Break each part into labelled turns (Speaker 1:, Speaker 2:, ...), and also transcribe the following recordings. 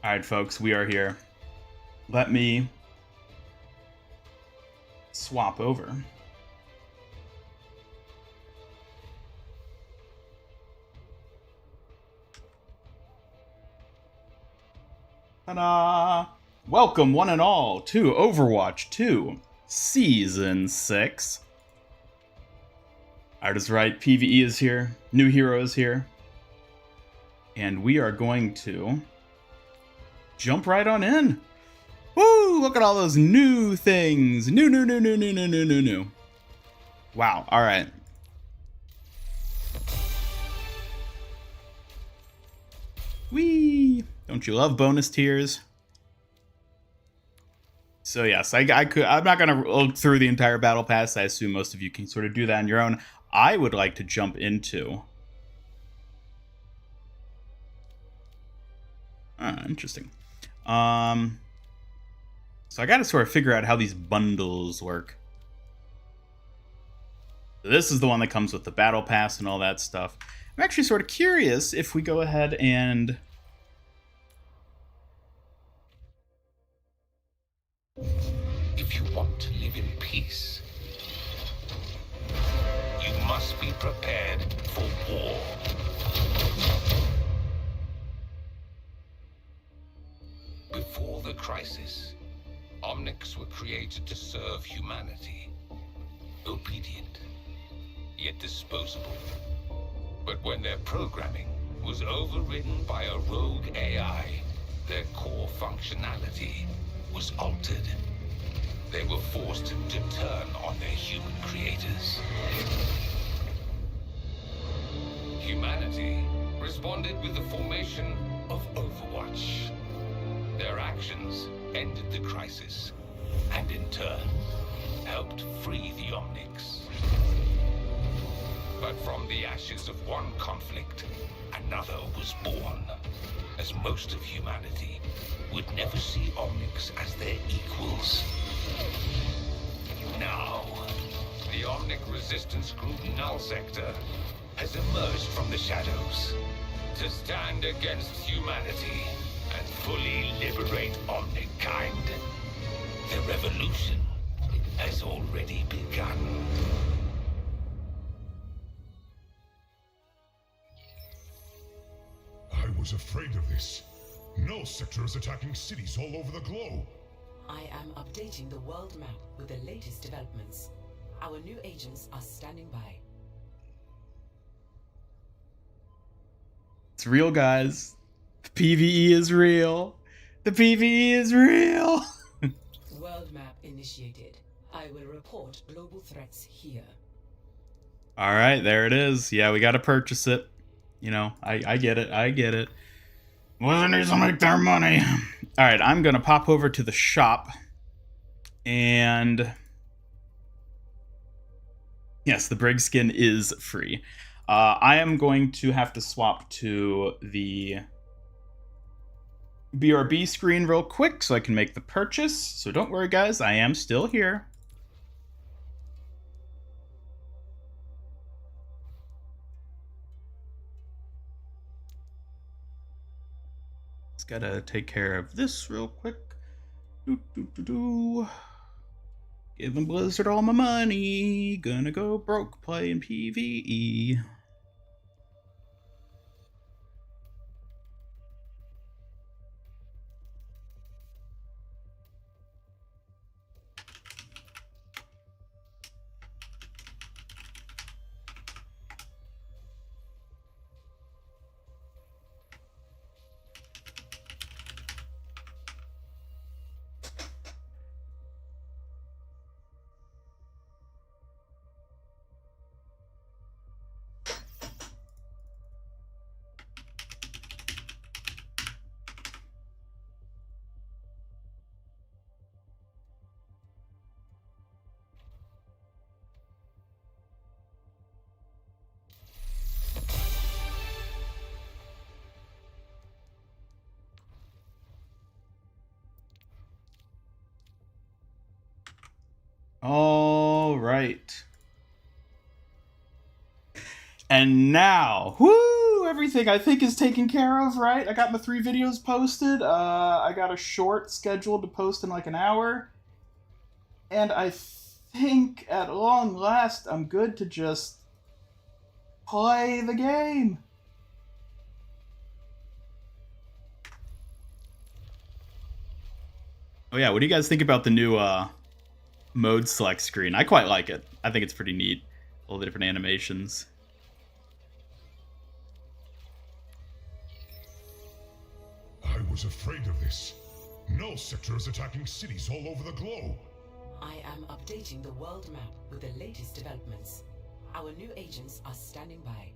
Speaker 1: All right, folks, we are here. Let me swap over. Ta-da! Welcome, one and all, to Overwatch 2, Season 6. Artist Right, PVE is here, new hero is here, and we are going to jump right on in. Woo! Look at all those new things. New. Wow, alright. Whee! Don't you love bonus tiers? So yes, I'm not gonna look through the entire battle pass. I assume most of you can sort of do that on your own. I would like to jump into. Interesting. So I got to sort of figure out how these bundles work. This is the one that comes with the battle pass and all that stuff. I'm actually sort of curious if we go ahead and.
Speaker 2: If you want to live in peace, you must be prepared for war. Before the crisis, Omnics were created to serve humanity. Obedient, yet disposable. But when their programming was overridden by a rogue AI, their core functionality was altered. They were forced to turn on their human creators. Humanity responded with the formation of Overwatch. Their actions ended the crisis, and in turn, helped free the Omnics. But from the ashes of one conflict, another was born, as most of humanity would never see Omnics as their equals. Now, the Omnic resistance group Null Sector has emerged from the shadows to stand against humanity and fully liberate Omnic kind. The revolution has already begun.
Speaker 3: I was afraid of this. Null Sector is attacking cities all over the globe.
Speaker 4: I am updating the world map with the latest developments. Our new agents are standing by.
Speaker 1: It's real, guys. The PVE is real. The PVE is real.
Speaker 4: World map initiated. I will report global threats here.
Speaker 1: All right, there it is. Yeah, we got to purchase it. You know, I get it. I get it. Wizard needs to make their money. All right, I'm going to pop over to the shop. And yes, the Brig skin is free. I am going to have to swap to the BRB screen real quick so I can make the purchase. So don't worry, guys. I am still here. Just gotta take care of this real quick. Giving Blizzard all my money. Gonna go broke playing PvE. All right. And now, whoo, everything I think is taken care of, right? I got my 3 videos posted. I got a short scheduled to post in like an hour. And I think at long last I'm good to just play the game. Oh yeah, what do you guys think about the new mode select screen? I quite like it. I think it's pretty neat. All the different animations.
Speaker 3: I was afraid of this. No sector is attacking cities all over the globe.
Speaker 4: I am updating the world map with the latest developments. Our new agents are standing by.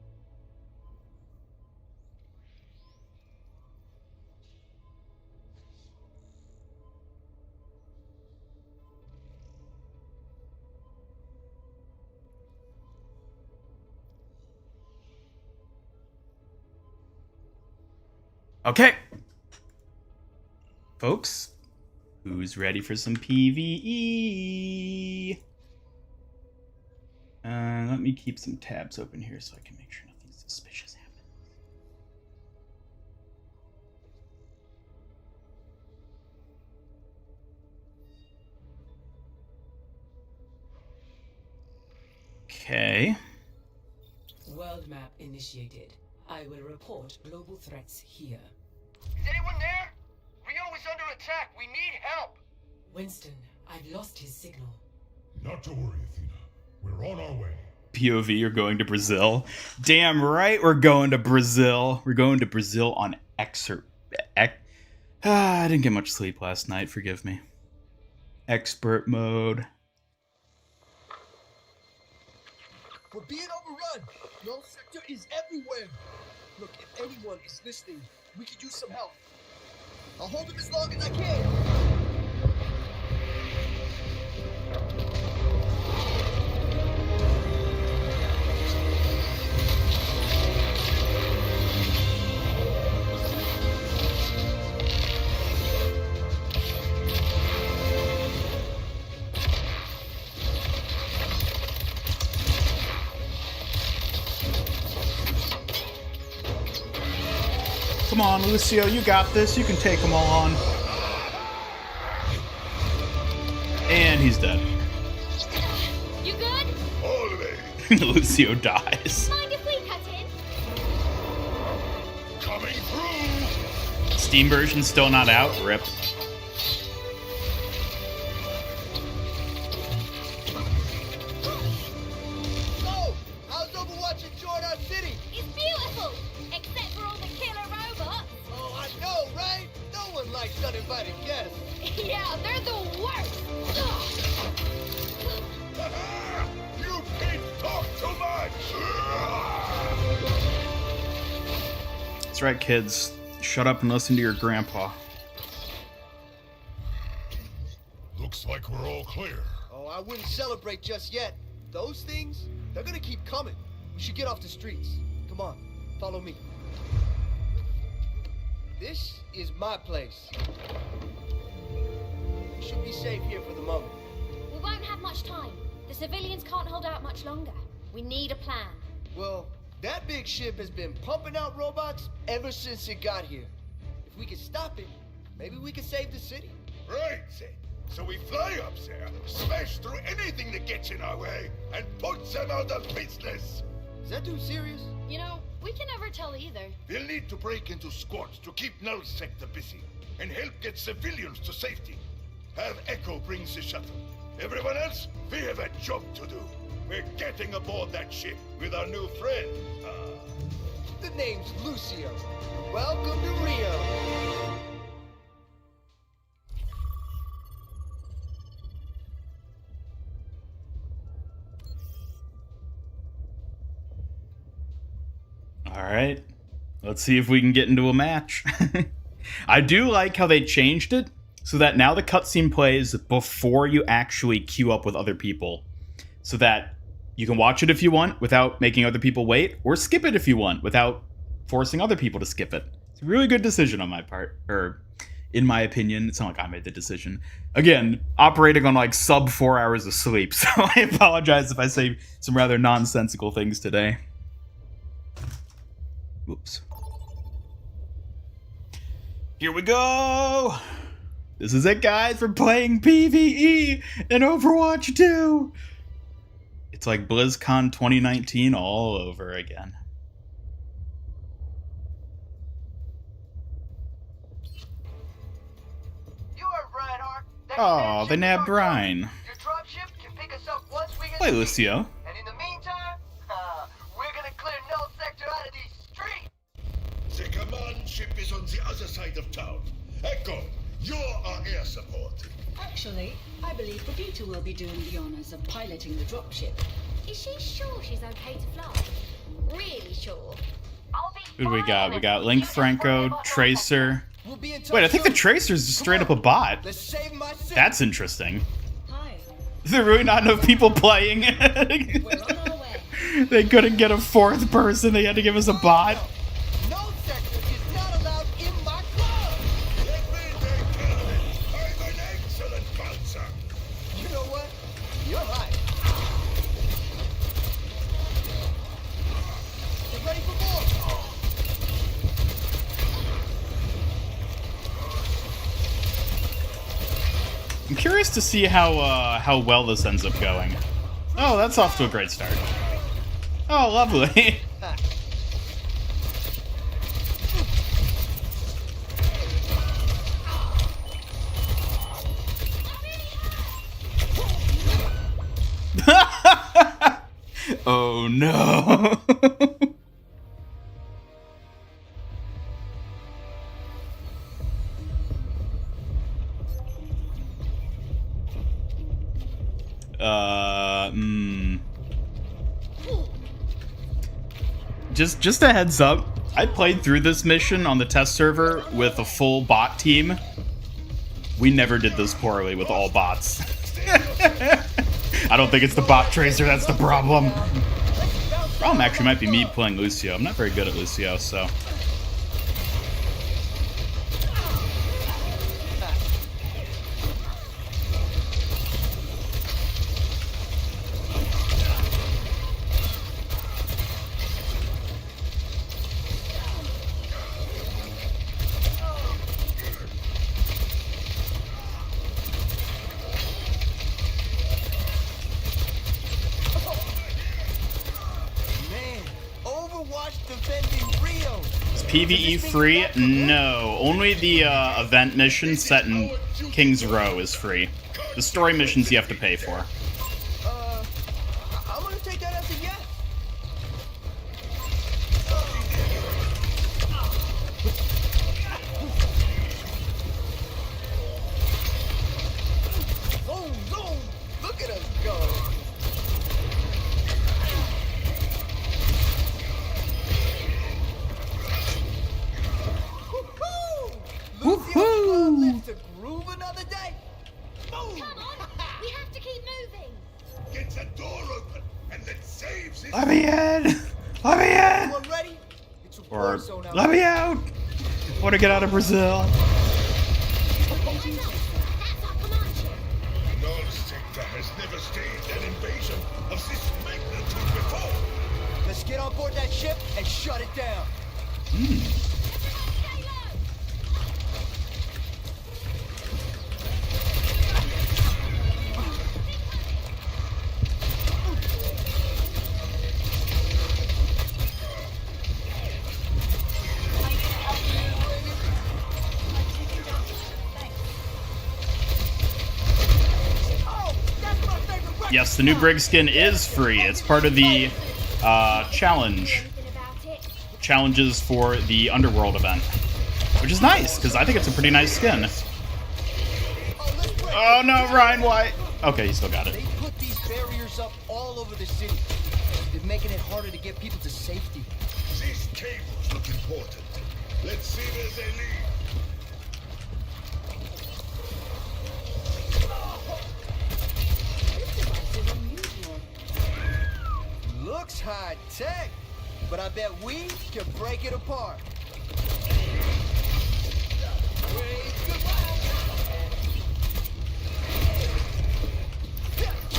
Speaker 1: Okay. Folks, who's ready for some PVE? Let me keep some tabs open here so I can make sure nothing suspicious happens. Okay.
Speaker 4: World map initiated. I will report global threats here.
Speaker 5: Is anyone there? Rio is under attack. We need help.
Speaker 4: Winston, I've lost his signal.
Speaker 3: Not to worry, Athena. We're on our way.
Speaker 1: POV, you're going to Brazil. Damn right we're going to Brazil. We're going to Brazil on I didn't get much sleep last night, forgive me. Expert mode.
Speaker 6: We're being overrun. No sector is everywhere. Look, if anyone is listening, we could use some help. I'll hold him as long as I can.
Speaker 1: Come on, Lucio, you got this. You can take them all on. And he's dead.
Speaker 7: You good?
Speaker 3: Always
Speaker 1: Lucio dies.
Speaker 7: Mind if we cut in?
Speaker 3: coming through.
Speaker 1: Steam version still not out. Rip.
Speaker 6: So, how's Overwatch enjoying our city?
Speaker 7: It's beautiful! Except for all the killer robots.
Speaker 6: Oh, I know, right? No one likes uninvited guests.
Speaker 7: Yeah, they're the worst! Ugh.
Speaker 3: You can't talk too much.
Speaker 1: That's right, kids. Shut up and listen to your grandpa.
Speaker 3: Looks like we're all clear.
Speaker 6: Oh, I wouldn't celebrate just yet. Those things, they're gonna keep coming. We should get off the streets. Come on, follow me. This is my place. We should be safe here for the moment.
Speaker 7: We won't have much time. The civilians can't hold out much longer. We need a plan.
Speaker 6: Well, that big ship has been pumping out robots ever since it got here. If we could stop it, maybe we could save the city.
Speaker 3: Right, so we fly up there, smash through anything that gets in our way, and put them out of business.
Speaker 6: Is that dude serious?
Speaker 7: You know, we can never tell either.
Speaker 3: We'll need to break into squads to keep Null Sector busy, and help get civilians to safety. Have Echo bring the shuttle. Everyone else, we have a job to do. We're getting aboard that ship with our new friend.
Speaker 6: The name's Lucio. Welcome to Rio.
Speaker 1: All right. Let's see if we can get into a match. I do like how they changed it so that now the cutscene plays before you actually queue up with other people. So that you can watch it if you want without making other people wait, or skip it if you want without forcing other people to skip it. It's a really good decision on my part, or in my opinion. It's not like I made the decision. Again, operating on like sub 4 hours of sleep, so I apologize if I say some rather nonsensical things today. Whoops. Here we go! This is it, guys. We're playing PVE in Overwatch 2! It's like BlizzCon 2019 all over again.
Speaker 5: You are Reinhardt.
Speaker 1: Oh, they nabbed Ryan.
Speaker 5: Your dropship can pick us up once we get
Speaker 1: Play
Speaker 5: to
Speaker 1: Lucio.
Speaker 5: And in the meantime, we're gonna clear Null Sector out of these streets.
Speaker 3: The command ship is on the other side of town. Echo, you're our air support.
Speaker 8: Actually, I believe Brigitte will be doing the honors of piloting the dropship.
Speaker 7: Is she sure she's okay to fly? Really sure? I'll be
Speaker 1: Who do we got?
Speaker 7: fine.
Speaker 1: We got Link Franco, Tracer.
Speaker 6: We'll be in touch.
Speaker 1: Wait, I think the Tracer's straight up a bot.
Speaker 6: Let's save my city.
Speaker 1: That's interesting.
Speaker 8: Hi,
Speaker 1: Is there really not enough people playing?
Speaker 8: we're on our way.
Speaker 1: They couldn't get a fourth person. They had to give us a bot.
Speaker 6: No sector is not allowed in my club.
Speaker 3: Let me take care of it. I'm an excellent bouncer.
Speaker 6: You know what? You're right. Get ready for more.
Speaker 1: I'm curious to see how well this ends up going. Oh, that's off to a great start. Oh, lovely. Oh no. Just a heads up. I played through this mission on the test server with a full bot team. We never did this poorly with all bots. I don't think it's the bot Tracer that's the problem. Problem actually might be me playing Lucio. I'm not very good at Lucio, so.
Speaker 6: Man, Overwatch defending Rio.
Speaker 1: Is PvE free? No. Only the event mission set in King's Row is free. The story missions you have to pay for.
Speaker 6: I'm gonna take that as a yes. Boom, boom. Look at us go. Woohoo! Lucio's club lives to groove another day. Boom!
Speaker 7: Come on, we have to keep moving.
Speaker 3: Get the door open and let's save this.
Speaker 1: Let me in! Let me in!
Speaker 6: Everyone ready? It's a war
Speaker 1: Or
Speaker 6: zone out
Speaker 1: let me
Speaker 6: there.
Speaker 1: out! I want to get out of Brazil.
Speaker 7: That's our command ship.
Speaker 3: Null Sector has never staged an invasion of this magnitude before.
Speaker 6: Let's get on board that ship and shut it down. Oh, that's my favorite weapon.
Speaker 1: Yes, the new Brig skin is free. It's part of the challenge.
Speaker 7: Anything about it?
Speaker 1: Challenges for the Underworld event. Which is nice, because I think it's a pretty nice skin.
Speaker 6: Oh, let's break
Speaker 1: Oh
Speaker 6: it.
Speaker 1: no, Ryan White! Okay, you still got it.
Speaker 6: They put these barriers up all over the city. They're making it harder to get people to safety.
Speaker 3: These cables look important. Let's see where they lead.
Speaker 8: This device is unusual.
Speaker 6: Looks high tech, but I bet we can break it apart. Wave goodbye.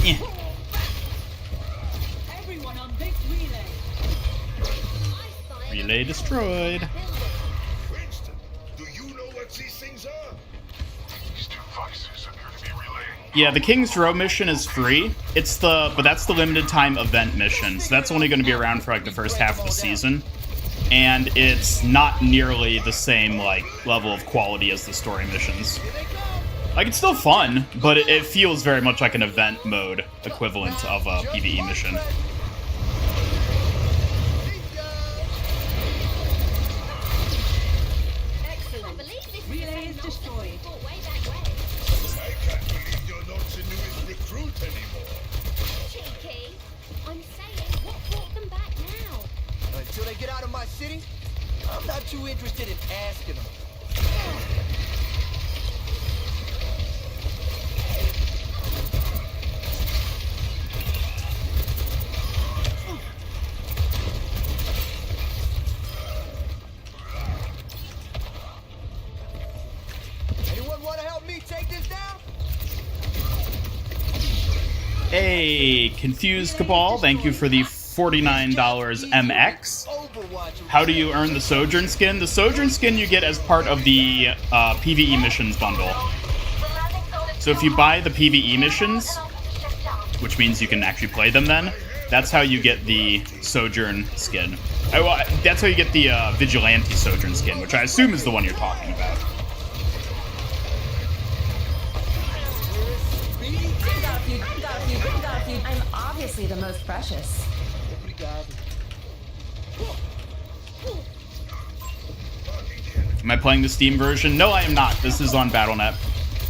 Speaker 1: Yeah.
Speaker 8: Everyone on this relay.
Speaker 7: I find
Speaker 1: Relay destroyed.
Speaker 3: Winston, do you know what these things are?
Speaker 9: These devices appear to be relaying.
Speaker 1: Yeah, the King's Row mission is free. But that's the limited time event mission, so that's only going to be around for like the first half of the season. And it's not nearly the same like level of quality as the story missions. Like, it's still fun, but it feels very much like an event mode equivalent of a PvE mission.
Speaker 8: Relay is destroyed.
Speaker 3: I can't believe you're not the newest recruit anymore.
Speaker 7: Cheeky. I'm saying, what brought them back now?
Speaker 6: Until they get out of my city, I'm not too interested in asking them. Anyone want to help me take this down?
Speaker 1: Hey, Confused Cabal, thank you for the $49 MX. How do you earn the Sojourn skin? The Sojourn skin you get as part of the PvE missions bundle. So if you buy the PvE missions, which means you can actually play them then, that's how you get the Sojourn skin. That's how you get the Vigilante Sojourn skin, which I assume is the one you're talking about.
Speaker 10: I'm obviously the most precious.
Speaker 1: Am I playing the Steam version? No, I am not. This is on Battle.net.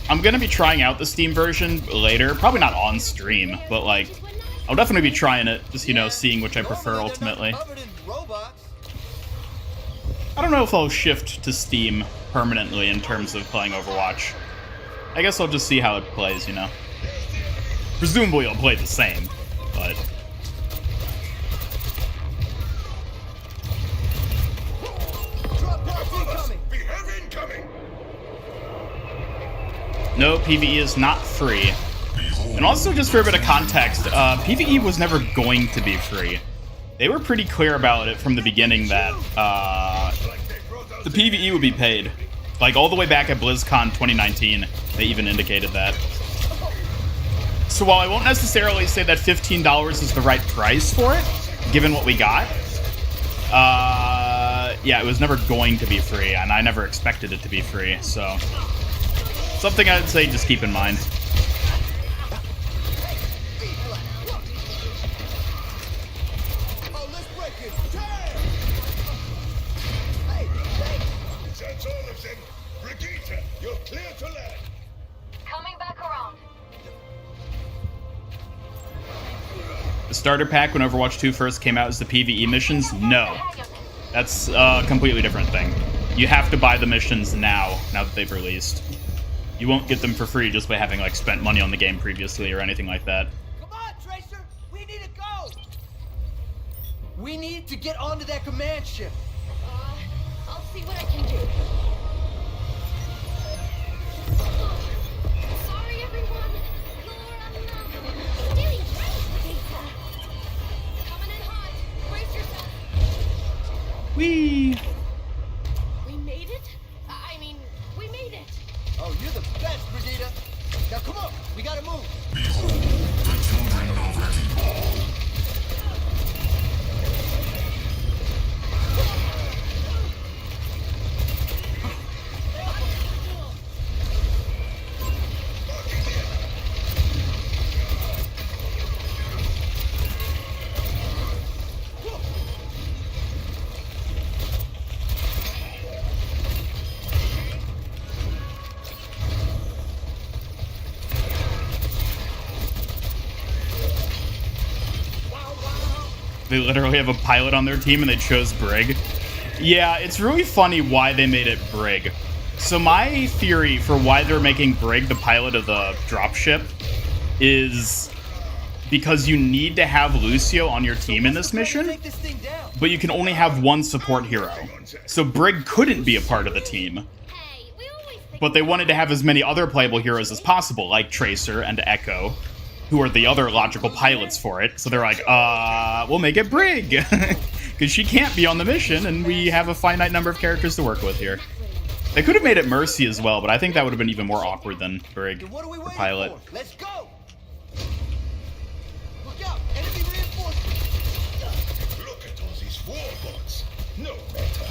Speaker 1: I'm going to be trying out the Steam version later. Probably not on stream, but, like, I'll definitely be trying it. Just, you know, seeing which I prefer ultimately. I don't know if I'll shift to Steam permanently in terms of playing Overwatch. I guess I'll just see how it plays, you know. Presumably it'll play the same, but... No, PvE is not free. And also, just for a bit of context, PvE was never going to be free. They were pretty clear about it from the beginning that the PvE would be paid. Like, all the way back at BlizzCon 2019, they even indicated that. So while I won't necessarily say that $15 is the right price for it, given what we got, yeah, it was never going to be free, and I never expected it to be free, so... something I'd say just keep in mind.
Speaker 3: That's all of them. Brigitte, you're clear to land.
Speaker 5: Coming back around.
Speaker 1: The starter pack when Overwatch 2 first came out is the PvE missions? No. That's a completely different thing. You have to buy the missions now that they've released. You won't get them for free just by having, like, spent money on the game previously or anything like that.
Speaker 6: Come on, Tracer! We need to go! We need to get onto that command ship.
Speaker 7: I'll see what I can do. Sorry, everyone. You're doing great, Lisa. Coming in hot. Brace yourself.
Speaker 1: Whee!
Speaker 7: We made it? I mean, we made it.
Speaker 6: Oh, you're the best, Brigitte. Now, come on. We gotta move.
Speaker 9: Behold, the children of Evil.
Speaker 1: They literally have a pilot on their team and they chose Brig. Yeah, it's really funny why they made it Brig. So my theory for why they're making Brig the pilot of the dropship is because you need to have Lucio on your team in this mission, but you can only have one support hero. So Brig couldn't be a part of the team. But they wanted to have as many other playable heroes as possible, like Tracer and Echo, who are the other logical pilots for it. So they're like, we'll make it Brig. Because she can't be on the mission, and we have a finite number of characters to work with here. They could have made it Mercy as well, but I think that would have been even more awkward than Brig, the pilot.
Speaker 6: Let's go! Look out! Enemy reinforcements!
Speaker 3: Look at all these warbots. No matter.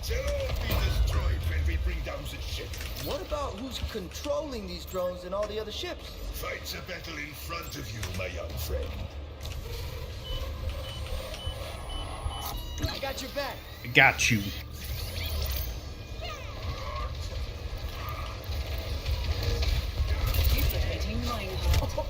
Speaker 3: They'll all be destroyed when we bring down the ship.
Speaker 6: What about who's controlling these drones and all the other ships?
Speaker 3: Fight the battle in front of you, my young friend.
Speaker 6: I got your back.
Speaker 1: Got you.
Speaker 8: Duplicating Reinhardt.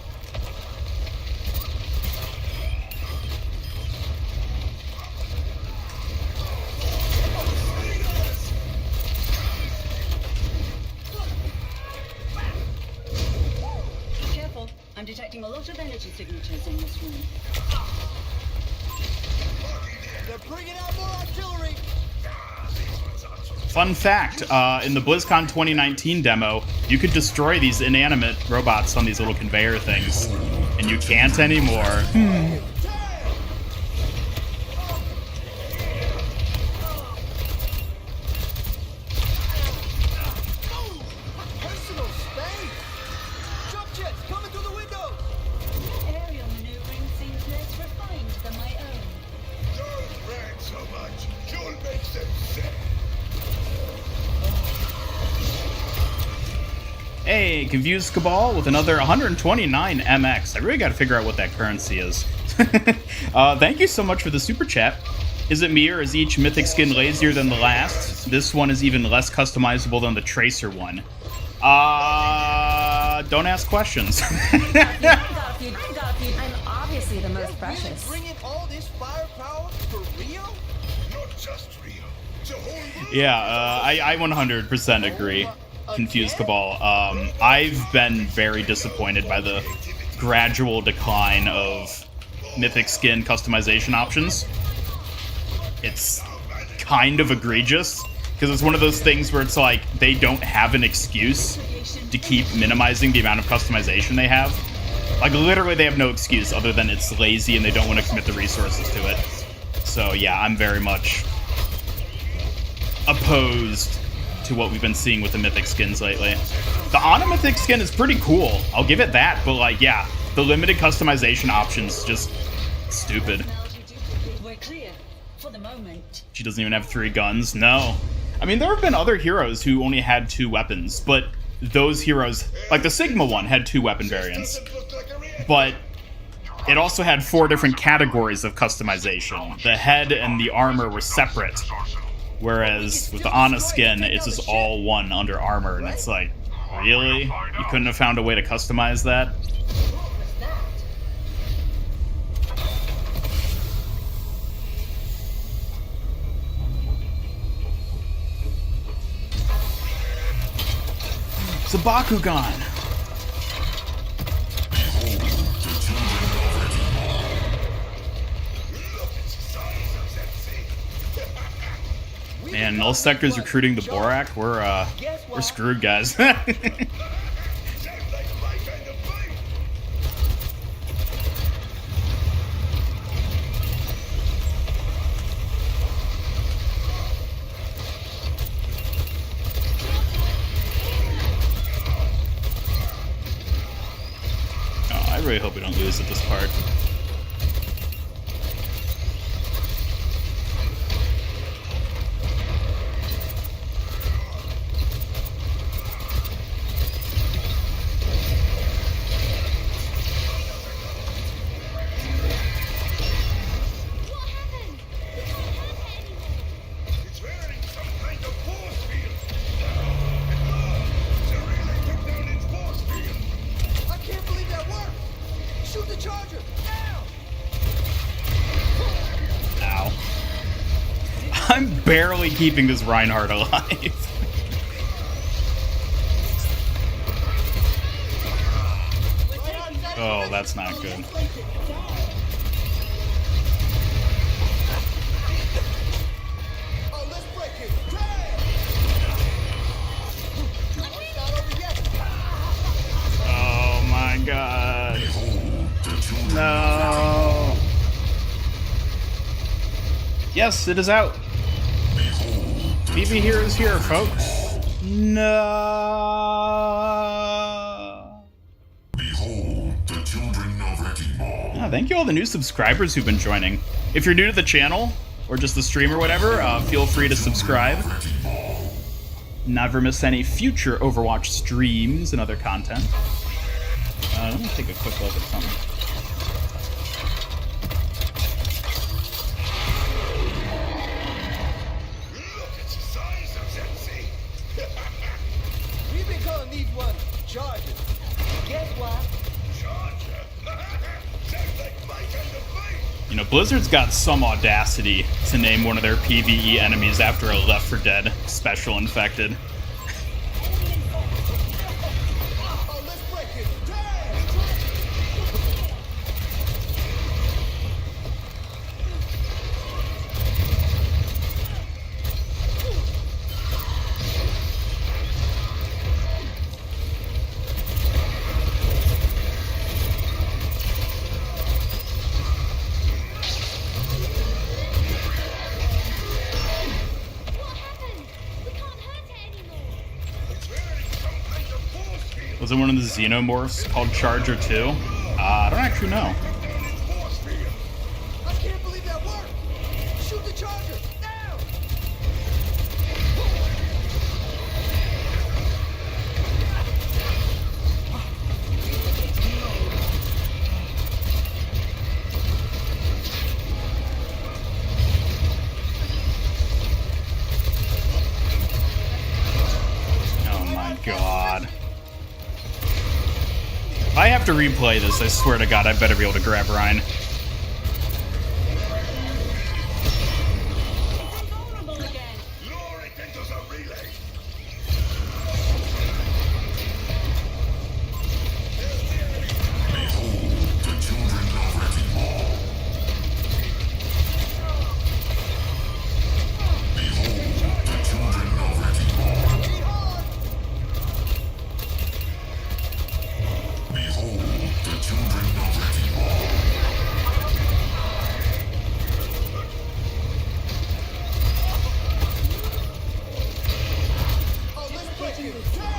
Speaker 8: Careful, I'm detecting a lot of energy signatures in this room.
Speaker 6: They're bringing out more artillery.
Speaker 1: Fun fact, in the BlizzCon 2019 demo, you could destroy these inanimate robots on these little conveyor things, and you can't anymore.
Speaker 6: Personal space. Jump jets coming through the windows.
Speaker 8: Aerial maneuvering seems less refined than my own.
Speaker 3: Don't brag so much. You'll make them sad.
Speaker 1: Hey, Confused Cabal with another 129 MX. I really got to figure out what that currency is. Thank you so much for the super chat. Is it me, or is each mythic skin lazier than the last? This one is even less customizable than the Tracer one. Don't ask questions.
Speaker 10: I'm obviously the most precious.
Speaker 6: Bringing all this firepower for Rio?
Speaker 3: Not just Rio. The whole world.
Speaker 1: Yeah, I 100% agree. Confused Cabal. I've been very disappointed by the gradual decline of mythic skin customization options. It's kind of egregious, because it's one of those things where it's like they don't have an excuse to keep minimizing the amount of customization they have. Like, literally they have no excuse other than it's lazy and they don't want to commit the resources to it. So yeah, I'm very much opposed to what we've been seeing with the mythic skins lately. The Anna mythic skin is pretty cool, I'll give it that, but like, yeah, the limited customization options just stupid.
Speaker 8: We're clear for the moment.
Speaker 1: She doesn't even have 3 guns. No. I mean, there have been other heroes who only had 2 weapons, but those heroes, like the Sigma one, had 2 weapon variants. But it also had 4 different categories of customization. The head and the armor were separate. Whereas with the Anna skin, it's just all one under armor, and it's like, really? You couldn't have found a way to customize that? It's a Bakugan! Man, Null Sector's recruiting the Borak. We're screwed, guys. I really hope we don't lose at this part.
Speaker 3: It's wearing some kind of force field. And look, they really took down its force field.
Speaker 6: I can't believe that worked. Shoot the charger now.
Speaker 1: Ow. I'm barely keeping this Reinhardt alive. Oh, that's not good.
Speaker 6: Oh, let's break it. Damn. It's not over yet.
Speaker 1: Oh my god. No. Yes, it is out. PV here is here, folks. No.
Speaker 9: Behold the children of Ekimol.
Speaker 1: Thank you all the new subscribers who've been joining. If you're new to the channel, or just the stream or whatever, feel free to subscribe. Never miss any future Overwatch streams and other content. Let me take a quick look at something.
Speaker 3: Look at the size of that thing.
Speaker 6: We've been calling these ones chargers. Guess what?
Speaker 3: Charger. Sounds like my kind of fight.
Speaker 1: You know, Blizzard's got some audacity to name one of their PvE enemies after a Left 4 Dead special infected.
Speaker 6: Oh, let's break it. Damn!
Speaker 7: What happened? We can't hurt it anymore.
Speaker 3: Wearing some kind of force field.
Speaker 1: Was it one of the Xenomorphs called Charger 2? I don't actually know.
Speaker 3: Force field.
Speaker 6: I can't believe that worked. Shoot the charger now!
Speaker 1: Oh my god. If I have to replay this, I swear to god I better be able to grab Ryan.
Speaker 8: Vulnerable again.
Speaker 3: Lure it into the relay.
Speaker 9: Behold the children of Ekimol. Behold the children of Ekimol. Behold the children of Ekimol.
Speaker 6: Oh, let's break it. Damn!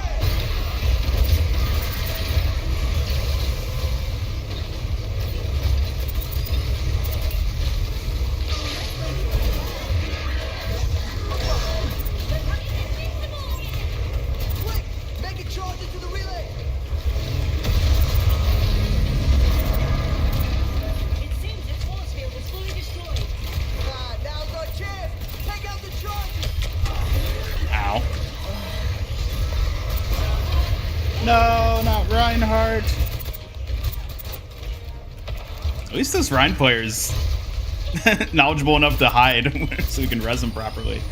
Speaker 6: Quick! Make it charge into the relay!
Speaker 8: It seems its force field is fully destroyed.
Speaker 6: Ah, now's our chance! Take out the charger!
Speaker 1: Ow. No, not Reinhardt. At least this Rhine player's knowledgeable enough to hide so we can res him properly.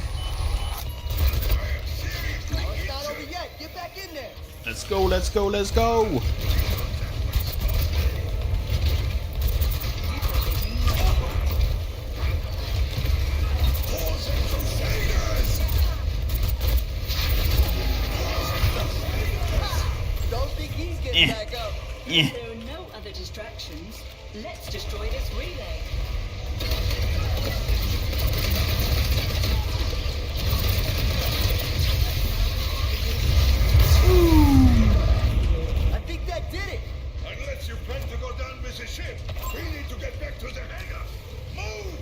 Speaker 6: Oh, it's not over yet. Get back in there.
Speaker 1: Let's go, let's go, let's go.
Speaker 6: Don't think he's getting back up.
Speaker 1: Yeah.
Speaker 8: There are no other distractions. Let's destroy this relay.
Speaker 6: I think that did it.
Speaker 3: Unless you plan to go down with the ship, we need to get back to the hangar. Move!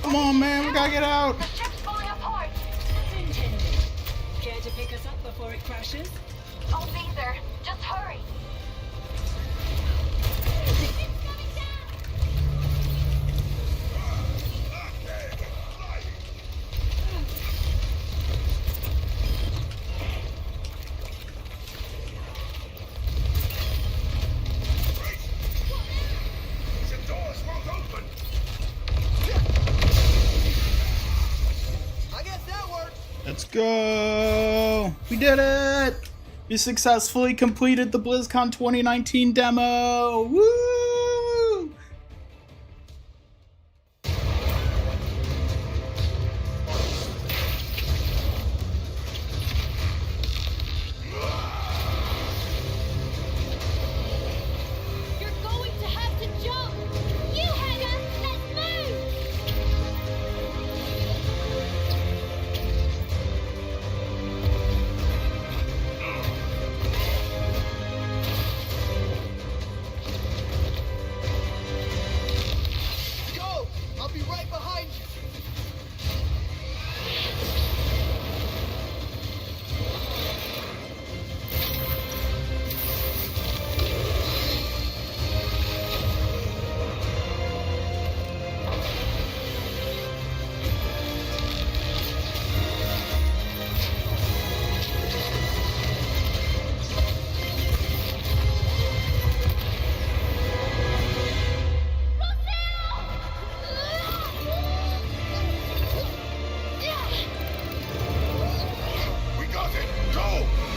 Speaker 1: Come on, man, we gotta get out.
Speaker 7: The ship's falling apart.
Speaker 8: As intended. Care to pick us up before it crashes?
Speaker 7: I'll be there. Just hurry.
Speaker 3: The doors won't open.
Speaker 6: I guess that worked.
Speaker 1: Let's go. We did it. We successfully completed the BlizzCon 2019 demo. Woo!
Speaker 7: You're going to have to jump. You, Haga, let's move.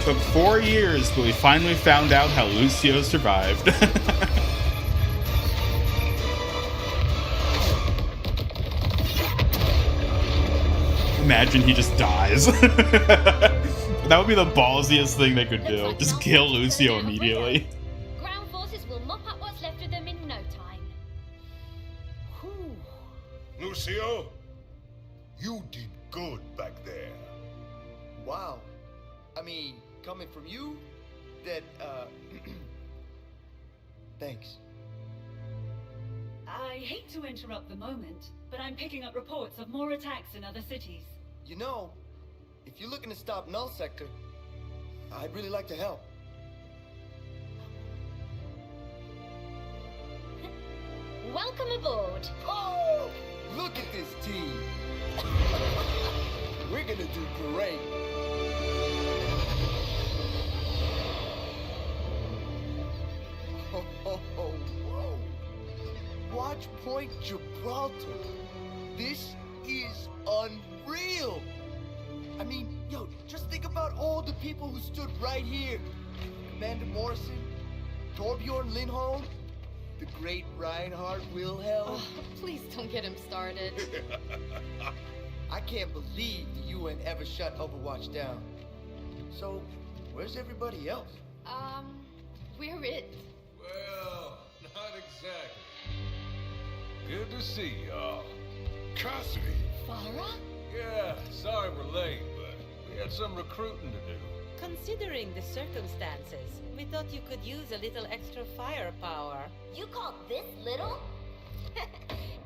Speaker 1: Took 4 years, but we finally found out how Lucio survived. Imagine he just dies. That would be the ballsiest thing they could do. Just kill Lucio immediately.
Speaker 7: Ground forces will mop up what's left of them in no time.
Speaker 3: Whew. Lucio, you did good back there.
Speaker 6: Wow. I mean, coming from you, that, thanks.
Speaker 8: I hate to interrupt the moment, but I'm picking up reports of more attacks in other cities.
Speaker 6: You know, if you're looking to stop Null Sector, I'd really like to help.
Speaker 7: Welcome aboard.
Speaker 6: Oh! Look at this team! We're gonna do great. Whoa. Watch Point Gibraltar. This is unreal. I mean, yo, just think about all the people who stood right here. Commander Morrison, Torbjorn Lindholm, the great Reinhard Wilhelm.
Speaker 10: Oh, please don't get him started.
Speaker 6: I can't believe the UN ever shut Overwatch down. So, where's everybody else?
Speaker 10: We're it.
Speaker 2: Well, not exactly. Good to see y'all.
Speaker 3: Cassidy!
Speaker 10: Farah?
Speaker 2: Yeah, sorry we're late, but we had some recruiting to do.
Speaker 11: Considering the circumstances, we thought you could use a little extra firepower.
Speaker 7: You call this little?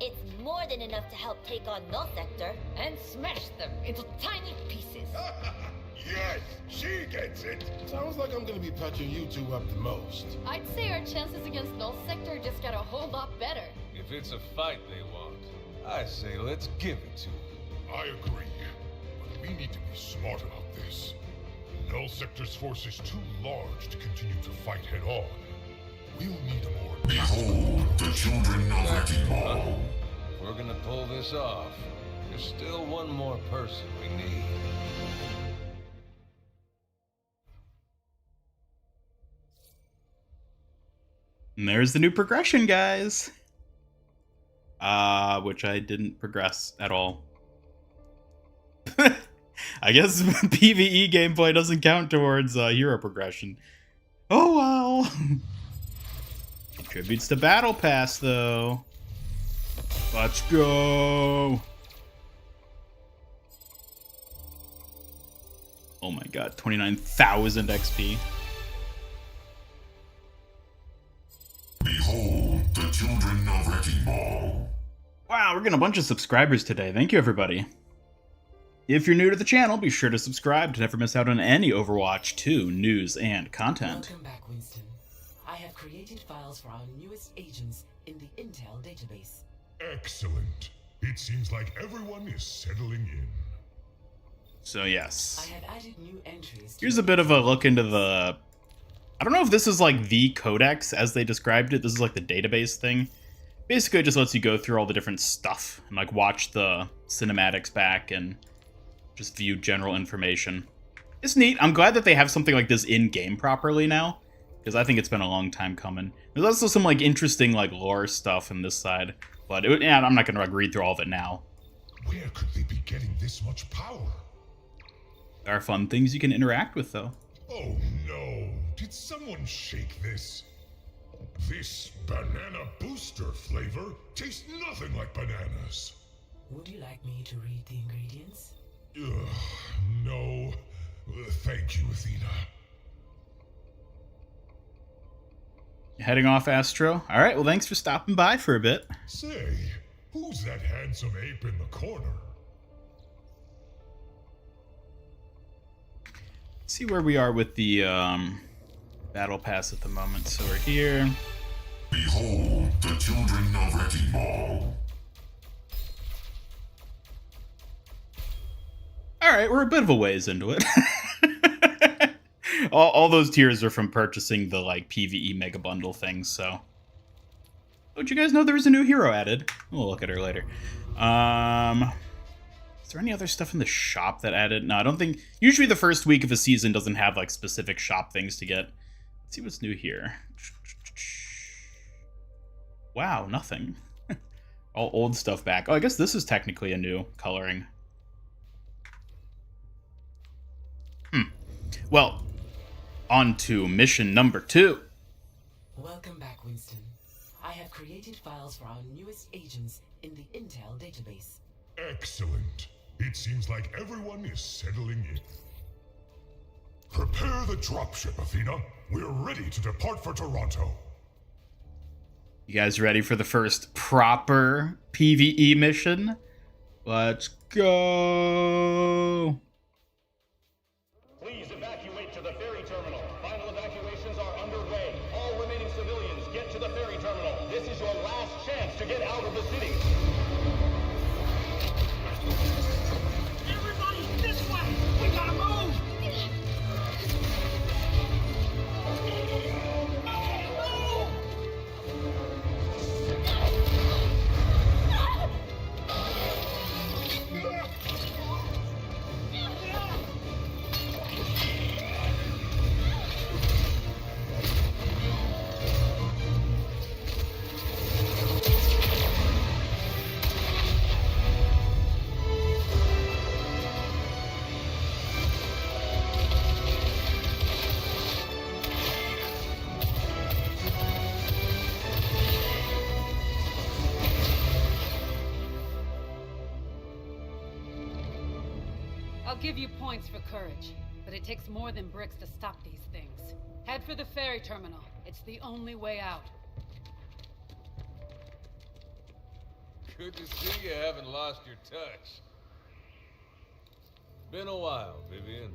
Speaker 7: It's more than enough to help take on Null Sector and smash them into tiny pieces.
Speaker 3: Yes, she gets it.
Speaker 9: Sounds like I'm gonna be patching you two up the most.
Speaker 10: I'd say our chances against Null Sector just got a whole lot better.
Speaker 2: If it's a fight they want, I say let's give it to them.
Speaker 3: I agree, but we need to be smart about this. Null Sector's force is too large to continue to fight head on. We'll need a more...
Speaker 9: Behold the children of Ekimau.
Speaker 2: If we're gonna pull this off, there's still one more person we need.
Speaker 1: And there's the new progression, guys. Which I didn't progress at all. I guess PVE gameplay doesn't count towards hero progression. Oh well. Contributes to Battle Pass, though. Let's go. Oh my god, 29,000 XP.
Speaker 9: Behold the children of Ekimau.
Speaker 1: Wow, we're getting a bunch of subscribers today. Thank you, everybody. If you're new to the channel, be sure to subscribe to never miss out on any Overwatch 2 news and content.
Speaker 4: Welcome back, Winston. I have created files for our newest agents in the Intel database.
Speaker 3: Excellent. It seems like everyone is settling in.
Speaker 1: So yes.
Speaker 4: I have added new entries.
Speaker 1: Here's a bit of a look into the... I don't know if this is like the codex as they described it. This is like the database thing. Basically, it just lets you go through all the different stuff and like watch the cinematics back and just view general information. It's neat. I'm glad that they have something like this in-game properly now, because I think it's been a long time coming. There's also some like interesting like lore stuff in this side, but yeah, I'm not gonna like, read through all of it now.
Speaker 3: Where could they be getting this much power?
Speaker 1: There are fun things you can interact with, though.
Speaker 3: Oh no, did someone shake this? This banana booster flavor tastes nothing like bananas.
Speaker 4: Would you like me to read the ingredients?
Speaker 3: Ugh, no. Thank you, Athena.
Speaker 1: Heading off, Astro. All right, well, thanks for stopping by for a bit.
Speaker 3: Say, who's that handsome ape in the corner?
Speaker 1: Let's see where we are with the battle pass at the moment. So we're here.
Speaker 9: Behold the children of Ekimau.
Speaker 1: All right, we're a bit of a ways into it. all those tiers are from purchasing the like PVE mega bundle things. So, did you guys know there was a new hero added? We'll look at her later. Is there any other stuff in the shop that added? No, I don't think. Usually the first week of a season doesn't have like specific shop things to get. Let's see what's new here. Wow, nothing. All old stuff back. Oh, I guess this is technically a new coloring. Well, on to mission number 2.
Speaker 4: Welcome back, Winston. I have created files for our newest agents in the Intel database.
Speaker 9: Excellent. It seems like everyone is settling in. Prepare the dropship, Athena. We're ready to depart for Toronto.
Speaker 1: You guys ready for the first proper PvE mission? Let's go!
Speaker 12: Please evacuate to the ferry terminal. Final evacuations are underway. All remaining civilians, get to the ferry terminal. This is your last chance to get out of the city.
Speaker 5: Everybody, this way! We gotta move!
Speaker 13: I'll give you points for courage, but it takes more than bricks to stop these things. Head for the ferry terminal. It's the only way out.
Speaker 14: Good to see you haven't lost your touch. Been a while, Vivian.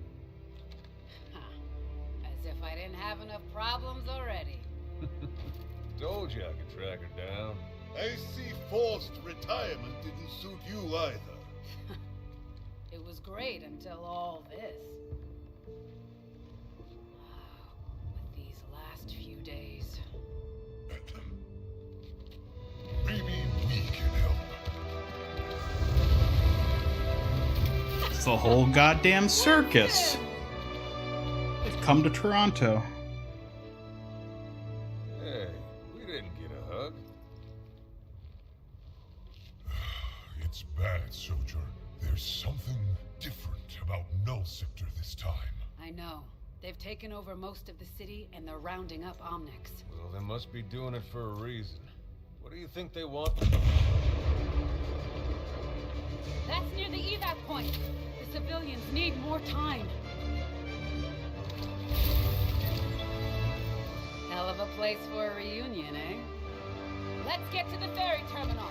Speaker 13: As if I didn't have enough problems already.
Speaker 14: Told you I could track her down.
Speaker 3: I see forced retirement didn't suit you either.
Speaker 13: It was great until all this. With these last few days.
Speaker 9: Maybe we can help.
Speaker 1: It's the whole goddamn circus. They've come to Toronto.
Speaker 14: Hey, we didn't get a hug.
Speaker 9: It's bad, Sojourn. There's something different about Null Sector this time.
Speaker 13: I know. They've taken over most of the city and they're rounding up Omnics.
Speaker 14: Well, they must be doing it for a reason. What do you think they want?
Speaker 13: That's near the evac point. The civilians need more time. Hell of a place for a reunion, eh? Let's get to the ferry terminal.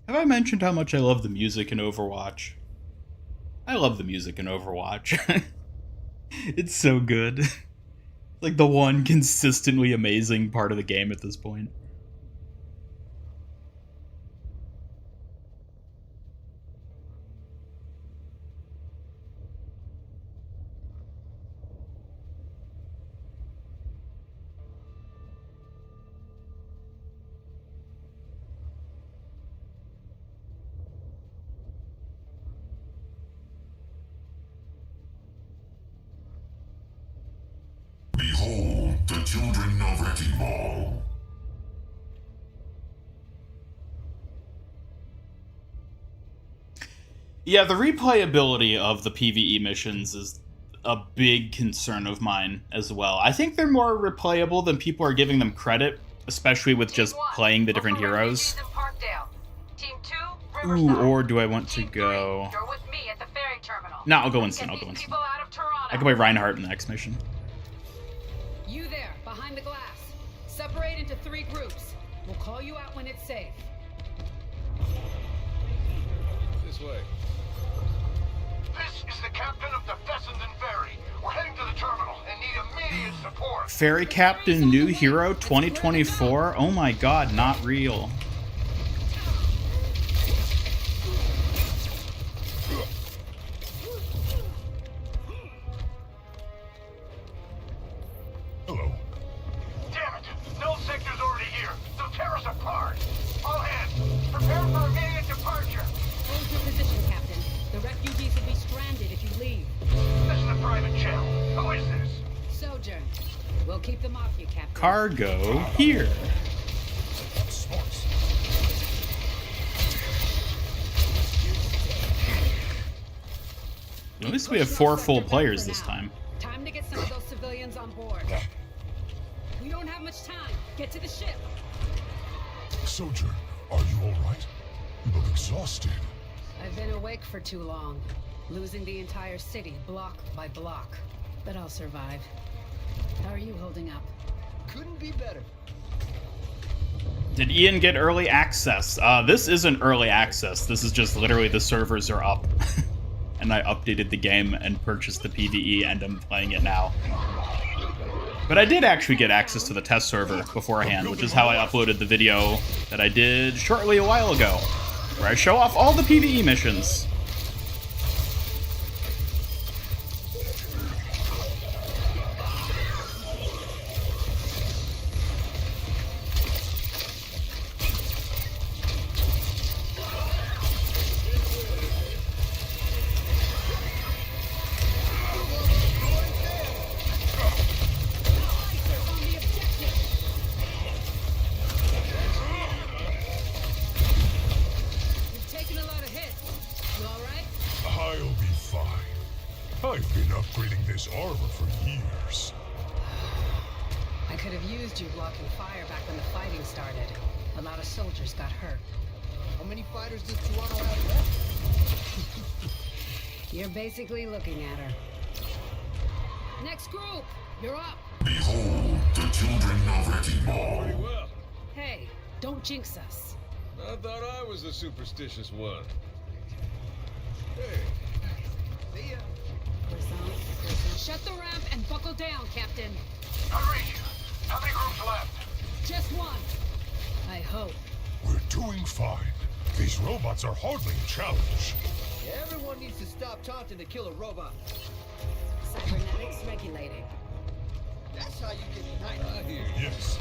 Speaker 1: Have I mentioned how much I love the music in Overwatch? I love the music in Overwatch. It's so good. Like the one consistently amazing part of the game at this point.
Speaker 9: Behold the children of Etimal.
Speaker 1: Yeah, the replayability of the PvE missions is a big concern of mine as well. I think they're more replayable than people are giving them credit, especially with just playing the different heroes. Ooh, or do I want to go... No, I'll go Winston, I'll go Winston. I can play Reinhardt in the next mission.
Speaker 13: You there, behind the glass. Separate into 3 groups. We'll call you out when it's safe.
Speaker 14: This way.
Speaker 3: This is the captain of the Fessenden Ferry. We're heading to the terminal and need immediate support.
Speaker 1: Ferry Captain New Hero 2024? Oh my god, not real.
Speaker 13: We'll keep them off you, Captain.
Speaker 1: Cargo here. At least we have 4 full players this time.
Speaker 13: Time to get some of those civilians on board. We don't have much time. Get to the ship.
Speaker 9: Sojourn, are you all right? You look exhausted.
Speaker 13: I've been awake for too long, losing the entire city block by block. But I'll survive. How are you holding up?
Speaker 6: Couldn't be better.
Speaker 1: Did Ian get early access? This isn't early access. This is just literally the servers are up. And I updated the game and purchased the PVE and I'm playing it now. But I did actually get access to the test server beforehand, which is how I uploaded the video that I did shortly a while ago, where I show off all the PVE missions.
Speaker 9: I've been upgrading this armor for years.
Speaker 13: I could have used you blocking fire back when the fighting started. A lot of soldiers got hurt.
Speaker 6: How many fighters does Toronto have left?
Speaker 13: You're basically looking at her. Next group, you're up.
Speaker 9: Behold the children of Wrecking Ball.
Speaker 14: Pretty well.
Speaker 13: Hey, don't jinx us.
Speaker 14: I thought I was the superstitious one. Hey.
Speaker 6: See ya.
Speaker 13: Shut the ramp and buckle down, Captain.
Speaker 3: Hurry! How many groups left?
Speaker 13: Just one. I hope.
Speaker 9: We're doing fine. These robots are hardly a challenge.
Speaker 6: Yeah, everyone needs to stop taunting to kill a robot.
Speaker 13: Cybernetics regulating.
Speaker 6: That's how you get night.
Speaker 14: I hear you.
Speaker 9: Yes.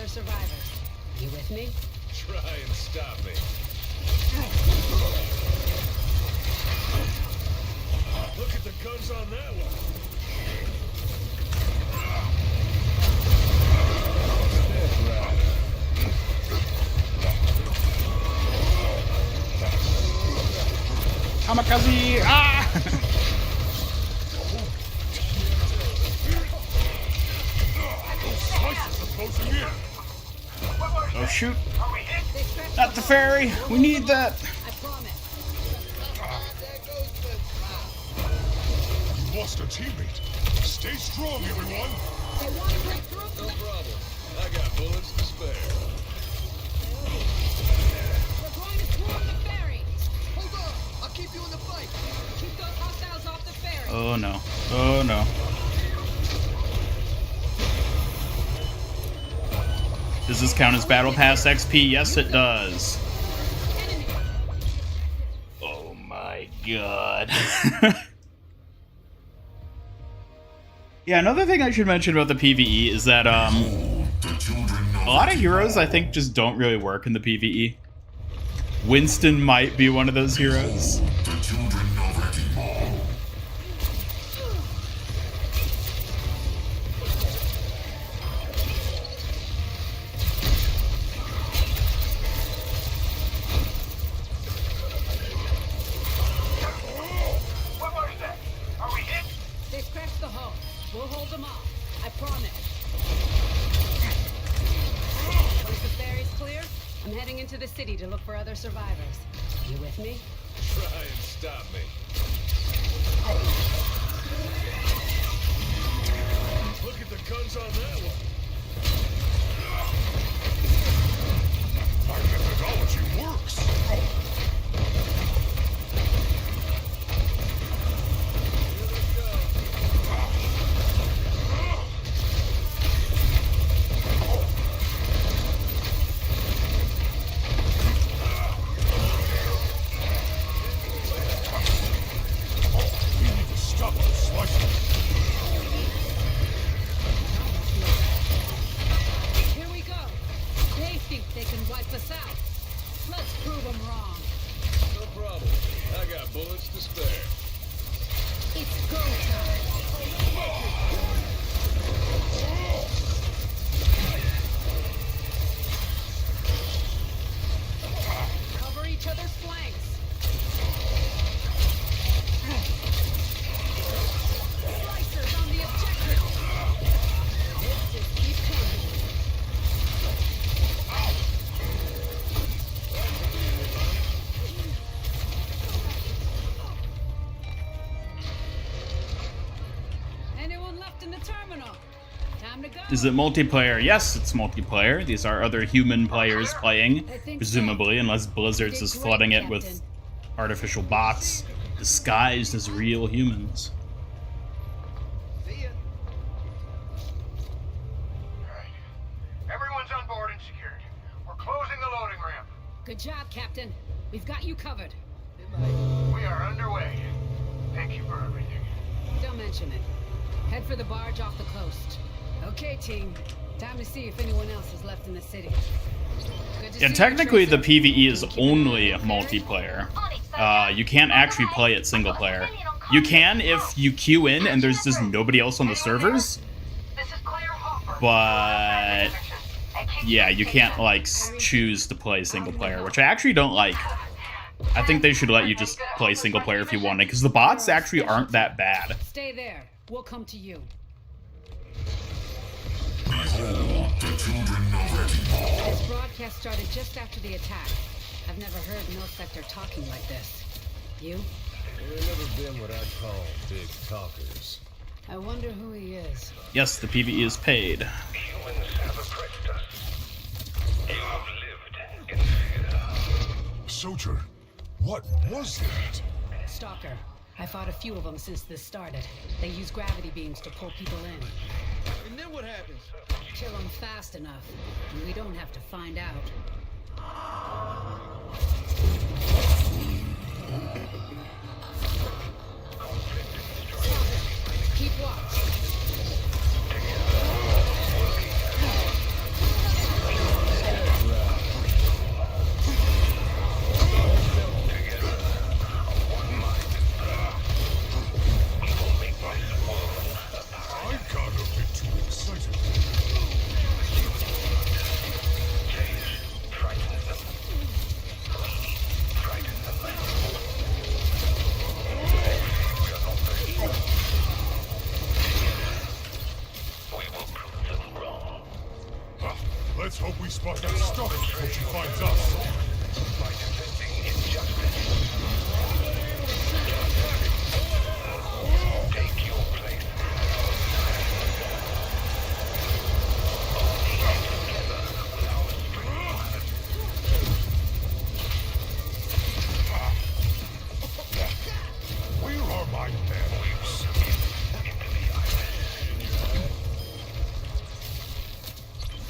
Speaker 13: Survivors. You with me?
Speaker 14: Try and stop me.
Speaker 9: Look at the guns on that one.
Speaker 1: Kamikaze! Ah! Oh shoot! Not the ferry! We need that!
Speaker 13: I promise.
Speaker 9: You lost a teammate. Stay strong, everyone!
Speaker 13: They want to break through?
Speaker 14: No problem. I got bullets to spare.
Speaker 13: We're going to swarm the ferry!
Speaker 6: Hold on! I'll keep you in the fight!
Speaker 13: Keep those hostiles off the ferry!
Speaker 1: Oh no. Oh no. Does this count as Battle Pass XP? Yes, it does. Oh my god. Yeah, another thing I should mention about the PvE is that a lot of heroes I think just don't really work in the PvE. Winston might be one of those heroes.
Speaker 13: To look for other survivors. You with me?
Speaker 14: Try and stop me.
Speaker 9: Look at the guns on that one. My methodology works.
Speaker 13: in the terminal. Time to go.
Speaker 1: Is it multiplayer? Yes, it's multiplayer. These are other human players playing, presumably, unless Blizzard's is flooding it with artificial bots disguised as real humans.
Speaker 5: Everyone's on board and secured. We're closing the loading ramp.
Speaker 13: Good job, Captain. We've got you covered.
Speaker 5: We are underway. Thank you for everything.
Speaker 13: Don't mention it. Head for the barge off the coast. Okay, team. Time to see if anyone else is left in the city.
Speaker 1: Yeah, technically the PvE is only multiplayer. You can't actually play it single player. You can if you queue in and there's just nobody else on the servers. But yeah, you can't like choose to play single player, which I actually don't like. I think they should let you just play single player if you want it, because the bots actually aren't that bad.
Speaker 13: Stay there. We'll come to you. This broadcast started just after the attack. I've never heard Null Sector talking like this. You?
Speaker 14: We've never been what I'd call big talkers.
Speaker 13: I wonder who he is.
Speaker 1: Yes, the PvE is paid.
Speaker 2: Humans have oppressed us. You have lived in fear.
Speaker 9: Sojourn, what was that?
Speaker 13: Stalker. I fought a few of them since this started. They use gravity beams to pull people in.
Speaker 6: And then what happens?
Speaker 13: Kill them fast enough, and we don't have to find out. Keep watch.
Speaker 9: I got a bit too excited. Let's hope we spot that stuff before she finds us.
Speaker 2: Take your place.
Speaker 9: Where are my men?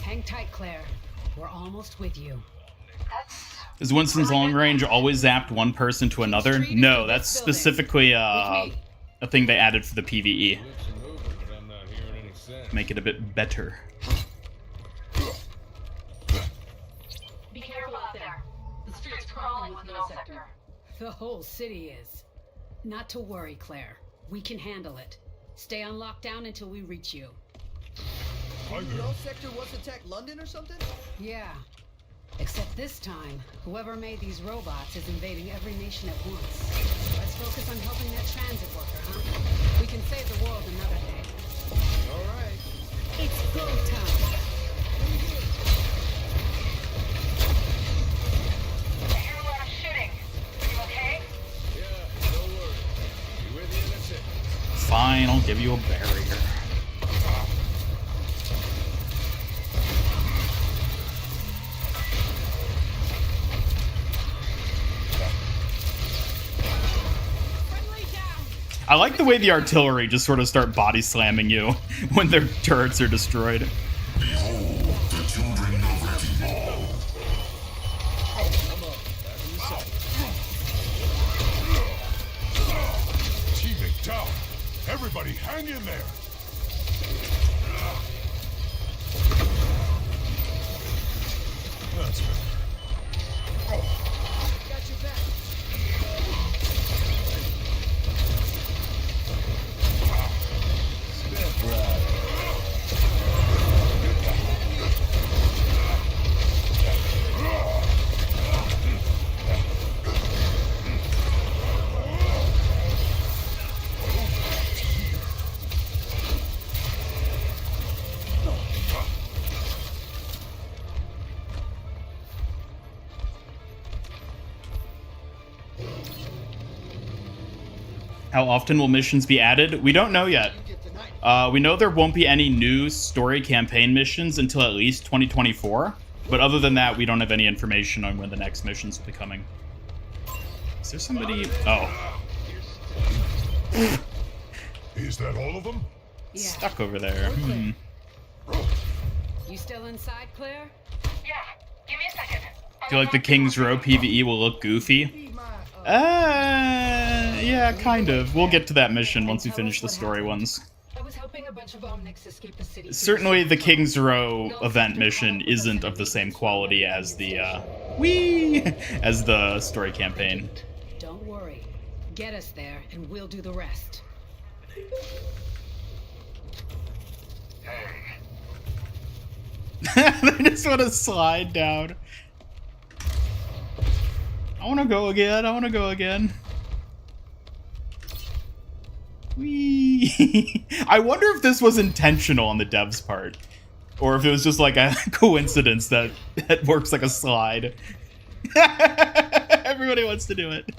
Speaker 13: Hang tight, Claire. We're almost with you.
Speaker 1: Is Winston's long range always zapped one person to another? No, that's specifically a thing they added for the PvE. Make it a bit better.
Speaker 10: Be careful out there. The street's crawling with Null Sector.
Speaker 13: The whole city is. Not to worry, Claire. We can handle it. Stay on lockdown until we reach you.
Speaker 6: Null Sector wants to attack London or something?
Speaker 13: Yeah. Except this time, whoever made these robots is invading every nation at once. Let's focus on helping that transit worker, huh? We can save the world another day.
Speaker 6: All right.
Speaker 13: It's go time.
Speaker 5: I hear a lot of shooting. Are you okay?
Speaker 14: Yeah, don't worry. Be with you in a second.
Speaker 1: Fine, I'll give you a barrier. I like the way the artillery just sort of start body slamming you when their turrets are destroyed.
Speaker 9: Behold the children of Etimol. Teammate down. Everybody hang in there. That's better.
Speaker 6: Got your back.
Speaker 1: How often will missions be added? We don't know yet. We know there won't be any new story campaign missions until at least 2024. But other than that, we don't have any information on when the next missions will be coming. Is there somebody? Oh.
Speaker 9: Is that all of them?
Speaker 13: Yeah.
Speaker 1: Stuck over there. Hmm.
Speaker 13: You still inside, Claire?
Speaker 10: Yeah, give me a second.
Speaker 1: I feel like the King's Row PVE will look goofy. Yeah, kind of. We'll get to that mission once we finish the story ones.
Speaker 8: I was helping a bunch of Omnics escape the city.
Speaker 1: Certainly the King's Row event mission isn't of the same quality as the, as the story campaign.
Speaker 13: Don't worry. Get us there, and we'll do the rest.
Speaker 1: They just want to slide down. I want to go again. I want to go again. Whee! I wonder if this was intentional on the devs' part, or if it was just like a coincidence that it works like a slide. Everybody wants to do it.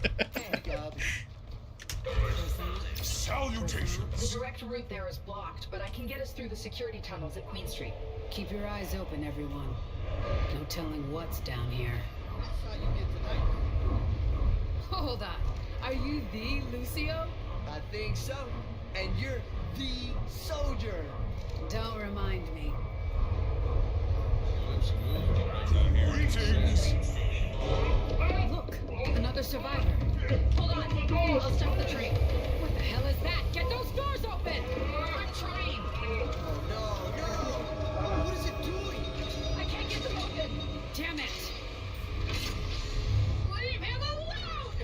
Speaker 8: The direct route there is blocked, but I can get us through the security tunnels at Queen Street.
Speaker 13: Keep your eyes open, everyone. No telling what's down here. Hold on. Are you the Lucio?
Speaker 6: I think so. And you're the soldier.
Speaker 13: Don't remind me. Look, another survivor.
Speaker 8: Hold on. I'll stop the train.
Speaker 13: What the hell is that? Get those doors open!
Speaker 8: I'm trying.
Speaker 6: Oh, no. What is it doing?
Speaker 8: I can't get them open.
Speaker 13: Damn it!
Speaker 8: Leave him alone!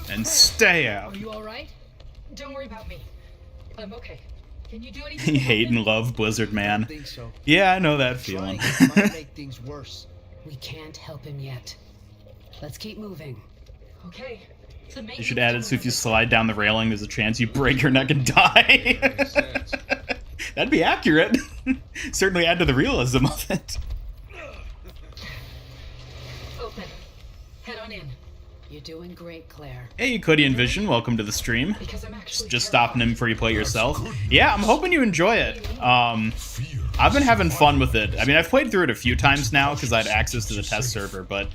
Speaker 1: And stay out.
Speaker 8: Are you all right? Don't worry about me. I'm okay. Can you do anything?
Speaker 1: Hate and love Blizzard Man.
Speaker 6: I think so.
Speaker 1: Yeah, I know that feeling.
Speaker 6: Might make things worse.
Speaker 13: We can't help him yet. Let's keep moving.
Speaker 8: Okay.
Speaker 1: You should add it so if you slide down the railing, there's a chance you break your neck and die. That'd be accurate. Certainly add to the realism of it.
Speaker 8: Open. Head on in.
Speaker 13: You're doing great, Claire.
Speaker 1: Hey, Cody and Vision, welcome to the stream. Just stopping in before you play it yourself. Yeah, I'm hoping you enjoy it. I've been having fun with it. I mean, I've played through it a few times now because I had access to the test server, but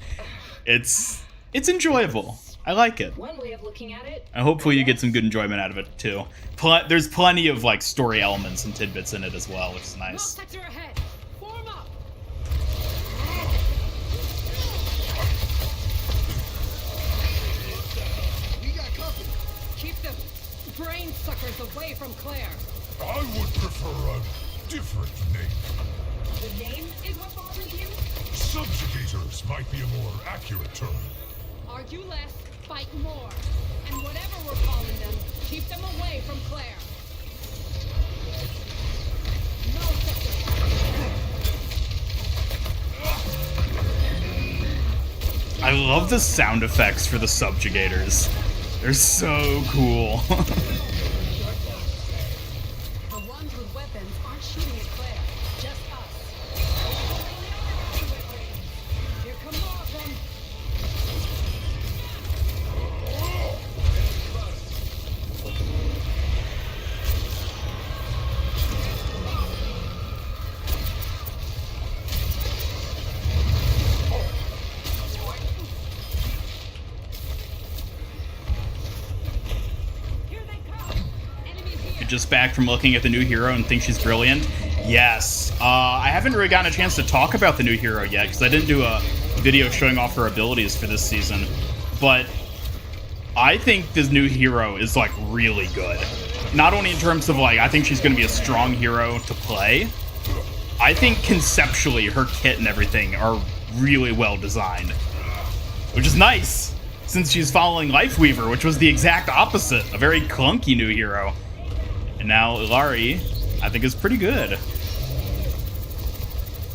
Speaker 1: it's enjoyable. I like it.
Speaker 8: One way of looking at it.
Speaker 1: And hopefully you get some good enjoyment out of it too. There's plenty of like story elements and tidbits in it as well, which is nice.
Speaker 13: Sector ahead. Form up.
Speaker 6: We got company.
Speaker 13: Keep the brain suckers away from Claire.
Speaker 9: I would prefer a different name.
Speaker 8: The name is what bothers you?
Speaker 9: Subjugators might be a more accurate term.
Speaker 13: Argue less, fight more. And whatever we're calling them, keep them away from Claire. No sector.
Speaker 1: I love the sound effects for the subjugators. They're so cool.
Speaker 13: The ones with weapons aren't shooting at Claire, just us. Here come more of them.
Speaker 1: Just back from looking at the new hero and think she's brilliant? Yes. I haven't really gotten a chance to talk about the new hero yet because I didn't do a video showing off her abilities for this season. But I think this new hero is like really good. Not only in terms of like, I think she's going to be a strong hero to play. I think conceptually her kit and everything are really well designed. Which is nice, since she's following Lifeweaver, which was the exact opposite. A very clunky new hero. And now Illari, I think, is pretty good.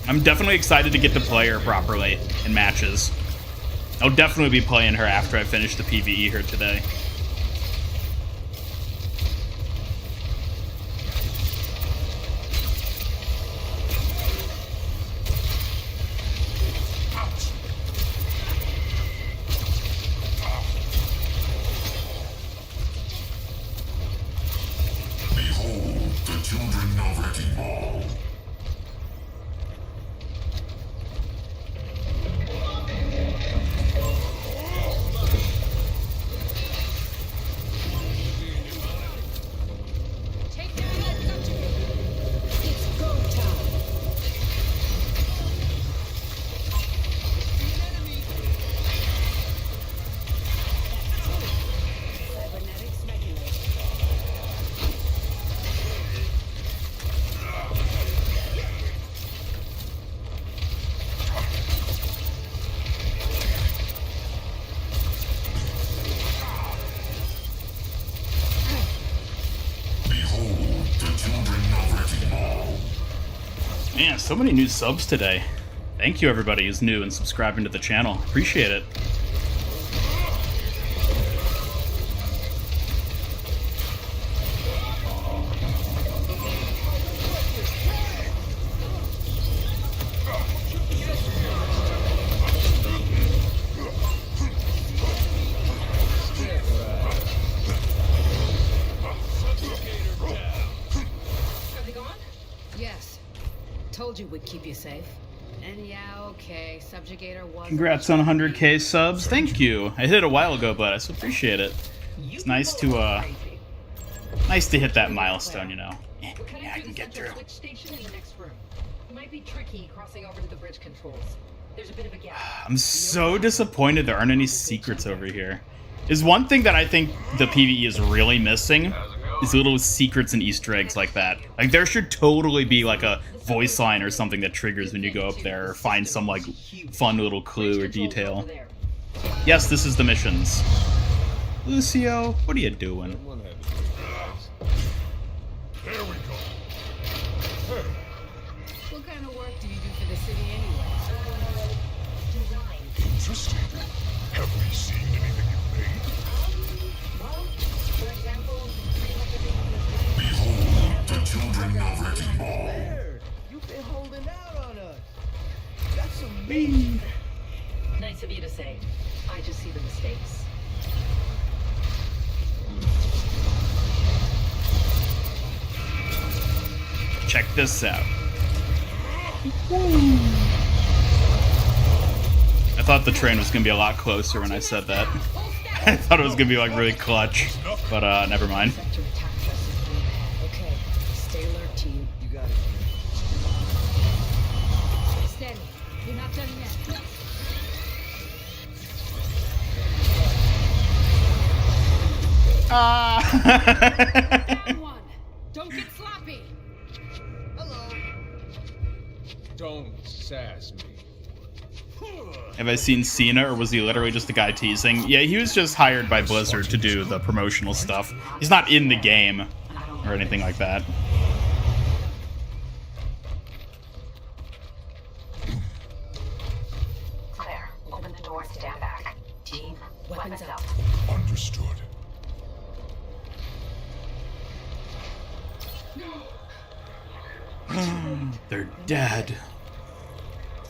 Speaker 1: I'm definitely excited to get to play her properly in matches. I'll definitely be playing her after I finish the PVE here today. Man, so many new subs today. Thank you everybody who's new and subscribing to the channel. Appreciate it.
Speaker 13: Told you we'd keep you safe. And yeah, okay, Subjugator was...
Speaker 1: Congrats on 100k subs. Thank you. I hit it a while ago, but I still appreciate it. It's nice to hit that milestone, you know. Yeah, I can get through.
Speaker 8: Switch station in the next room. It might be tricky crossing over to the bridge controls. There's a bit of a gap.
Speaker 1: I'm so disappointed there aren't any secrets over here. Is one thing that I think the PvE is really missing is little secrets and Easter eggs like that. Like, there should totally be like a voice line or something that triggers when you go up there, or find some like fun little clue or detail. Yes, this is the missions. Lucio, what are you doing?
Speaker 9: There we go.
Speaker 13: What kind of work do you do for the city anyway?
Speaker 9: Interesting. Have we seen anything you've made?
Speaker 8: Well, for example,
Speaker 9: behold the children of Wrecking Ball.
Speaker 6: You've been holding out on us. That's amazing.
Speaker 8: Nice of you to say. I just see the mistakes.
Speaker 1: Check this out. I thought the train was gonna be a lot closer when I said that. I thought it was gonna be like really clutch, but never mind.
Speaker 13: Okay, stay alert, team.
Speaker 6: You got it.
Speaker 13: Steady. You're not done yet. Down one. Don't get sloppy.
Speaker 6: Hello.
Speaker 14: Don't sass me.
Speaker 1: Have I seen Cena, or was he literally just a guy teasing? Yeah, he was just hired by Blizzard to do the promotional stuff. He's not in the game or anything like that.
Speaker 5: Claire, open the door, stand back. Team, weapons up.
Speaker 9: Understood.
Speaker 1: They're dead.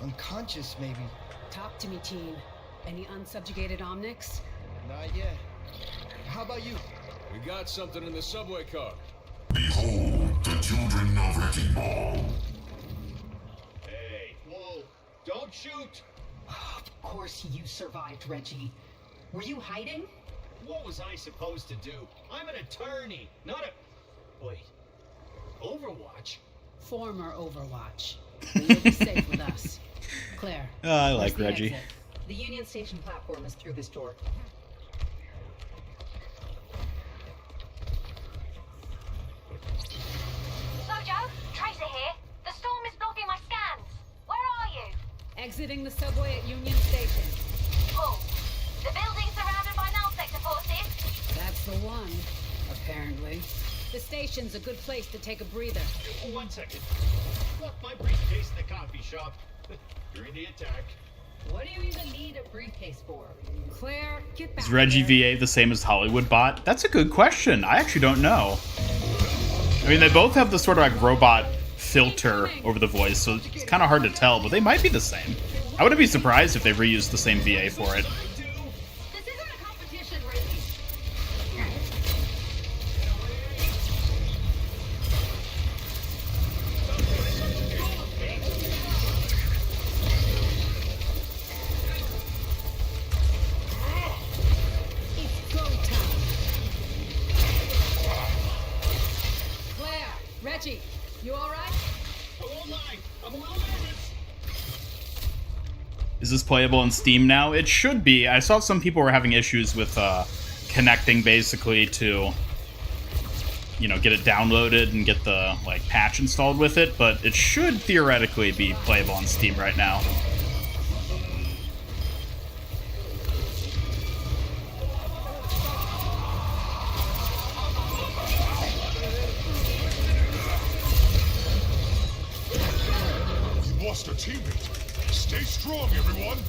Speaker 6: Unconscious, maybe.
Speaker 13: Talk to me, team. Any unsubjugated Omnics?
Speaker 6: Not yet. How about you?
Speaker 14: We got something in the subway car.
Speaker 9: Behold the children of Wrecking Ball.
Speaker 12: Hey, whoa, don't shoot!
Speaker 8: Of course you survived, Reggie. Were you hiding?
Speaker 12: What was I supposed to do? I'm an attorney, not a... Wait. Overwatch?
Speaker 13: Former Overwatch. You'll be safe with us. Claire.
Speaker 1: I like Reggie.
Speaker 8: Exit? The Union Station platform is through this door.
Speaker 7: Sojo, Tracer here. The storm is blocking my scans. Where are you?
Speaker 13: Exiting the subway at Union Station.
Speaker 7: Oh, the building's surrounded by null sector forces.
Speaker 13: That's the one, apparently. The station's a good place to take a breather.
Speaker 12: 1 second. Left my briefcase in the coffee shop during the attack.
Speaker 8: What do you even need a briefcase for?
Speaker 13: Claire, get back.
Speaker 1: Is Reggie VA the same as Hollywood Bot? That's a good question. I actually don't know. I mean, they both have the sort of like robot filter over the voice, so it's kind of hard to tell, but they might be the same. I wouldn't be surprised if they reused the same VA for it.
Speaker 8: This isn't a competition, Reggie.
Speaker 13: It's go time. Claire, Reggie, you all right?
Speaker 12: I won't lie, I'm a little nervous.
Speaker 1: Is this playable on Steam now? It should be. I saw some people were having issues with connecting basically to, you know, get it downloaded and get the like patch installed with it, but it should theoretically be playable on Steam right now.
Speaker 9: teammate. Stay strong, everyone.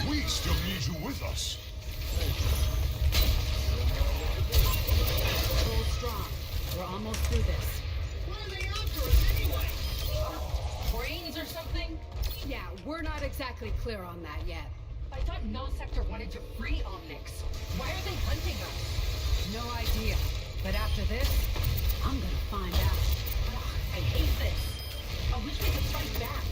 Speaker 9: We still need you with us.
Speaker 13: Hold strong. We're almost through this.
Speaker 10: What are they after us anyway? Brains or something?
Speaker 13: Yeah, we're not exactly clear on that yet.
Speaker 8: I thought Null Sector wanted to free Omnix. Why are they hunting us?
Speaker 13: No idea. But after this, I'm gonna find out.
Speaker 8: Ugh, I hate this. I wish we could fight back.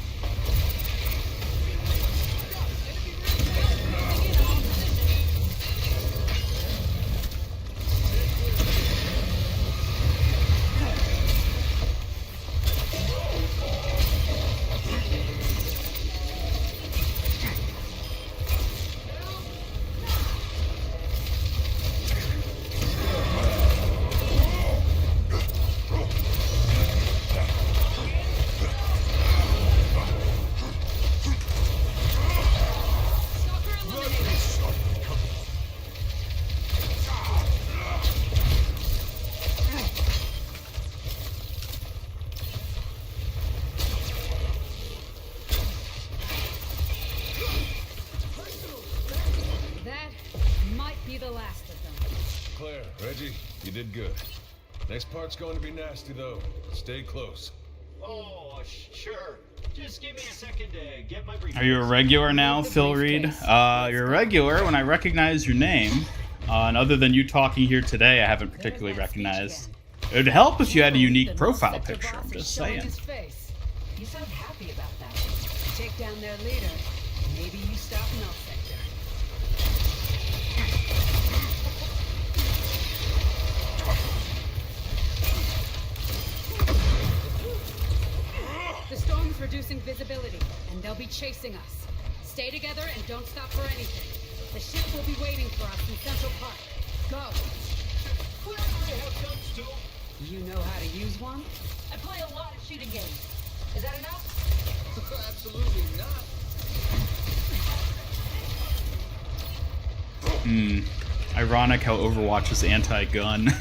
Speaker 13: The last of them.
Speaker 14: Claire, Reggie, you did good. Next part's going to be nasty, though. Stay close.
Speaker 15: Oh, sure. Just give me a second to get my briefcase.
Speaker 1: Are you a regular now, Phil Reed? You're a regular when I recognize your name. And other than you talking here today, I haven't particularly recognized. It would help if you had a unique profile picture, I'm just saying.
Speaker 13: You sound happy about that. Take down their leader. Maybe you stop Null Sector. The storm's reducing visibility, and they'll be chasing us. Stay together and don't stop for anything. The ship will be waiting for us in Central Park. Go!
Speaker 15: Well, I have guns too.
Speaker 13: You know how to use one?
Speaker 8: I play a lot of shooting games. Is that enough?
Speaker 14: Absolutely not.
Speaker 1: Ironic how Overwatch is anti-gun.
Speaker 13: There's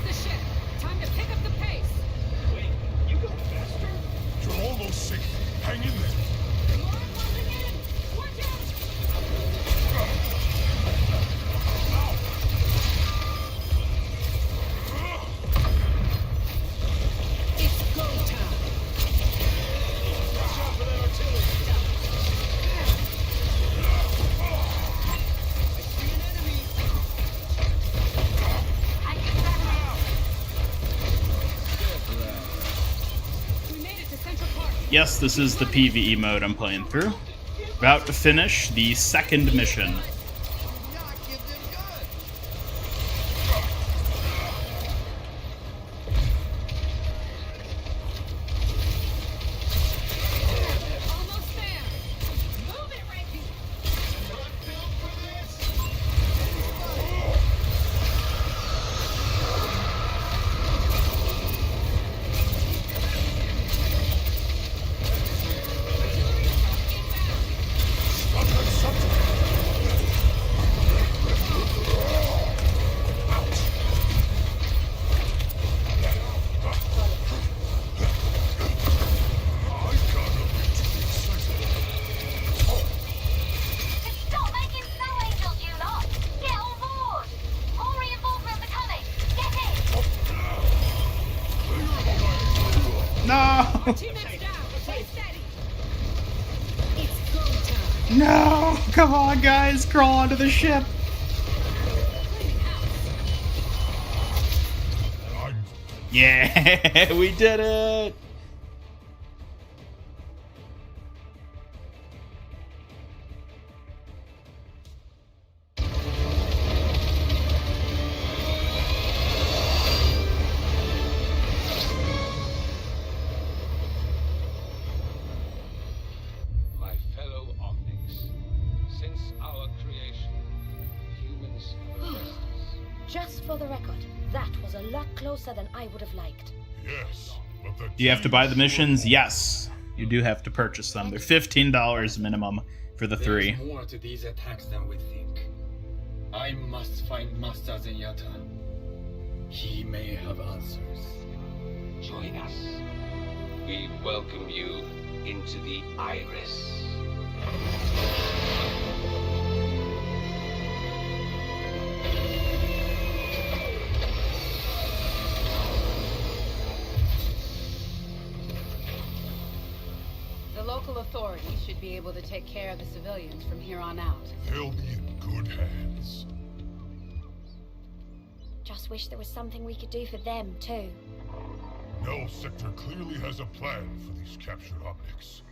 Speaker 13: the ship. Time to pick up the pace.
Speaker 15: Wait, you go faster?
Speaker 9: You're almost safe. Hang in there.
Speaker 13: It's go time.
Speaker 15: Watch out for that artillery. I see an enemy.
Speaker 13: We made it to Central Park.
Speaker 1: Yes, this is the PVE mode I'm playing through. About to finish the second mission.
Speaker 13: Almost there. Move it, Reggie.
Speaker 15: Not built for this.
Speaker 7: Stop making snow angels, you lot! Get on board! More reinforcements are coming! Get in!
Speaker 1: No!
Speaker 13: Teammates down. Stay steady. It's go time.
Speaker 1: No! Come on, guys, crawl onto the ship. Yeah, we did it!
Speaker 2: My fellow Omnics, since our creation, humans have oppressed us.
Speaker 7: Just for the record, that was a lot closer than I would have liked.
Speaker 9: Yes, but the
Speaker 1: Do you have to buy the missions? Yes. You do have to purchase them. They're $15 minimum for the 3.
Speaker 16: There's more to these attacks than we think. I must find Master Zenyatta. He may have answers.
Speaker 2: Join us. We welcome you into the Iris.
Speaker 13: The local authorities should be able to take care of the civilians from here on out.
Speaker 9: They'll be in good hands.
Speaker 7: Just wish there was something we could do for them, too.
Speaker 9: Null Sector clearly has a plan for these captured Omnics.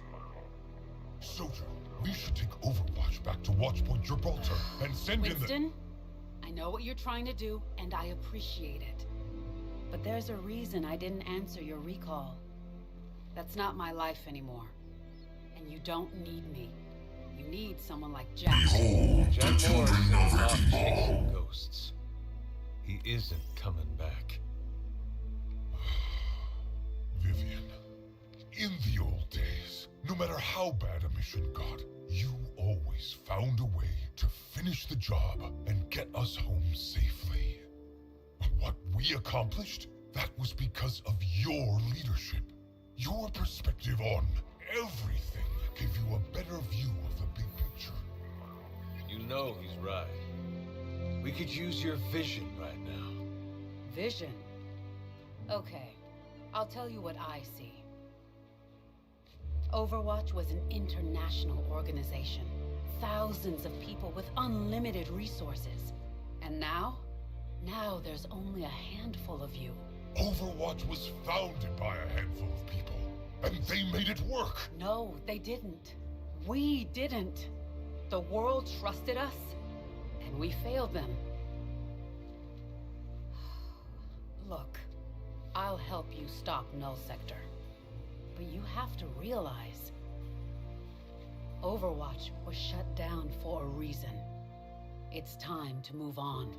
Speaker 9: Soldier, we should take Overwatch back to Watchpoint Gibraltar and send
Speaker 13: Winston,
Speaker 9: in
Speaker 13: I know what you're trying to do, and I appreciate it. But there's a reason I didn't answer your recall. That's not my life anymore. And you don't need me. You need someone like Jack.
Speaker 14: Jack Moore's off chasing ghosts. He isn't coming back.
Speaker 9: Vivian, in the old days, no matter how bad a mission got, you always found a way to finish the job and get us home safely. What we accomplished, that was because of your leadership. Your perspective on everything gave you a better view of the big picture.
Speaker 14: You know he's right. We could use your vision right now.
Speaker 13: Vision? Okay, I'll tell you what I see. Overwatch was an international organization. Thousands of people with unlimited resources. And now? Now there's only a handful of you.
Speaker 9: Overwatch was founded by a handful of people, and they made it work.
Speaker 13: No, they didn't. We didn't. The world trusted us, and we failed them. Look, I'll help you stop Null Sector. But you have to realize, Overwatch was shut down for a reason. It's time to move on.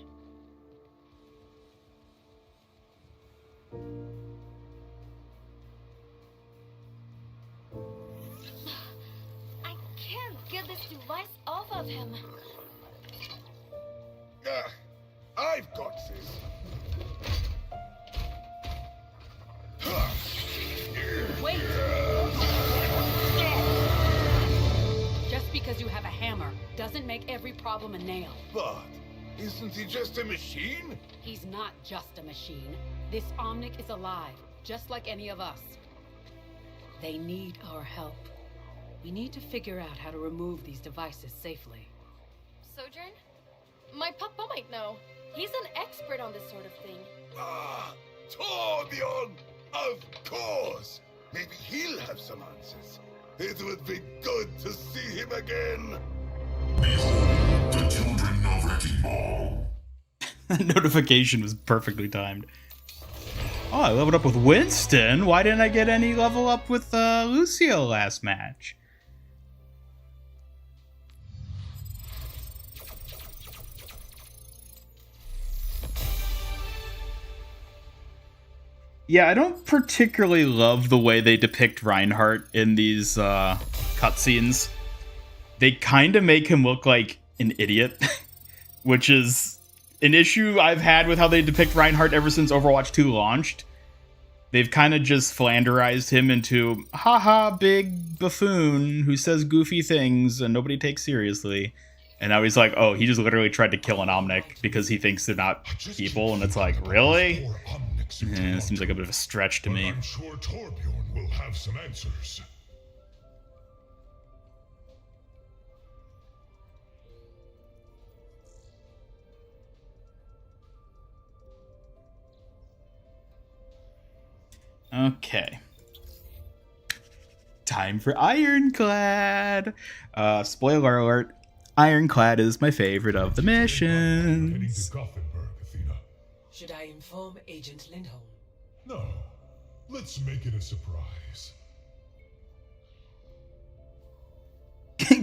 Speaker 7: I can't get this device off of him.
Speaker 3: I've got this.
Speaker 13: Wait! Just because you have a hammer doesn't make every problem a nail.
Speaker 3: But isn't he just a machine?
Speaker 13: He's not just a machine. This Omnic is alive, just like any of us. They need our help. We need to figure out how to remove these devices safely.
Speaker 17: Sojourn? My papa might know. He's an expert on this sort of thing.
Speaker 3: Ah, Torbjorn! Of course! Maybe he'll have some answers. It would be good to see him again.
Speaker 9: Behold the children of Wrecking Ball.
Speaker 1: That notification was perfectly timed. Oh, I leveled up with Winston. Why didn't I get any level up with Lucio last match? Yeah, I don't particularly love the way they depict Reinhardt in these cutscenes. They kind of make him look like an idiot, which is an issue I've had with how they depict Reinhardt ever since Overwatch 2 launched. They've kind of just flanderized him into, haha, big buffoon who says goofy things and nobody takes seriously. And now he's like, oh, he just literally tried to kill an Omnic because he thinks they're not people. And it's like, really? Yeah, seems like a bit of a stretch to me.
Speaker 9: I'm sure Torbjorn will have some answers.
Speaker 1: Okay. Time for Ironclad! Spoiler alert, Ironclad is my favorite of the missions.
Speaker 9: Heading to Gothenburg, Athena.
Speaker 4: Should I inform Agent Lindholm?
Speaker 9: No. Let's make it a surprise.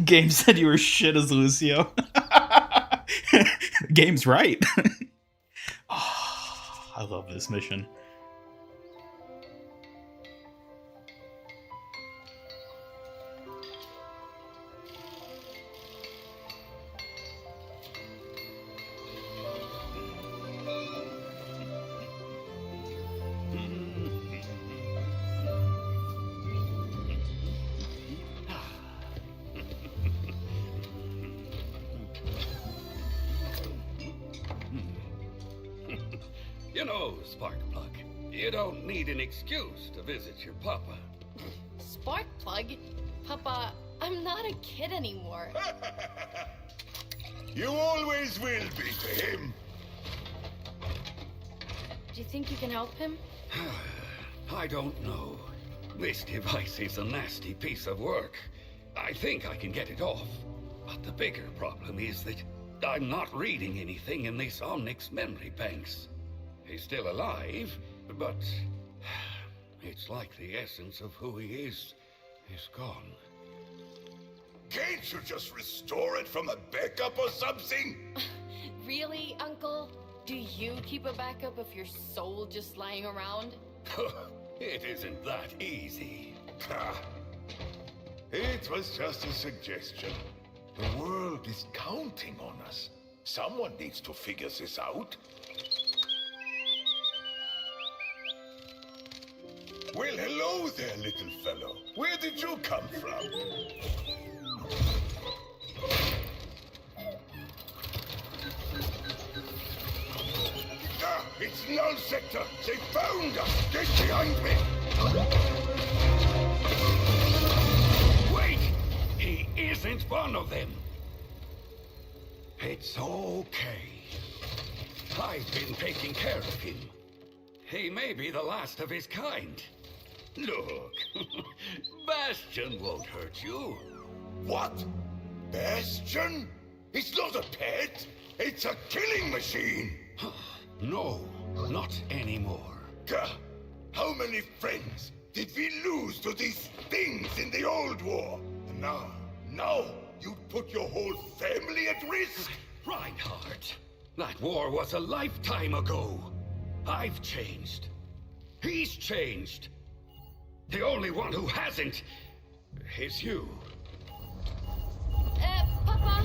Speaker 1: Game said you were shit as Lucio. Game's right. I love this mission.
Speaker 18: You know, Sparkplug, you don't need an excuse to visit your papa.
Speaker 17: Sparkplug? Papa, I'm not a kid anymore.
Speaker 3: You always will be to him.
Speaker 17: Do you think you can help him?
Speaker 18: I don't know. This device is a nasty piece of work. I think I can get it off. But the bigger problem is that I'm not reading anything in this Omnic's memory banks. He's still alive, but it's like the essence of who he is gone.
Speaker 3: Can't you just restore it from a backup or something?
Speaker 17: Really, Uncle? Do you keep a backup of your soul just lying around?
Speaker 18: It isn't that easy.
Speaker 3: It was just a suggestion. The world is counting on us. Someone needs to figure this out. Well, hello there, little fellow. Where did you come from? It's Null Sector! They found us! Get behind me!
Speaker 18: Wait! He isn't one of them! It's okay. I've been taking care of him. He may be the last of his kind. Look, Bastion won't hurt you.
Speaker 3: What? Bastion? It's not a pet! It's a killing machine!
Speaker 18: No, not anymore.
Speaker 3: How many friends did we lose to these things in the old war? And now, you'd put your whole family at risk?
Speaker 18: Reinhardt, that war was a lifetime ago. I've changed. He's changed. The only one who hasn't is you.
Speaker 17: Papa?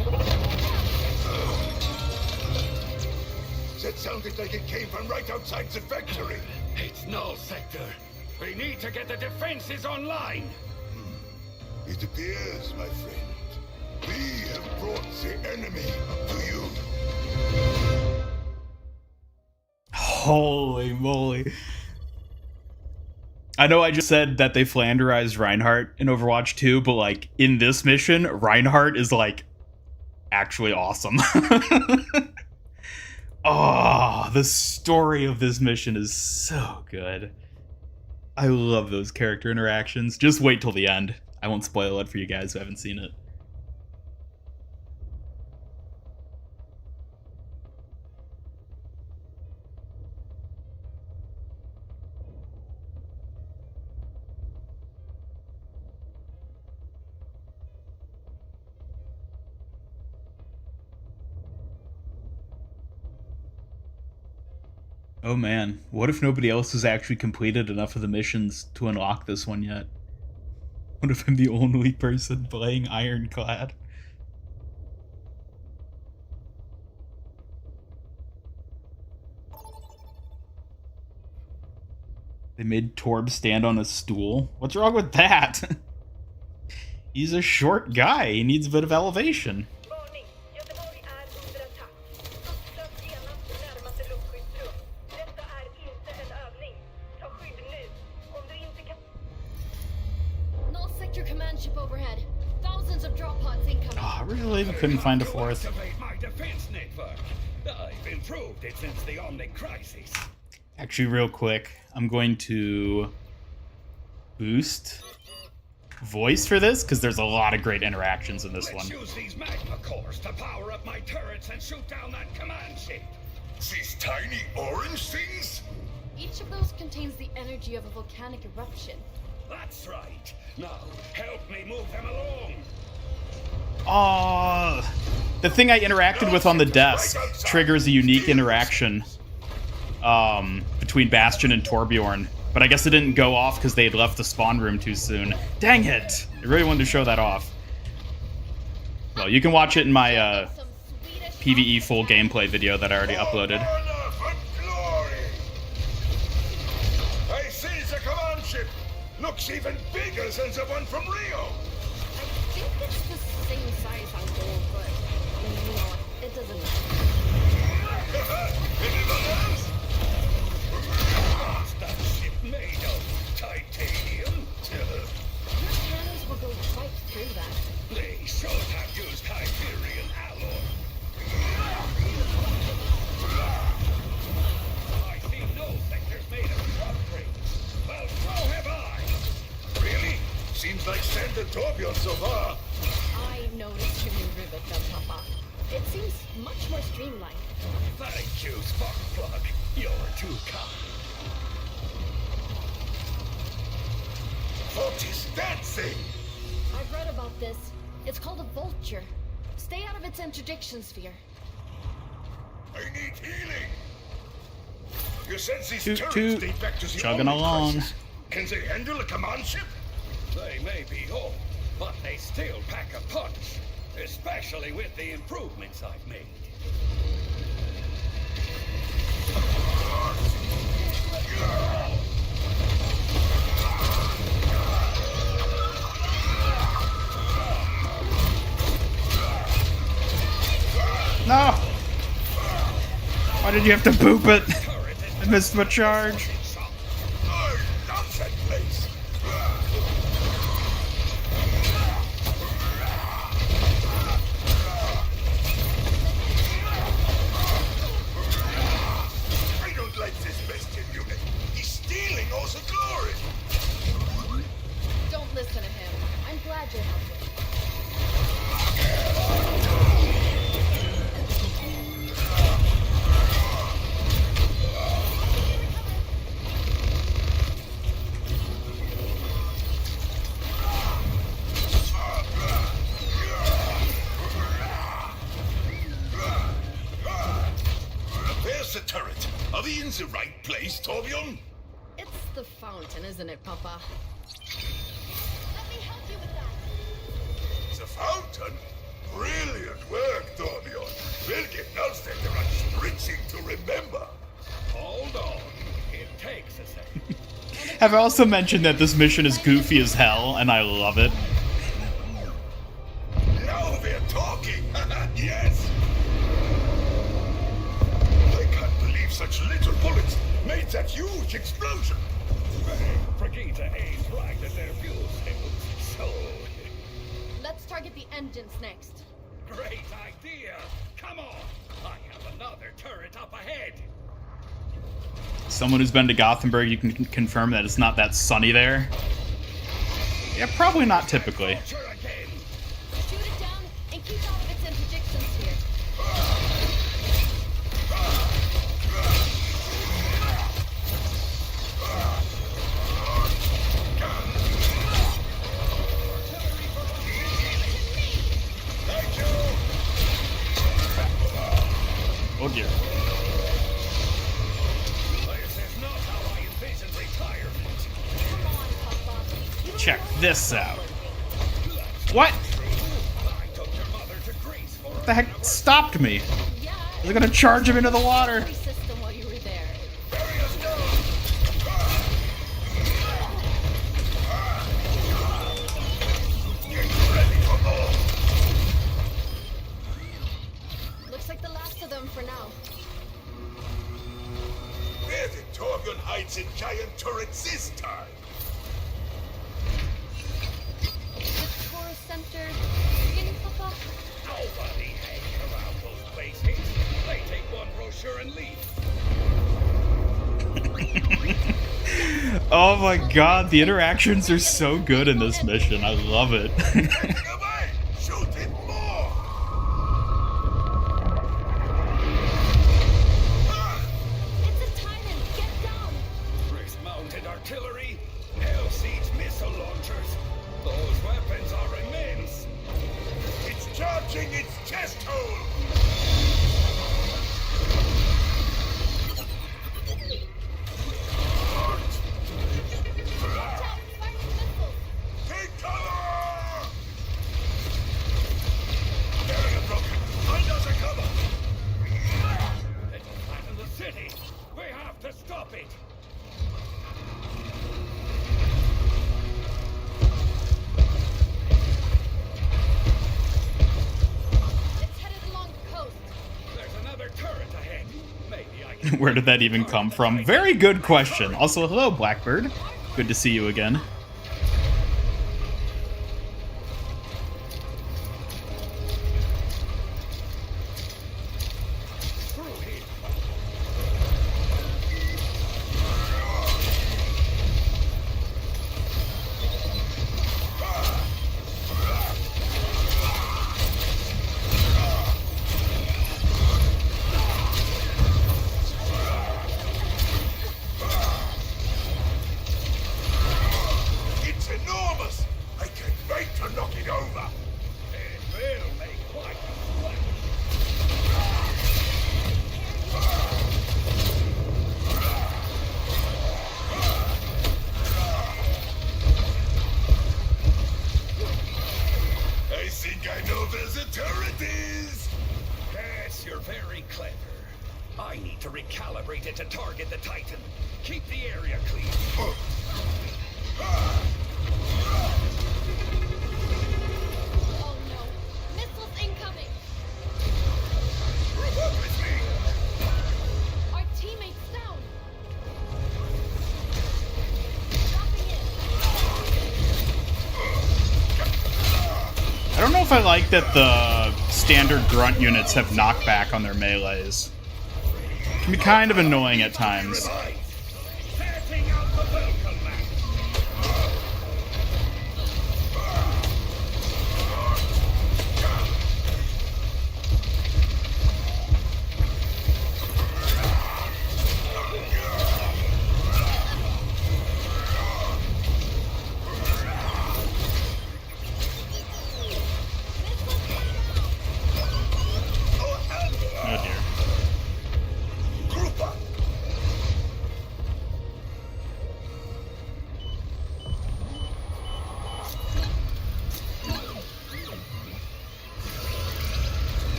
Speaker 3: That sounded like it came from right outside the factory.
Speaker 18: It's Null Sector. We need to get the defenses online.
Speaker 3: It appears, my friend, we have brought the enemy to you.
Speaker 1: Holy moly. I know I just said that they flanderized Reinhardt in Overwatch 2, but like in this mission, Reinhardt is like actually awesome. Oh, the story of this mission is so good. I love those character interactions. Just wait till the end. I won't spoil it for you guys who haven't seen it. Oh man, what if nobody else has actually completed enough of the missions to unlock this one yet? What if I'm the only person playing Ironclad? They made Torb stand on a stool? What's wrong with that? He's a short guy, he needs a bit of elevation. Really couldn't find a fourth.
Speaker 18: My defense network. I've improved it since the Omnic crisis.
Speaker 1: Actually, real quick, I'm going to boost voice for this because there's a lot of great interactions in this one.
Speaker 18: Let's use these magma cores to power up my turrets and shoot down that command ship.
Speaker 3: These tiny orange things?
Speaker 17: Each of those contains the energy of a volcanic eruption.
Speaker 18: That's right. Now, help me move them along.
Speaker 1: Oh, the thing I interacted with on the desk triggers a unique interaction. between Bastion and Torbjorn. But I guess it didn't go off because they had left the spawn room too soon. Dang it! I really wanted to show that off. Well, you can watch it in my PVE full gameplay video that I already uploaded.
Speaker 3: I see the command ship. Looks even bigger than the one from Rio.
Speaker 17: I think it's the same size on gold, but you know, it doesn't matter.
Speaker 3: Anyone else?
Speaker 18: What's that ship made of? Titanium?
Speaker 17: Your cannons will go right through that.
Speaker 18: They should have used Hyperion alloy. I see no sectors made of drop crates. Well, so have I.
Speaker 3: Really? Seems like standard Torbjorn so far.
Speaker 17: I noticed your new rivet, though, Papa. It seems much more streamlined.
Speaker 18: Thank you, Sparkplug. You're too kind.
Speaker 3: What is that thing?
Speaker 17: I've read about this. It's called a vulture. Stay out of its interdiction sphere.
Speaker 3: I need healing. You said these
Speaker 1: Toot,
Speaker 3: turrets
Speaker 1: toot.
Speaker 3: date back to the
Speaker 1: Chugging
Speaker 3: Omni
Speaker 1: along.
Speaker 3: crisis. Can they handle a command ship?
Speaker 18: They may be old, but they still pack a punch. Especially with the improvements I've made.
Speaker 1: No! Why did you have to boop it? I missed my charge.
Speaker 3: I love that place. I don't like this Bastion unit. He's stealing all the glory.
Speaker 17: Don't listen to him. I'm glad you're helping.
Speaker 3: Where's the turret? Are we in the right place, Torbjorn?
Speaker 17: It's the fountain, isn't it, Papa?
Speaker 3: The fountain? Brilliant work, Torbjorn. We'll get Nullsector on spritzing to remember.
Speaker 18: Hold on. It takes a second.
Speaker 1: I've also mentioned that this mission is goofy as hell, and I love it.
Speaker 3: Now we're talking! Yes! I can't believe such little bullets made that huge explosion!
Speaker 18: Brigitte aimed right at their fuel cells, so...
Speaker 17: Let's target the engines next.
Speaker 18: Great idea! Come on! I have another turret up ahead!
Speaker 1: Someone who's been to Gothenburg, you can confirm that it's not that sunny there. Yeah, probably not typically.
Speaker 17: Shoot it down and keep out of its interdiction sphere.
Speaker 1: Oh dear. Check this out. What? What the heck stopped me? I was gonna charge him into the water.
Speaker 17: System while you were there. Looks like the last of them for now.
Speaker 3: Where did Torbjorn hide in giant turrets this time?
Speaker 17: Center, beginning, Papa?
Speaker 18: Nobody hangs around those places. They take one brochure and leave.
Speaker 1: Oh my god, the interactions are so good in this mission. I love it.
Speaker 3: Shoot it more!
Speaker 17: It's a tyrant! Get down!
Speaker 18: Wrist-mounted artillery, Hell-Siege missile launchers. Those weapons are immense.
Speaker 3: It's charging its chest hole!
Speaker 1: Where did that even come from? Very good question. Also, hello, Blackbird. Good to see you again. I don't know if I like that the standard grunt units have knockback on their melees. It can be kind of annoying at times.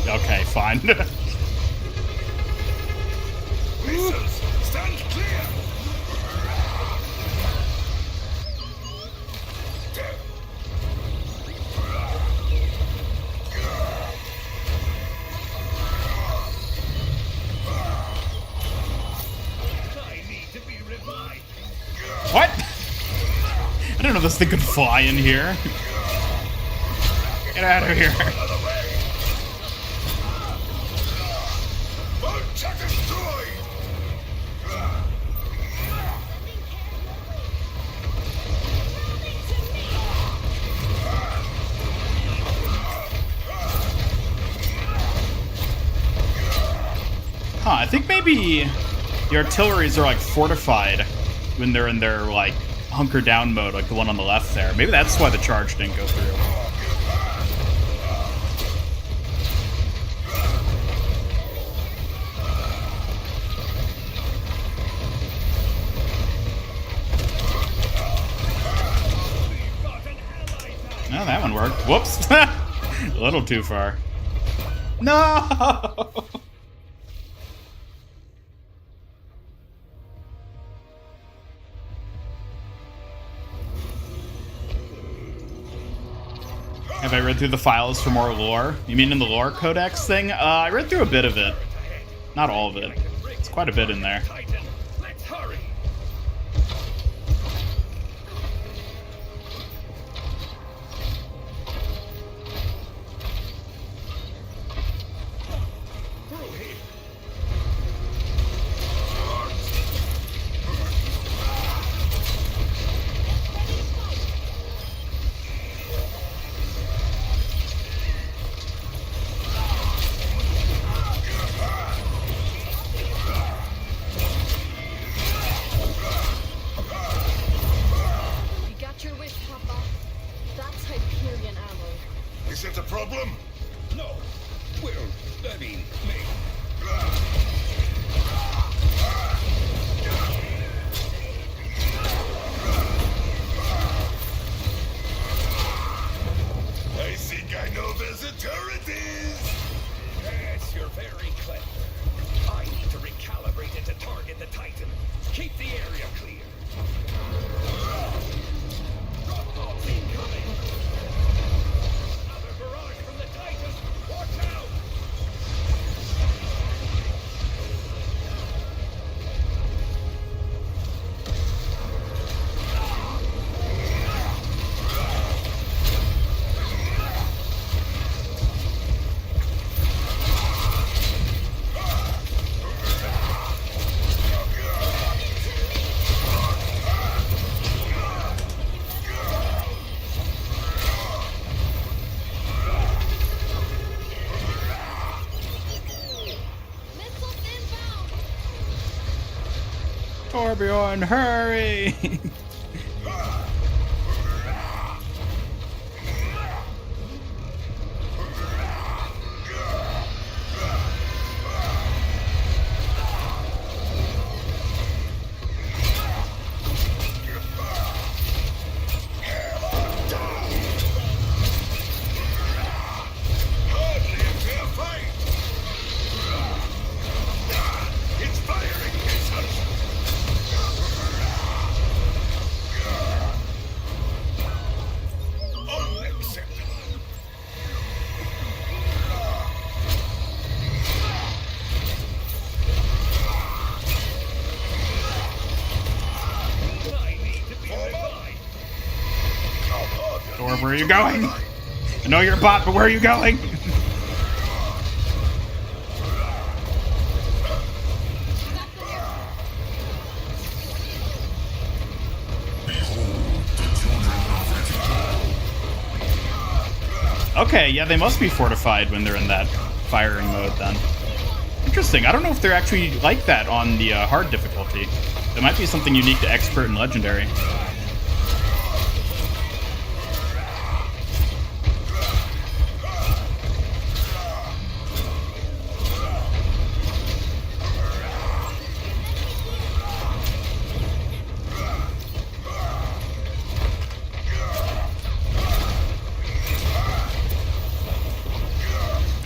Speaker 1: Okay, fine.
Speaker 3: Stand clear.
Speaker 1: What? I didn't know this thing could fly in here. Get out of here. Huh, I think maybe the artilleries are like fortified when they're in their like hunker down mode, like the one on the left there. Maybe that's why the charge didn't go through. Oh, that one worked. Whoops. A little too far. No! Have I read through the files for more lore? You mean in the lore codex thing? I read through a bit of it. Not all of it. It's quite a bit in there. Torbjorn, hurry! Or where are you going? I know you're a bot, but where are you going? Okay, yeah, they must be fortified when they're in that firing mode then. Interesting. I don't know if they're actually like that on the hard difficulty. It might be something unique to expert and legendary.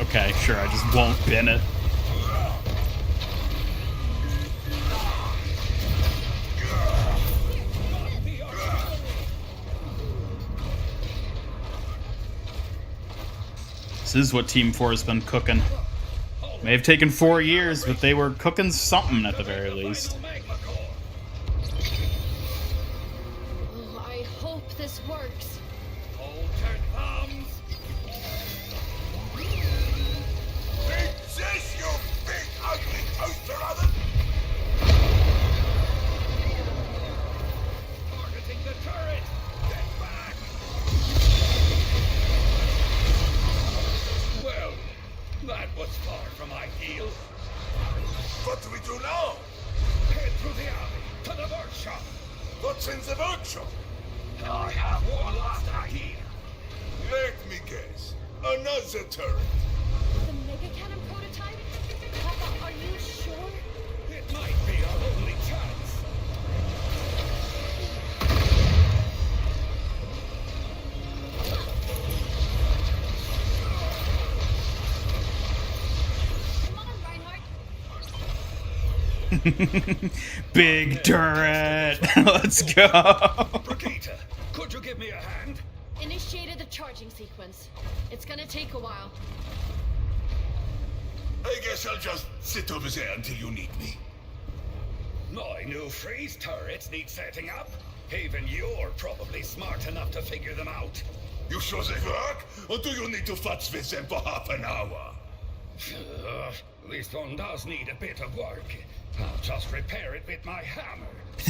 Speaker 1: Okay, sure, I just won't bin it. This is what Team 4 has been cooking. May have taken 4 years, but they were cooking something at the very least.
Speaker 17: Oh, I hope this works.
Speaker 3: Exist, you big ugly toaster oven!
Speaker 18: Targeting the turret! Get back! Well, that was far from ideal.
Speaker 3: What do we do now?
Speaker 18: Head through the alley, to the workshop.
Speaker 3: What's in the workshop?
Speaker 18: I have one last idea.
Speaker 3: Let me guess. Another turret.
Speaker 17: The Mega Cannon prototype? Papa, are you sure?
Speaker 18: It might be our only chance.
Speaker 1: Big turret! Let's go!
Speaker 18: Brigitte, could you give me a hand?
Speaker 17: Initiated the charging sequence. It's gonna take a while.
Speaker 3: I guess I'll just sit over there until you need me.
Speaker 18: My new freeze turrets need setting up. Even you're probably smart enough to figure them out.
Speaker 3: You sure they work? Or do you need to futz with them for half an hour?
Speaker 18: This one does need a bit of work. I'll just repair it with my hammer.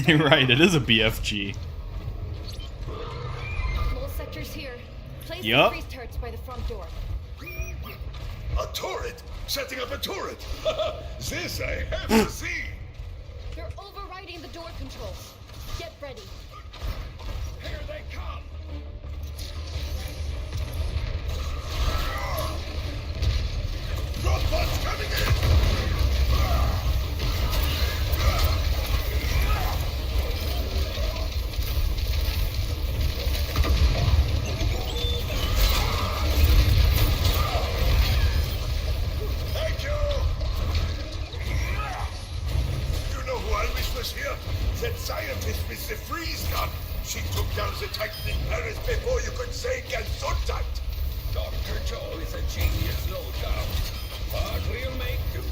Speaker 1: You're right, it is a BFG.
Speaker 17: Mole sector's here. Place
Speaker 1: Yup.
Speaker 17: the freeze turrets by the front door.
Speaker 3: A turret? Setting up a turret? This I have to see!
Speaker 17: You're overriding the door controls. Get ready.
Speaker 18: Here they come!
Speaker 3: Robots coming in! Thank you! You know who I wish was here? That scientist with the freeze gun. She took down the Titan in Paris before you could say Gesundheit.
Speaker 18: Dr. Joe is a genius, no doubt. But we'll make do.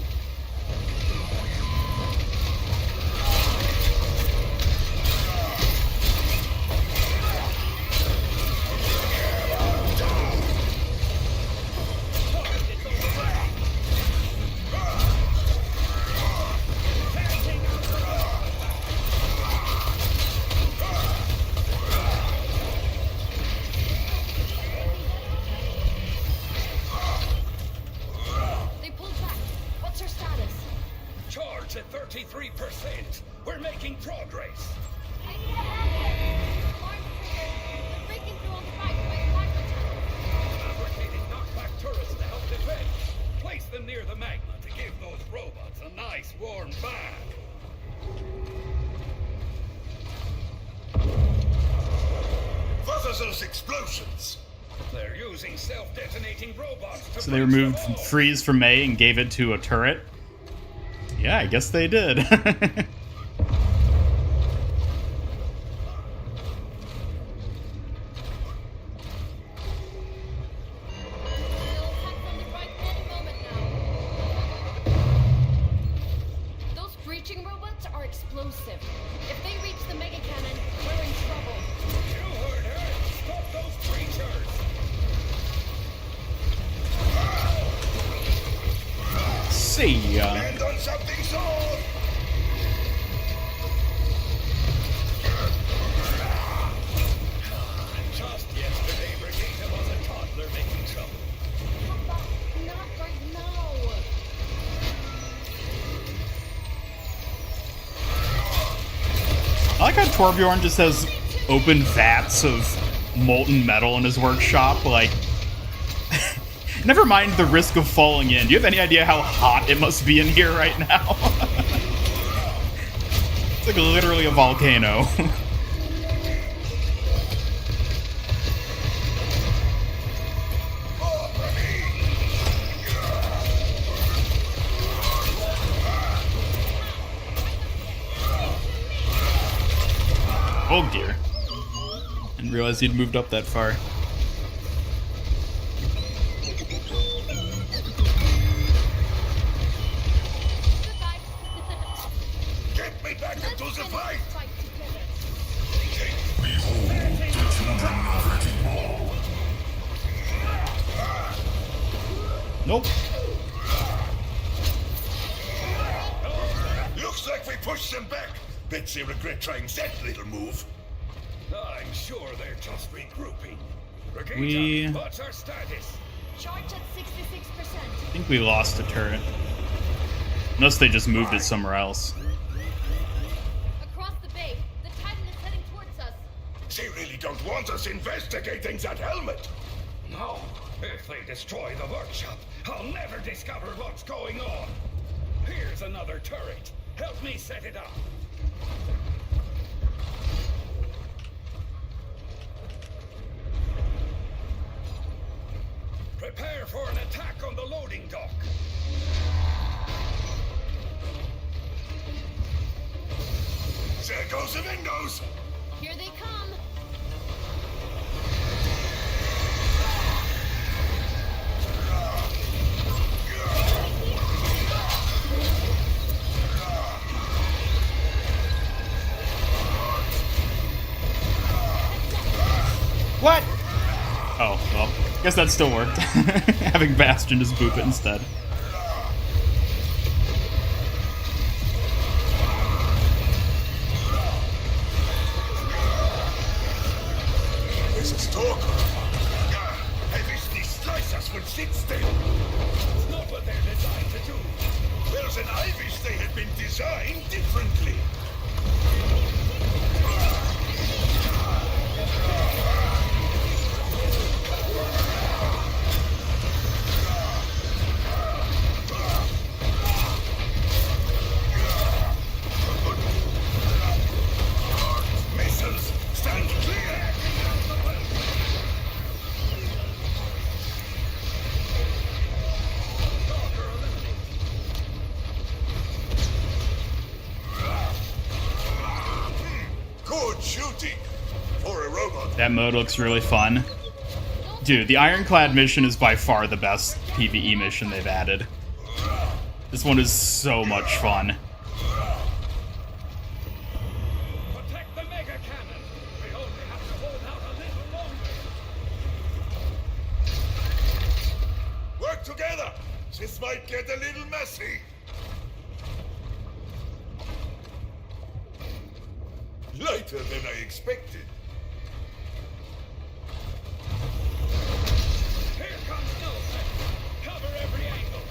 Speaker 17: They pulled back. What's our
Speaker 18: charge at 33%. We're making progress. Fabricating knockback turrets to help defend. Place them near the magma to give those robots a nice warm bath.
Speaker 3: What are those explosions?
Speaker 18: They're using self-detonating robots to
Speaker 1: So they removed freeze from May and gave it to a turret? Yeah, I guess they did.
Speaker 17: Those breaching robots are explosive. If they reach the mega cannon, we're in trouble.
Speaker 18: You heard her! Stop those creatures!
Speaker 1: See ya.
Speaker 3: Land on something soft!
Speaker 18: Just yesterday, Brigitte was a toddler making trouble.
Speaker 17: Papa, not right now.
Speaker 1: I like how Torbjorn just has open vats of molten metal in his workshop. Like, never mind the risk of falling in. Do you have any idea how hot it must be in here right now? It's like literally a volcano. Oh dear. Didn't realize he'd moved up that far.
Speaker 3: Get me back into the fight!
Speaker 1: Nope.
Speaker 3: Looks like we pushed them back. Bet they regret trying that little move.
Speaker 18: I'm sure they're just regrouping.
Speaker 1: We-
Speaker 18: Brigitte, what's our status?
Speaker 17: Charge at 66%.
Speaker 1: I think we lost a turret. Unless they just moved it somewhere else.
Speaker 17: Across the bay, the Titan is heading towards us.
Speaker 3: They really don't want us investigating that helmet.
Speaker 18: No. If they destroy the workshop, I'll never discover what's going on. Here's another turret. Help me set it up. Prepare for an attack on the loading dock.
Speaker 3: There goes the windows.
Speaker 17: Here they come.
Speaker 1: What? Oh, well, guess that still worked. Having Bastion just boop it instead.
Speaker 3: This is talk. I wish these slicers would sit still.
Speaker 18: It's not what they're designed to do.
Speaker 3: Well, then I wish they had been designed differently. Missiles, stand clear! Good shooting for a robot.
Speaker 1: That mode looks really fun. Dude, the Ironclad mission is by far the best PvE mission they've added. This one is so much fun.
Speaker 18: Protect the mega cannon. We only have to hold out a little longer.
Speaker 3: Work together. This might get a little messy. Lighter than I expected.
Speaker 18: Here comes Nelson. Cover every angle.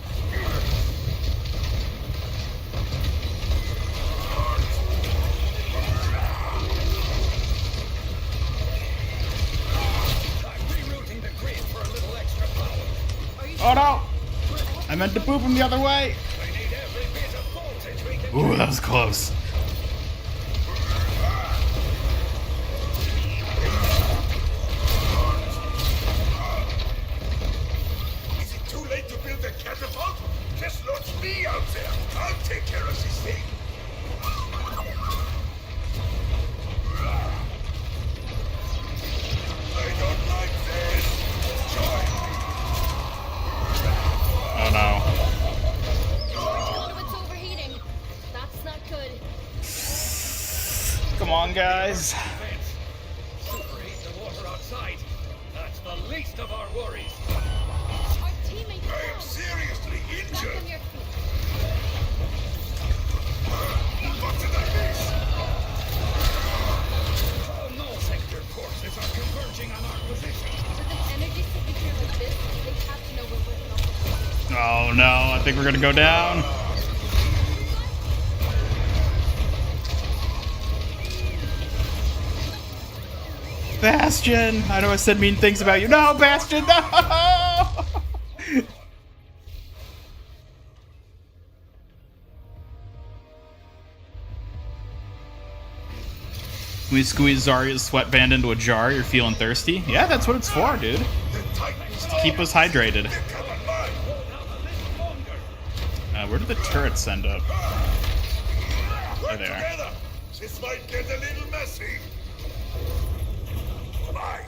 Speaker 1: I meant to boop him the other way. Ooh, that was close.
Speaker 3: Is it too late to build a catapult? Just launch me out there. I'll take care of this thing. I don't like this. Join me.
Speaker 1: Oh no.
Speaker 17: Conduit's overheating. That's not good.
Speaker 1: Come on, guys.
Speaker 18: Superheat the water outside. That's the least of our worries.
Speaker 17: Our teammate
Speaker 3: I am seriously injured.
Speaker 17: on your feet.
Speaker 3: What did I miss?
Speaker 18: All null sector forces are converging on our position.
Speaker 17: With an energy signature like this, they have to know we're working on the
Speaker 1: Oh no, I think we're gonna go down. Bastion! I know I said mean things about you. No, Bastion, no! We squeeze Zarya's sweatband into a jar. You're feeling thirsty? Yeah, that's what it's for, dude. Just to keep us hydrated. Where did the turrets end up? There they are.
Speaker 3: Together. This might get a little messy. Bye.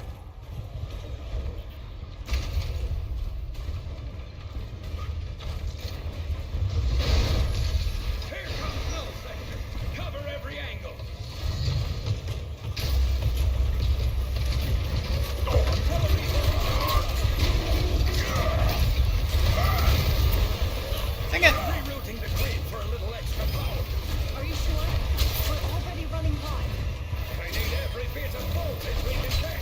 Speaker 18: Here comes null sector. Cover every angle.
Speaker 1: Dang it!
Speaker 18: Rerouting the grid for a little extra power.
Speaker 17: Are you sure? We're already running high.
Speaker 18: I need every bit of voltage we can get.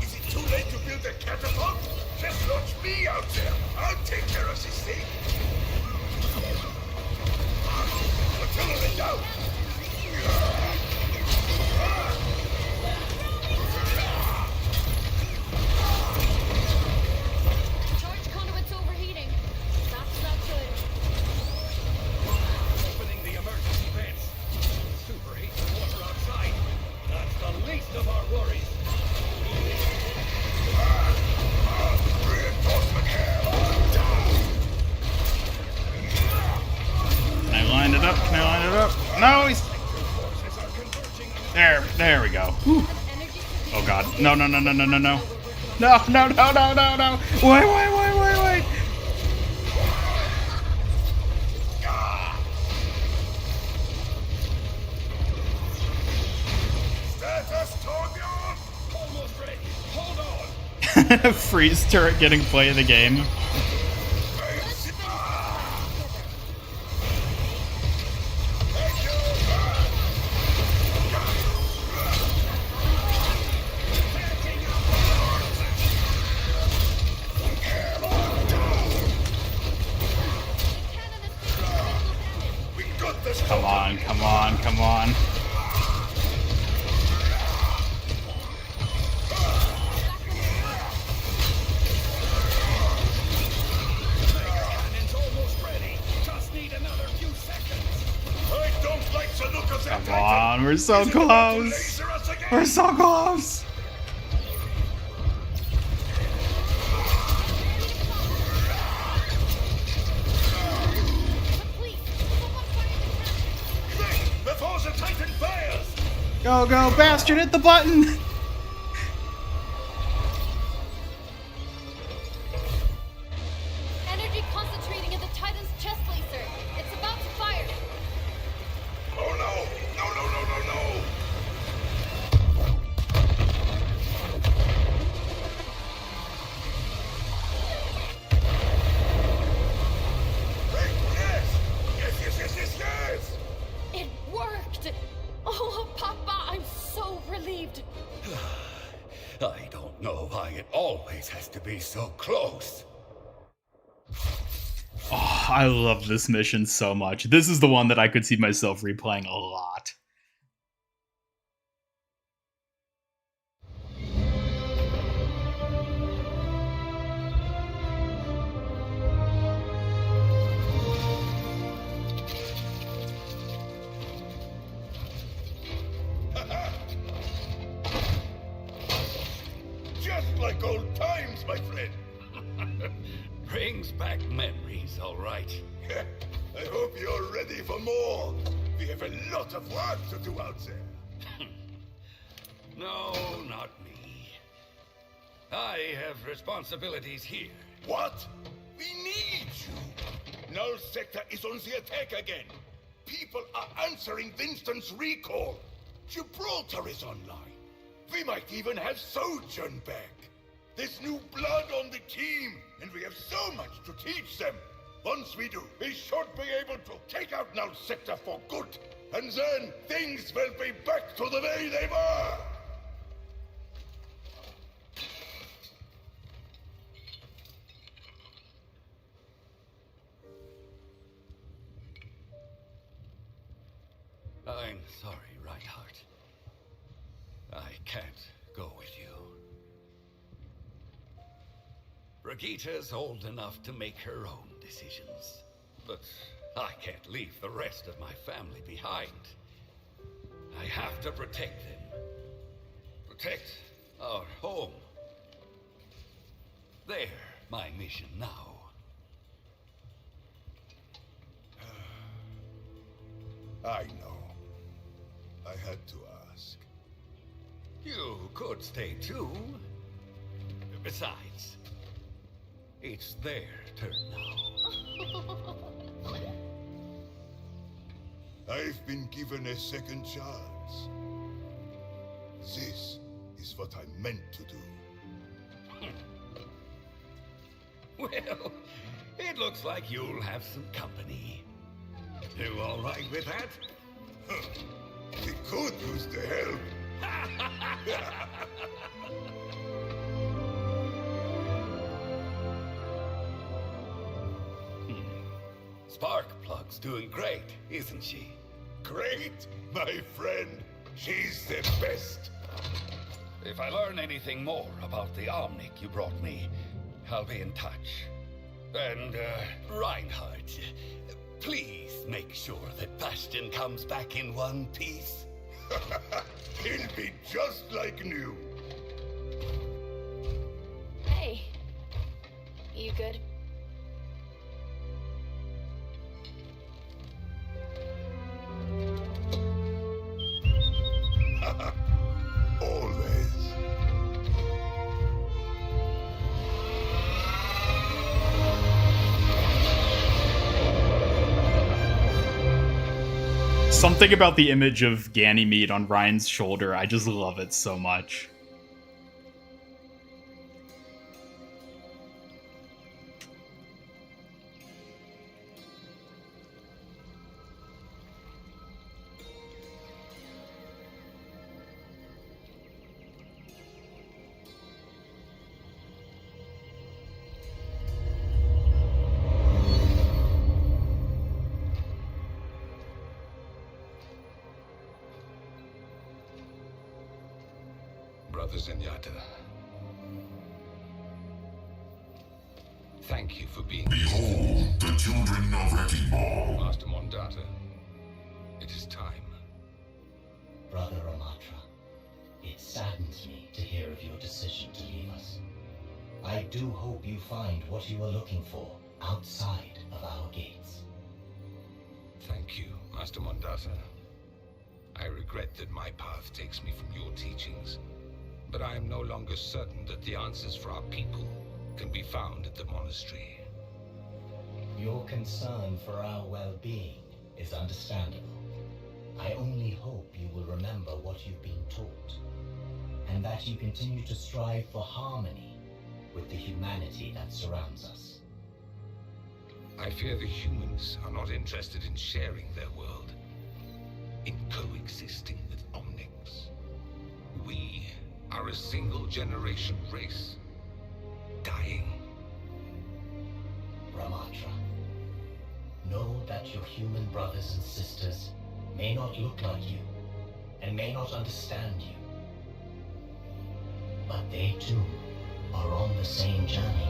Speaker 3: Is it too late to build a catapult? Just launch me out there. I'll take care of this thing. Artillery down.
Speaker 17: Charge conduit's overheating. That's not good.
Speaker 18: Opening the emergency vents. Superheat the water outside. That's the least of our worries.
Speaker 1: Can I line it up? Can I line it up? No, he's... There we go. Whew. Oh god. No, no, no, no, no, no, no. No, no, no, no, no, no. Wait.
Speaker 3: Status Torbjorn!
Speaker 18: Almost ready. Hold on.
Speaker 1: Freeze turret getting play of the game. Come on, come on, come on.
Speaker 18: Cannon's almost ready. Just need another few seconds.
Speaker 3: I don't like the look of that.
Speaker 1: Come on, we're so close. We're so close.
Speaker 3: Before the Titan fires!
Speaker 1: Go, go, Bastion, hit the button!
Speaker 17: Energy concentrating in the Titan's chest laser. It's about to fire.
Speaker 3: Oh no! No, no, no, no, no! Hey, yes!
Speaker 17: It worked! Oh, Papa, I'm so relieved.
Speaker 18: I don't know why it always has to be so close.
Speaker 1: Oh, I love this mission so much. This is the one that I could see myself replaying a lot.
Speaker 3: just like old times, my friend.
Speaker 18: Brings back memories, all right.
Speaker 3: I hope you're ready for more. We have a lot of work to do out there.
Speaker 18: No, not me. I have responsibilities here.
Speaker 3: What? We need you. Null Sector is on the attack again. People are answering Winston's recall. Gibraltar is online. We might even have Sojourn back. There's new blood on the team, and we have so much to teach them. Once we do, we should be able to take out Null Sector for good. And then things will be back to the way they were.
Speaker 18: I'm sorry, Reinhardt. I can't go with you. Brigitta's old enough to make her own decisions. But I can't leave the rest of my family behind. I have to protect them. Protect our home. They're my mission now.
Speaker 3: I know. I had to ask.
Speaker 18: You could stay too. Besides, it's their turn now.
Speaker 3: I've been given a second chance. This is what I meant to do.
Speaker 18: Well, it looks like you'll have some company. You all right with that?
Speaker 3: We could use the help.
Speaker 18: Sparkplug's doing great, isn't she?
Speaker 3: Great, my friend. She's the best.
Speaker 18: If I learn anything more about the Omnic you brought me, I'll be in touch. And, Reinhardt, please make sure that Bastion comes back in one piece.
Speaker 3: He'll be just like new.
Speaker 17: Hey. You good?
Speaker 3: Always.
Speaker 1: Something about the image of Ganymede on Ryan's shoulder, I just love it so much.
Speaker 2: Brother Zenyatta, thank you for being
Speaker 9: Behold the children of Wrecking Ball.
Speaker 2: Master Mondata. It is time.
Speaker 19: Brother Ramatra, it saddens me to hear of your decision to leave us. I do hope you find what you are looking for outside of our gates.
Speaker 2: Thank you, Master Mondata. I regret that my path takes me from your teachings, but I am no longer certain that the answers for our people can be found at the monastery.
Speaker 19: Your concern for our well-being is understandable. I only hope you will remember what you've been taught, and that you continue to strive for harmony with the humanity that surrounds us.
Speaker 2: I fear the humans are not interested in sharing their world, in coexisting with Omnics. We are a single-generation race, dying.
Speaker 19: Ramatra, know that your human brothers and sisters may not look like you, and may not understand you. But they too are on the same journey.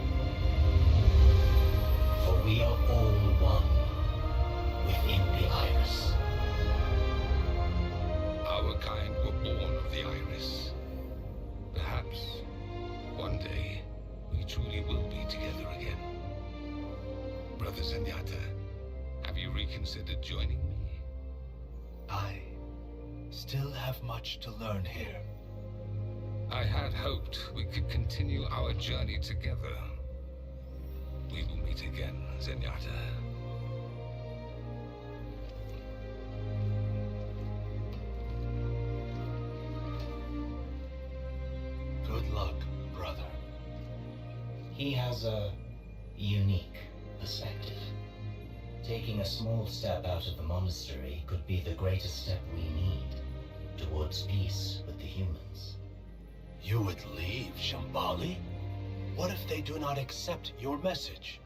Speaker 19: For we are all one within the Iris.
Speaker 2: Our kind were born of the Iris. Perhaps one day we truly will be together again. Brother Zenyatta, have you reconsidered joining me?
Speaker 6: I still have much to learn here.
Speaker 2: I had hoped we could continue our journey together. We will meet again, Zenyatta.
Speaker 6: Good luck, brother.
Speaker 19: He has a unique perspective. Taking a small step out of the monastery could be the greatest step we need towards peace with the humans.
Speaker 6: You would leave, Shambali? What if they do not accept your message?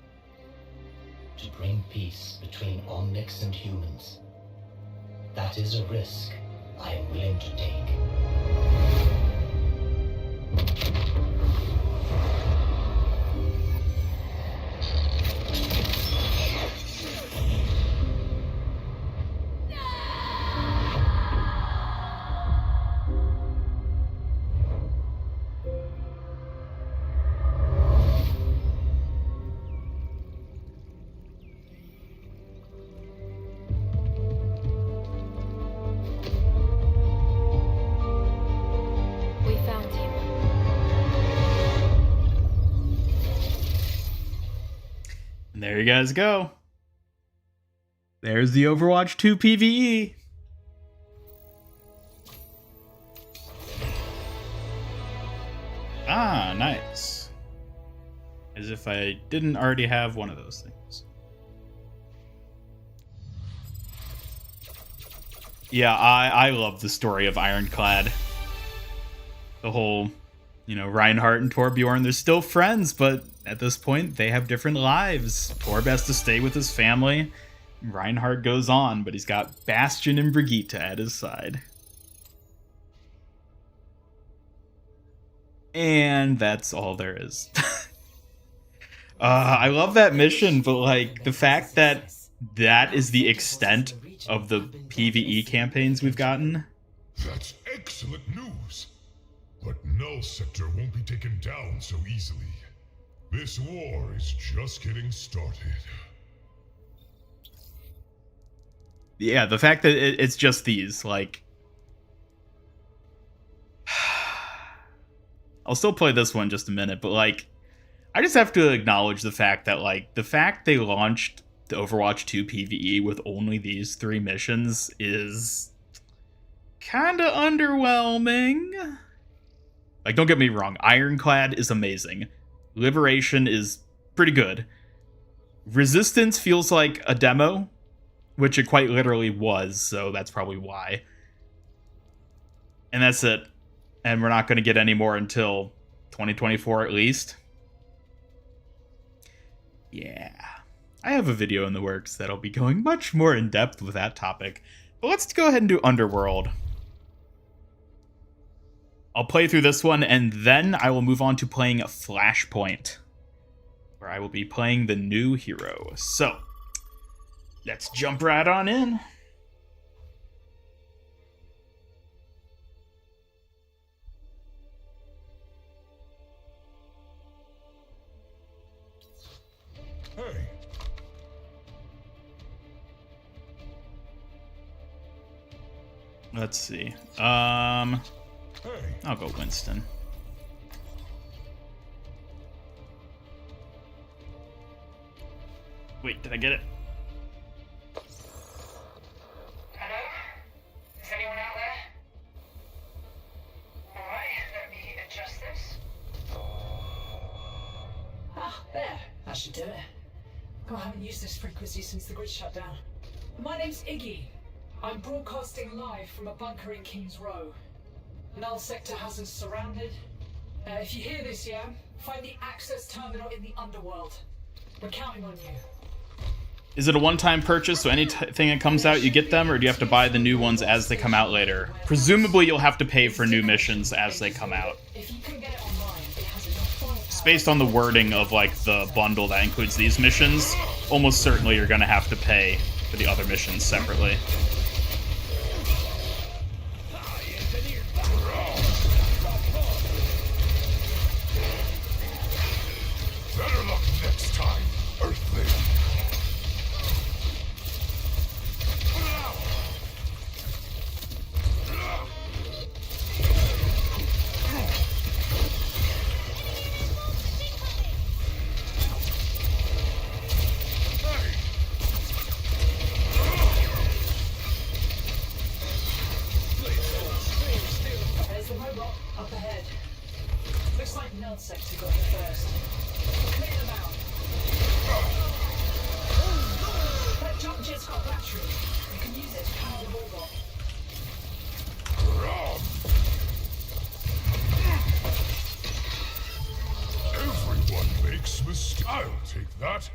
Speaker 19: To bring peace between Omnics and humans. That is a risk I am willing to take.
Speaker 1: There you guys go. There's the Overwatch 2 PVE. Ah, nice. As if I didn't already have one of those things. Yeah, I love the story of Ironclad. The whole, you know, Reinhardt and Torbjorn, they're still friends, but at this point, they have different lives. Torb has to stay with his family. Reinhardt goes on, but he's got Bastion and Brigitte at his side. And that's all there is. I love that mission, but like the fact that that is the extent of the PvE campaigns we've gotten.
Speaker 9: That's excellent news. But Null Sector won't be taken down so easily. This war is just getting started.
Speaker 1: Yeah, the fact that it's just these, like... I'll still play this one just a minute, but like... I just have to acknowledge the fact that, like, the fact they launched the Overwatch 2 PvE with only these 3 missions is... kinda underwhelming. Like, don't get me wrong, Ironclad is amazing. Liberation is pretty good. Resistance feels like a demo, which it quite literally was, so that's probably why. And that's it. And we're not going to get any more until 2024 at least. Yeah. I have a video in the works that'll be going much more in depth with that topic. But let's go ahead and do Underworld. I'll play through this one, and then I will move on to playing Flashpoint, where I will be playing the new hero. So, let's jump right on in.
Speaker 9: Hey.
Speaker 1: Let's see. I'll go Winston. Wait, did I get it?
Speaker 10: Hello? Is anyone out there? Alright, let me adjust this. Ah, there. That should do it. God, I haven't used this frequency since the grid shut down. My name's Iggy. I'm broadcasting live from a bunker in King's Row. Null Sector has us surrounded. If you hear this, yeah, find the access terminal in the Underworld. We're counting on you.
Speaker 1: Is it a one-time purchase, so anything that comes out, you get them, or do you have to buy the new ones as they come out later? Presumably, you'll have to pay for new missions as they come out. It's based on the wording of, like, the bundle that includes these missions. Almost certainly you're going to have to pay for the other missions separately.
Speaker 10: Null sector got here first. Clear them out. That jump jet's got battery. You can use it to power the robot.
Speaker 9: Everyone makes mistakes. I'll take that.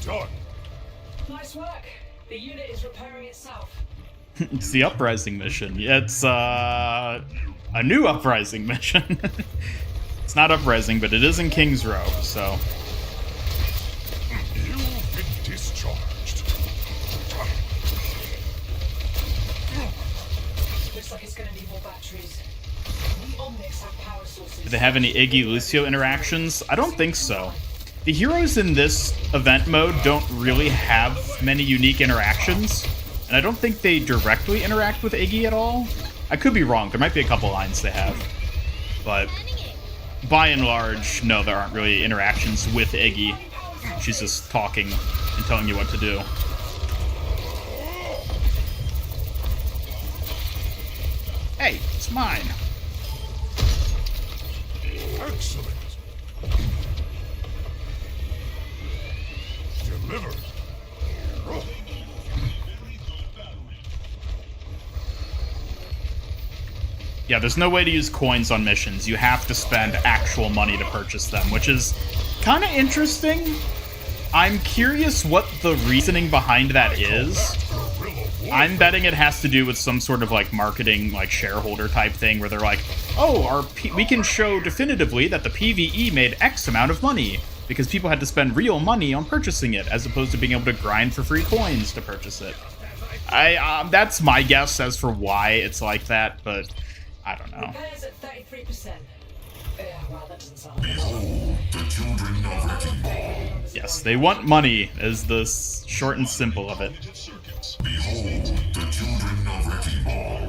Speaker 9: Done.
Speaker 10: Nice work. The unit is repairing itself.
Speaker 1: It's the Uprising mission. It's a new Uprising mission. It's not Uprising, but it is in King's Row, so.
Speaker 9: You've been discharged.
Speaker 10: Looks like it's gonna need more batteries. The Omnics have power sources.
Speaker 1: Do they have any Iggy Lucio interactions? I don't think so. The heroes in this event mode don't really have many unique interactions, and I don't think they directly interact with Iggy at all. I could be wrong, there might be a couple lines they have, but by and large, no, there aren't really interactions with Iggy. She's just talking and telling you what to do. Hey, it's mine.
Speaker 9: Excellent. Delivered.
Speaker 1: Yeah, there's no way to use coins on missions. You have to spend actual money to purchase them, which is kind of interesting. I'm curious what the reasoning behind that is. I'm betting it has to do with some sort of like marketing, like shareholder type thing where they're like, oh, we can show definitively that the PVE made X amount of money because people had to spend real money on purchasing it as opposed to being able to grind for free coins to purchase it. That's my guess as for why it's like that, but I don't know.
Speaker 10: Repairs at 33%. Yeah, well, that doesn't sound
Speaker 9: Behold, the children of Wrecking Ball.
Speaker 1: Yes, they want money, is the short and simple of it.
Speaker 9: Behold, the children of Wrecking Ball.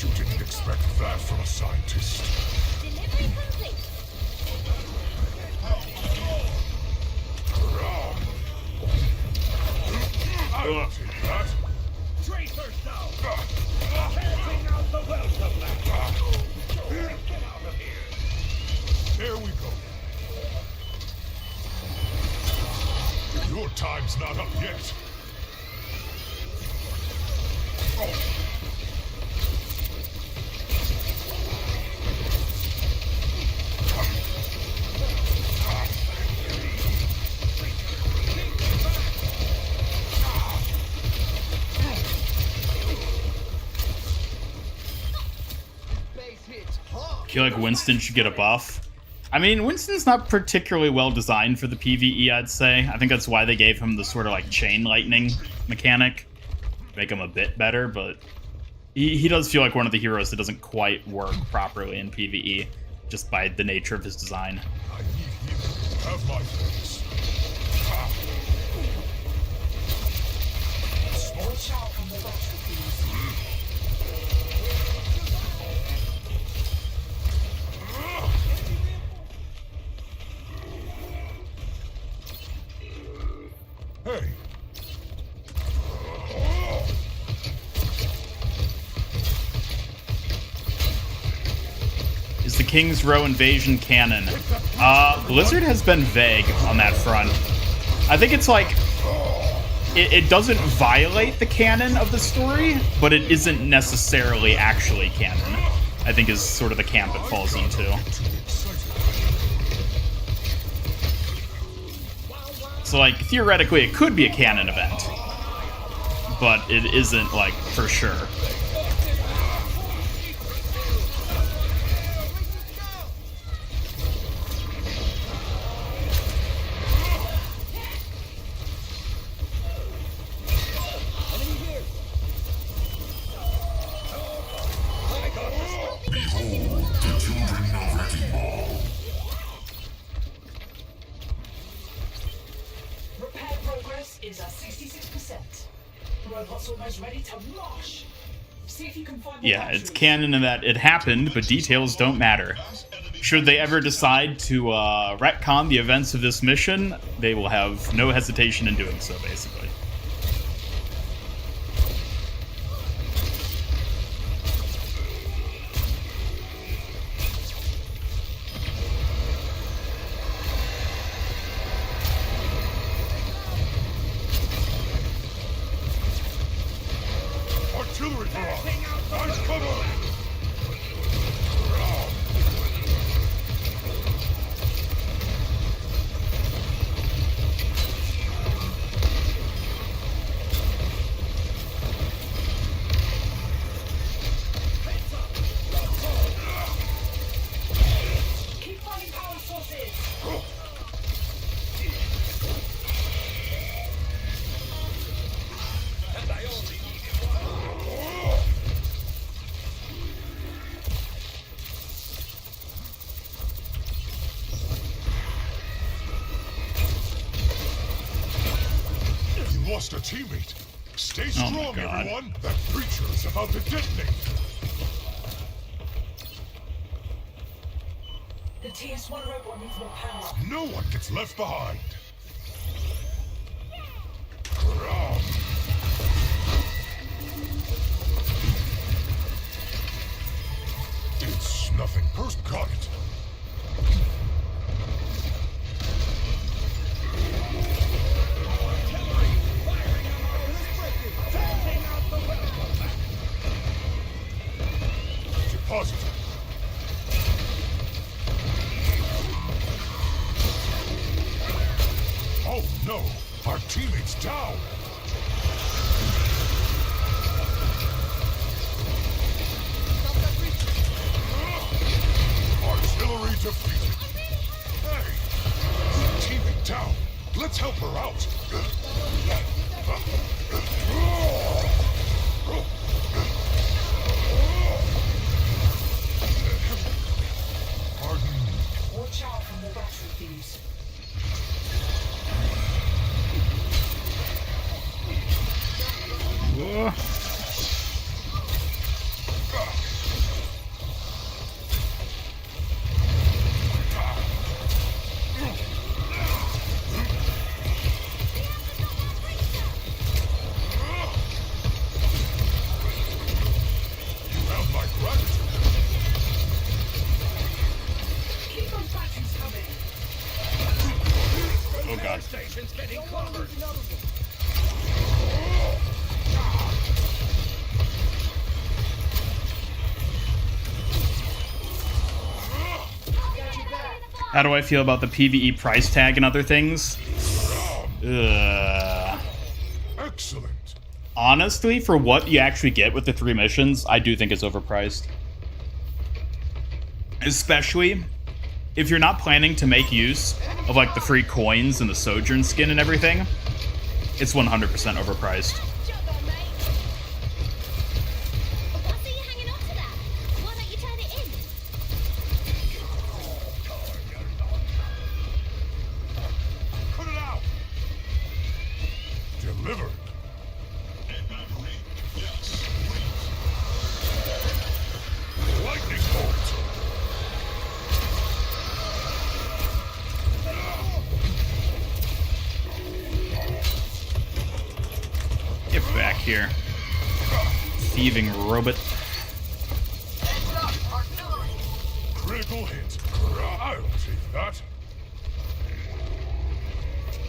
Speaker 9: You didn't expect that from a scientist.
Speaker 7: Delivery complete.
Speaker 9: I'll take that.
Speaker 5: Tracers down! Canceling out the well supply! Get out of here!
Speaker 9: There we go. Your time's not up yet. Oh.
Speaker 1: I feel like Winston should get a buff. I mean, Winston's not particularly well designed for the PvE, I'd say. I think that's why they gave him the sort of like chain lightning mechanic. Make him a bit better, but he does feel like one of the heroes that doesn't quite work properly in PvE, just by the nature of his design.
Speaker 9: I need you. Have my thanks.
Speaker 10: Watch out from the battery, please.
Speaker 9: Hey.
Speaker 1: Is the King's Row invasion canon? Blizzard has been vague on that front. I think it's like, it doesn't violate the canon of the story, but it isn't necessarily actually canon, I think is sort of the camp it falls into. So like, theoretically it could be a canon event, but it isn't like, for sure.
Speaker 10: robot's almost ready to mosh. See if you can find the
Speaker 1: Yeah, it's
Speaker 10: batteries.
Speaker 1: canon in that it happened, but details don't matter. Should they ever decide to retcon the events of this mission, they will have no hesitation in doing so, basically.
Speaker 3: Artillery barrage! Nice cover!
Speaker 10: Keep finding power sources.
Speaker 9: You lost a teammate. Stay
Speaker 1: Oh my
Speaker 9: strong,
Speaker 1: God.
Speaker 9: everyone. That creature is about to detonate.
Speaker 10: The TS1 robot needs more power.
Speaker 9: No one gets left behind. It's nothing personal. Got it. Deposit. Oh no! Our teammate's down! Artillery defeated! Hey! Teammate down! Let's help her out! Pardon me.
Speaker 10: Watch out from the battery thieves.
Speaker 1: Whoa.
Speaker 9: You have my gratitude.
Speaker 10: Keep those batteries coming.
Speaker 1: Oh God.
Speaker 5: Station's getting clobbered.
Speaker 1: How do I feel about the PVE price tag and other things?
Speaker 9: Excellent.
Speaker 1: Honestly, for what you actually get with the 3 missions, I do think it's overpriced. Especially if you're not planning to make use of like the free coins and the Sojourn skin and everything, it's 100% overpriced.
Speaker 7: What's you hanging on to that? Why don't you turn it in?
Speaker 9: Put it out. Delivered. Lightning bolt.
Speaker 1: Get back here. Thieving robot.
Speaker 9: Critical hit. I'll take that.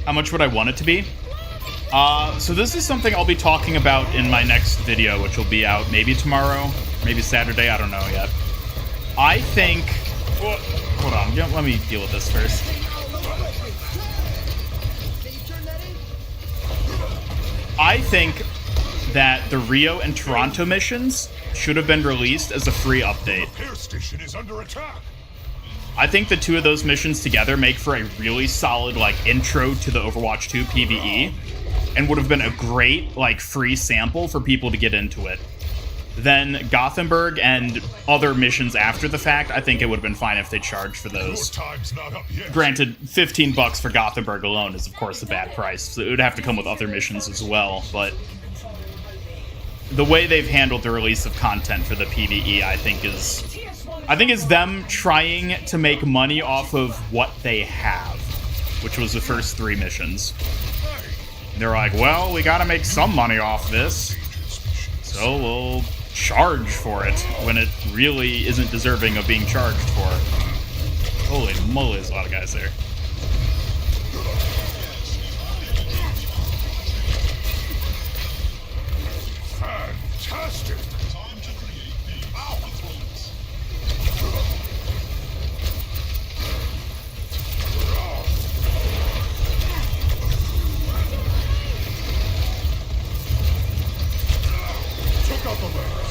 Speaker 1: How much would I want it to be? So this is something I'll be talking about in my next video, which will be out maybe tomorrow, maybe Saturday, I don't know yet. I think... Hold on, let me deal with this first. I think that the Rio and Toronto missions should have been released as a free update.
Speaker 9: Repair station is under attack.
Speaker 1: I think the 2 of those missions together make for a really solid, like, intro to the Overwatch 2 PvE, and would have been a great, like, free sample for people to get into it. Then Gothenburg and other missions after the fact, I think it would have been fine if they charged for those.
Speaker 9: Time's not up yet.
Speaker 1: Granted, $15 for Gothenburg alone is, of course, a bad price, so it would have to come with other missions as well, but the way they've handled the release of content for the PvE, I think is them trying to make money off of what they have, which was the first 3 missions. They're like, well, we gotta make some money off this, so we'll charge for it when it really isn't deserving of being charged for. Holy moly, there's a lot of guys there.
Speaker 3: Fantastic! Time to create the power thrones. Took out the legs.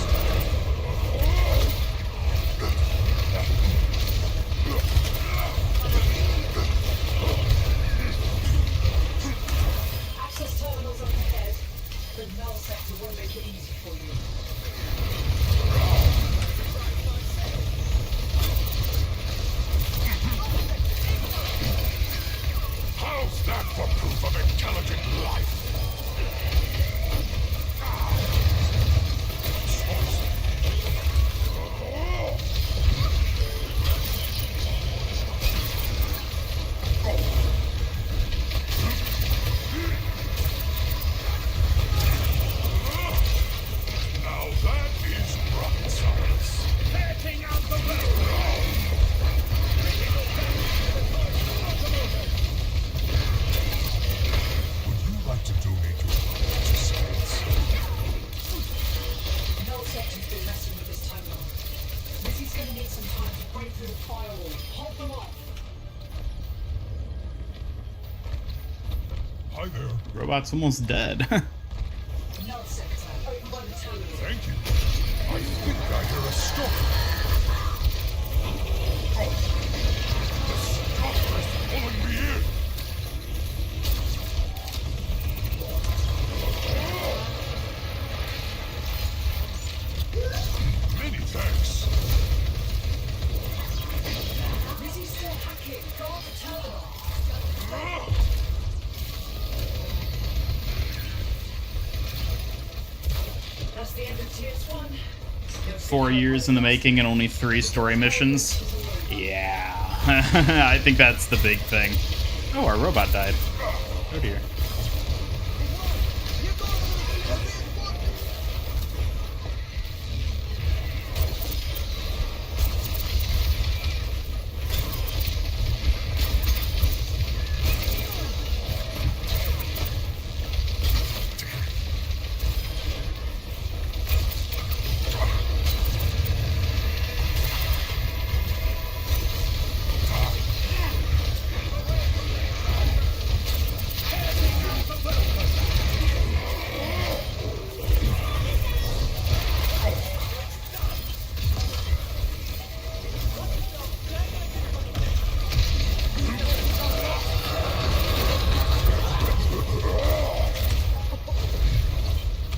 Speaker 10: Access terminals up ahead. The null sector won't make it easy for you.
Speaker 3: How's that for proof of intelligent life? Now that is rocket science. Taking out the Would you like to donate your life to science?
Speaker 10: Null sector's been messing with this terminal. Missy's gonna need some time to break through the firewall. Hold them off.
Speaker 3: Hi there.
Speaker 1: Robot's almost dead.
Speaker 10: Null sector, open by the terminal.
Speaker 3: Thank you. I think I hear a storm. Oh, the stalker is pulling me in. Many thanks.
Speaker 10: Missy's still hacking. Go on the terminal. That's the end of TS1.
Speaker 1: 4 years in the making and only 3 story missions. Yeah, I think that's the big thing. Oh, our robot died. Oh dear.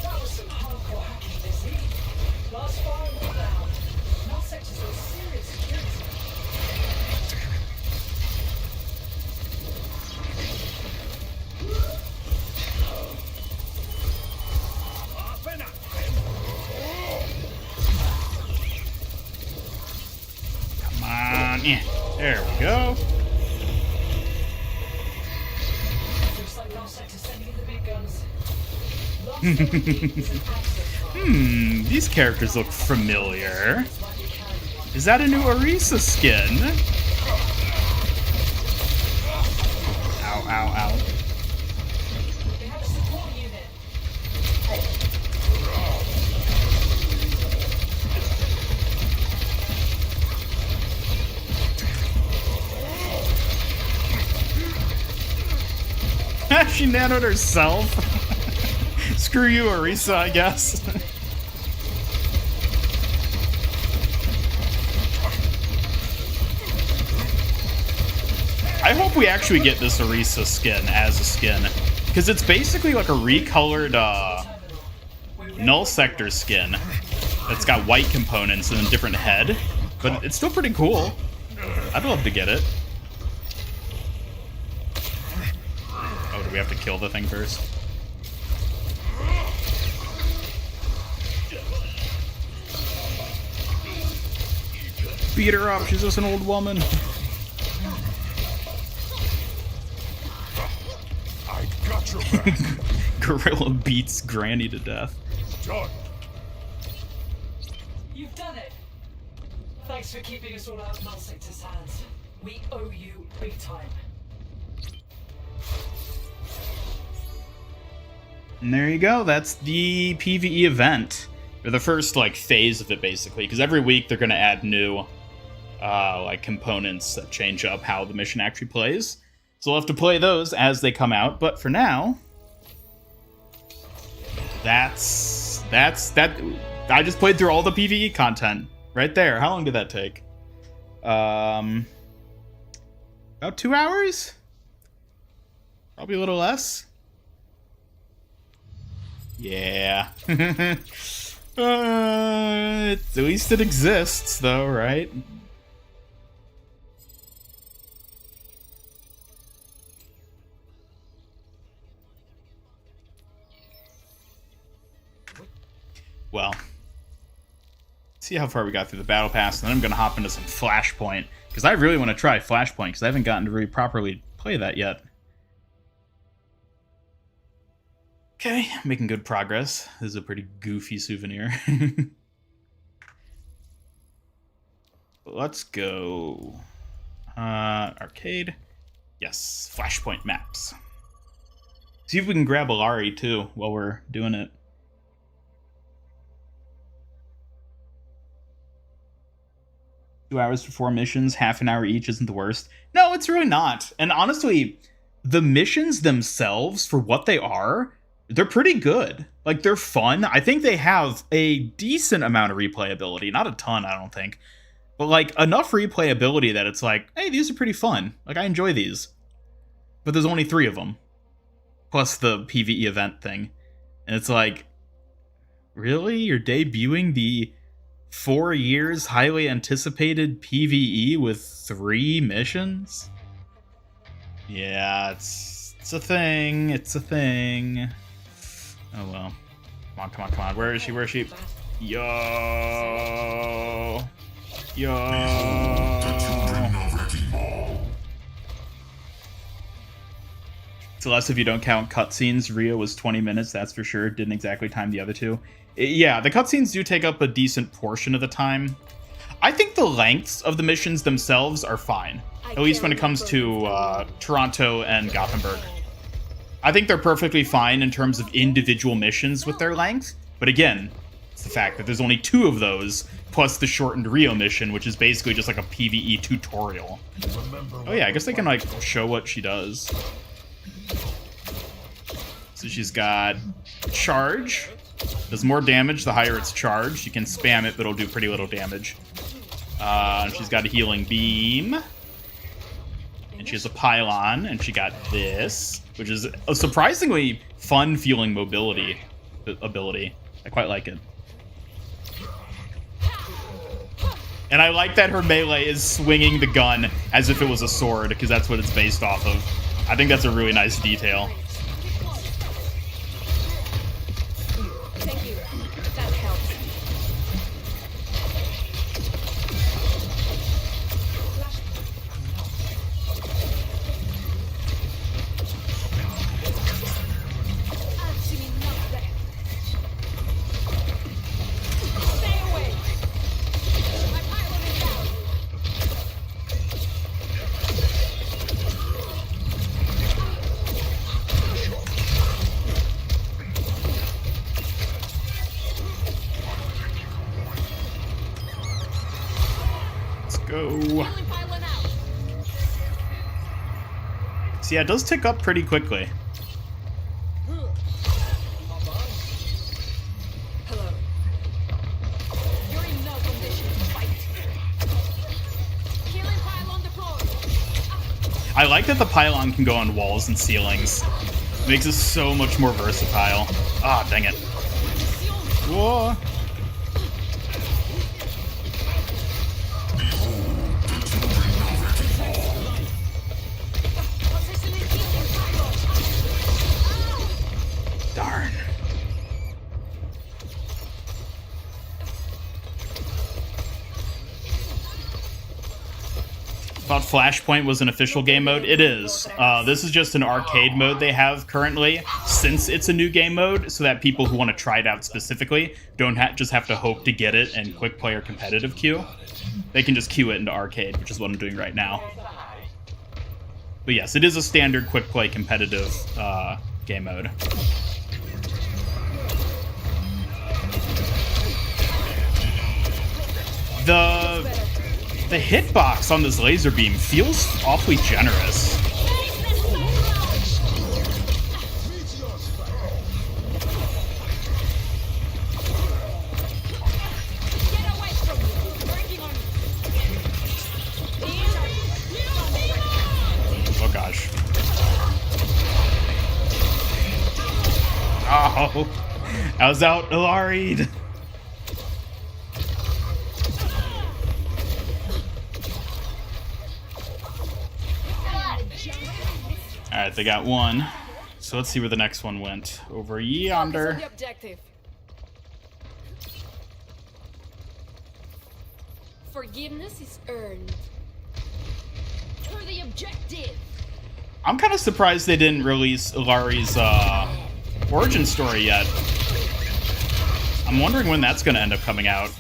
Speaker 10: That was some hardcore hacking, Missy. Last firewall down. Null sector's got serious security.
Speaker 1: Come on. Yeah. There we go.
Speaker 10: Looks like null sector's sending in the big guns. Last sector is an access.
Speaker 1: These characters look familiar. Is that a new Orisa skin? Ow, ow, ow.
Speaker 10: They have a support unit.
Speaker 1: She nanoed herself. Screw you, Orisa, I guess. I hope we actually get this Orisa skin as a skin, because it's basically like a recolored Null Sector skin that's got white components and a different head, but it's still pretty cool. I'd love to get it. Oh, do we have to kill the thing first? Beat her up. She's just an old woman.
Speaker 9: I got your back.
Speaker 1: Gorilla beats Granny to death.
Speaker 9: Done.
Speaker 10: You've done it. Thanks for keeping us all out of Null Sector's hands. We owe you big time.
Speaker 1: And there you go. That's the PvE event. Or the first, like, phase of it, basically. Because every week they're going to add new, like, components that change up how the mission actually plays. So we'll have to play those as they come out. But for now, that's that. I just played through all the PvE content right there. How long did that take? About 2 hours? Probably a little less. Yeah. At least it exists, though, right? Well, see how far we got through the battle pass, and then I'm going to hop into some Flashpoint, because I really want to try Flashpoint, because I haven't gotten to really properly play that yet. Okay, making good progress. This is a pretty goofy souvenir. Let's go. Arcade. Yes, Flashpoint maps. See if we can grab Illari, too, while we're doing it. Two hours for 4 missions, half an hour each isn't the worst. No, it's really not. And honestly, the missions themselves, for what they are, they're pretty good. Like, they're fun. I think they have a decent amount of replayability. Not a ton, I don't think. But, like, enough replayability that it's like, hey, these are pretty fun. Like, I enjoy these. But there's only 3 of them. Plus the PvE event thing. And it's like, really? You're debuting the 4 years highly anticipated PvE with 3 missions? Yeah, it's a thing. It's a thing. Oh well. Come on, come on, come on. Where is she? Where is she? Yo! Yo! It's less if you don't count cutscenes. Rio was 20 minutes, that's for sure. Didn't exactly time the other 2. Yeah, the cutscenes do take up a decent portion of the time. I think the lengths of the missions themselves are fine. At least when it comes to Toronto and Gothenburg. I think they're perfectly fine in terms of individual missions with their length. But again, it's the fact that there's only 2 of those, plus the shortened Rio mission, which is basically just like a PvE tutorial. Oh yeah, I guess they can like show what she does. So she's got charge. Does more damage the higher it's charged. You can spam it, but it'll do pretty little damage. She's got a healing beam. And she has a pylon, and she got this, which is a surprisingly fun-feeling mobility ability. I quite like it. And I like that her melee is swinging the gun as if it was a sword, because that's what it's based off of. I think that's a really nice detail.
Speaker 17: Thank you. That helps.
Speaker 1: So yeah, it does tick up pretty quickly.
Speaker 17: Hello. You're in no condition to fight. Healing pylon deployed.
Speaker 1: I like that the pylon can go on walls and ceilings. It makes it so much more versatile. Ah, dang it. Whoa. Darn. thought Flashpoint was an official game mode. It is. This is just an arcade mode they have currently, since it's a new game mode, so that people who want to try it out specifically don't just have to hope to get it in quick play or competitive queue. They can just queue it into arcade, which is what I'm doing right now. But yes, it is a standard quick play competitive game mode. The hitbox on this laser beam feels awfully generous. Oh gosh. Oh, I was out Illari. Alright, they got one. So let's see where the next one went. Over yonder.
Speaker 17: Forgiveness is earned. For the objective.
Speaker 1: I'm kind of surprised they didn't release Illari's origin story yet. I'm wondering when that's going to end up coming out.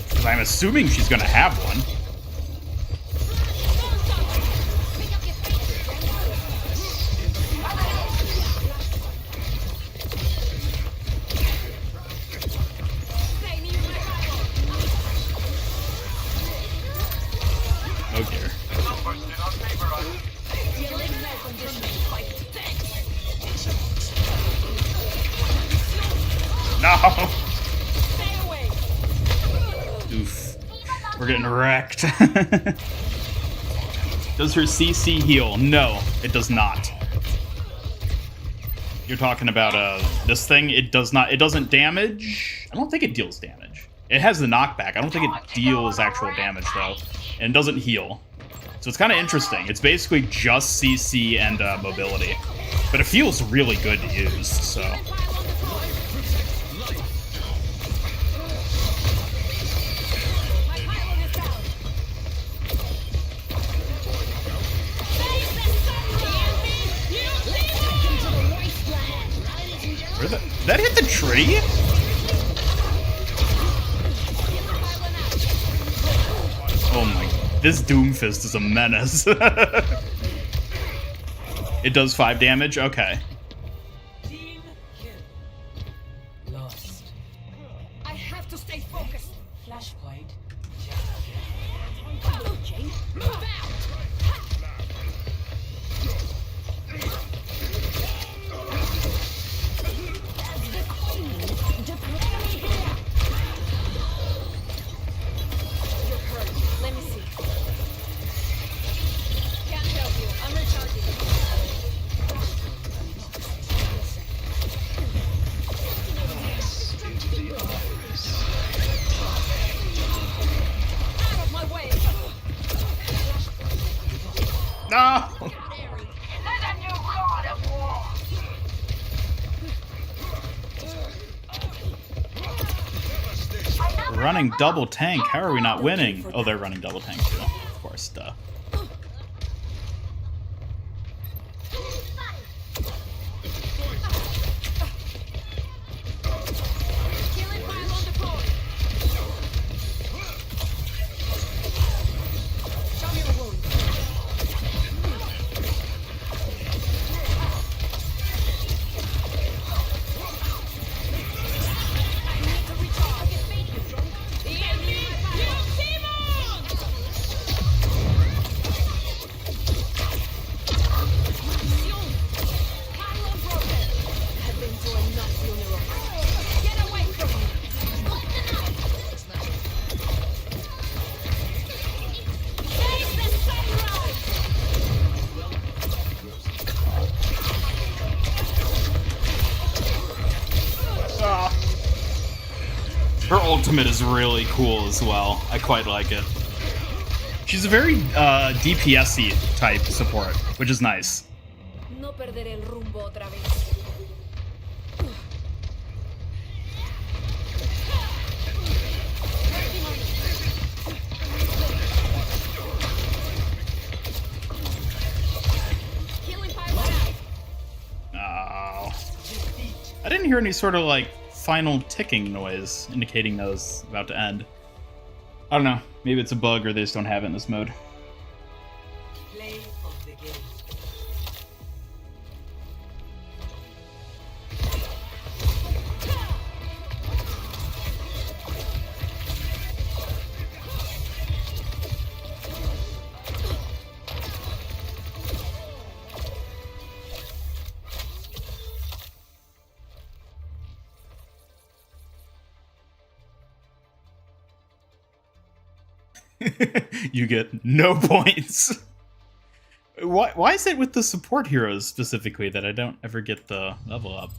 Speaker 1: Because I'm assuming she's going to have one. Oh dear. No! Oof. We're getting wrecked. Does her CC heal? No, it does not. You're talking about this thing? It does not. It doesn't damage. I don't think it deals damage. It has the knockback. I don't think it deals actual damage though, and it doesn't heal. So it's kind of interesting. It's basically just CC and mobility, but it feels really good to use. So. That hit the tree? Oh my, this Doomfist is a menace. It does 5 damage? Okay.
Speaker 10: Lost. I have to stay focused. Flashpoint. Move out!
Speaker 1: No! We're running double tank. How are we not winning? Oh, they're running double tank too. Of course, duh. Her ultimate is really cool as well. I quite like it. She's a very DPS-y type support, which is nice.
Speaker 17: No perderé el rumbo otra vez.
Speaker 1: didn't hear any sort of like final ticking noise indicating that it was about to end. I don't know. Maybe it's a bug or they just don't have it in this mode.
Speaker 4: Play of the game.
Speaker 1: You get no points. Why is it with the support heroes specifically that I don't ever get the level up?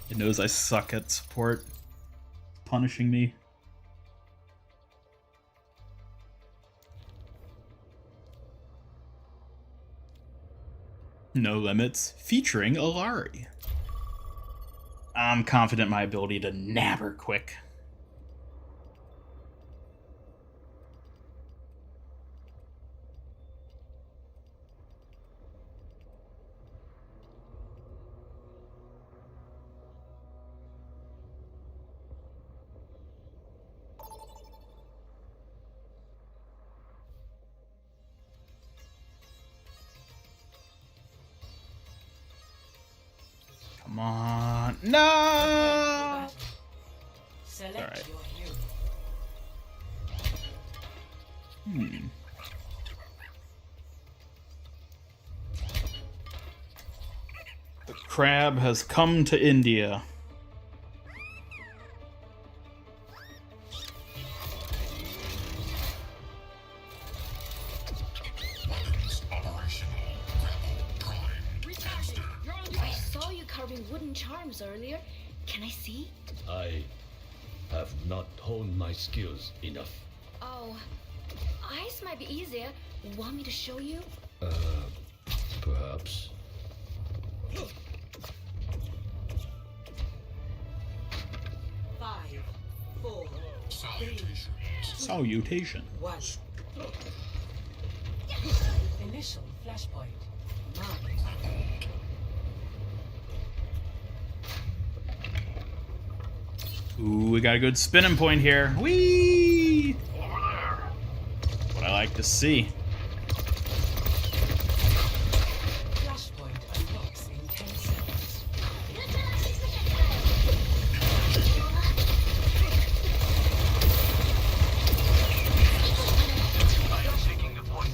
Speaker 1: It knows I suck at support. Punishing me. No Limits, featuring Illari. I'm confident in my ability to nab her quick. Come on. No!
Speaker 4: Select
Speaker 1: All right.
Speaker 4: your hero.
Speaker 1: The crab has come to India.
Speaker 20: I saw you carving wooden charms earlier. Can I see?
Speaker 21: I have not honed my skills enough.
Speaker 20: Oh, ice might be easier. Want me to show you?
Speaker 21: Perhaps.
Speaker 4: Five, four,
Speaker 1: Salutation.
Speaker 4: one. Initial flashpoint. Marked.
Speaker 1: Ooh, we got a good spinning point here. Whee! What I like to see.
Speaker 4: Flashpoint unlocks in 10 seconds.
Speaker 5: I am taking the point.